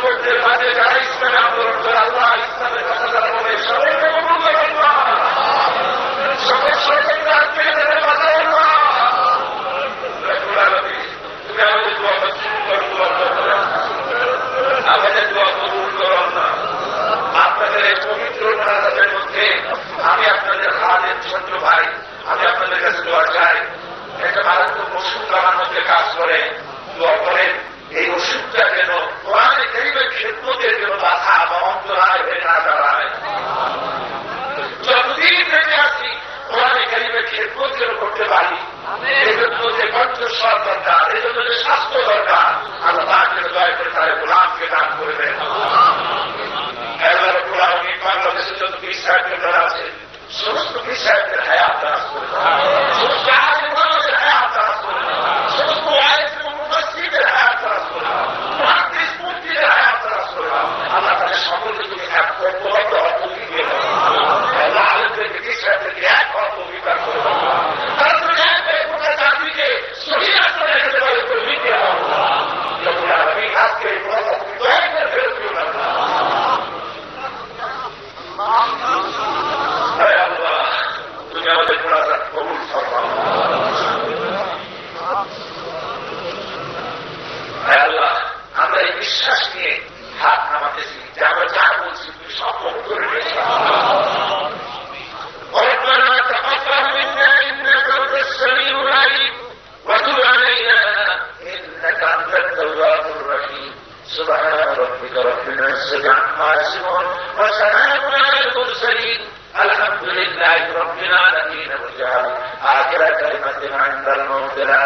যুবকদের মাঝে যারা ইসলামে আন্দোলন করে আল্লাহ ইসলামের কথা যারা বলে সবাইকে কবুল করেন না। সকল সরকারকে আজকে তাদের মাঝে আল্লাহ রব্বুল আলামিন তুমি আমাদের দোয়া কবুল করো, আমাদের দোয়া কবুল করো না। আপনাদের এই পবিত্র মোনাজাতের মধ্যে আমি আপনাদের খালেদ ছোট ভাই, আমি আপনাদের কাছে দোয়া চাই। একটা মারাত্মক ওষুধ আমার মধ্যে কাজ করে, দোয়া করেন এই ওষুধটা যেন কোরআনে কারীমের খেদমতের জন্য বাধা বা অন্তরায় হয়ে না দাঁড়ায়। যতদিন বেঁচে আছি কোরআনে কারীমের খেদমত যেন করতে পারি। এই জন্য যে কণ্ঠস্বর দরকার, এই জন্য যে স্বাস্থ্য দরকার, আল্লাহ তার জন্য দয়া করে তার গোলামকে দান করে দেন। বাংলাদেশে যত পীর সাহেবরা আছে সমস্ত পীর সাহেবদের হায়াত দারাজ করে দেন, সমস্ত আলেমদের হায়াত দারাজ করে দেন, সমস্ত ওয়াইজ এবং মুফাসসিরদের হায়াত দারাজ করে দেন, মুহাদ্দিস মুফতিদের হায়াত দারাজ করে দেন। আল্লাহ তাদের সকলকে তুমি এক ঐক্যবদ্ধ হওয়ার তৌফিক দিয়ে দাও। আল্লাহ আলেমদেরকে পীর সাহেবদেরকে এক হওয়ার তৌফিক দান করে দাও। তারা তুমি এক হয়ে গোটা জাতিকে সহিহ রাস্তায় রেখে দেওয়ার তৌফিক দিয়ে দাও। রব্বুল আলামিন আজকে এই কথা তুমি দয়া করে ফেরত দিও না। তুমি আমাদের মোনাজাত কবুল ফরমাও। আল্লাহ আমরা এই বিশ্বাস নিয়ে হাত নামাতেছি যে আমরা যা বলছি তুমি সব কবুল করে নিয়েছি। ربنا تقبل منا انك انت السميع العليم وتب علينا انك انت التواب الرحيم سبحان ربك رب العزة عما يصفون وسلام على المرسلين الحمد لله رب العالمين. وجعل آخر كلمة عند الموت لا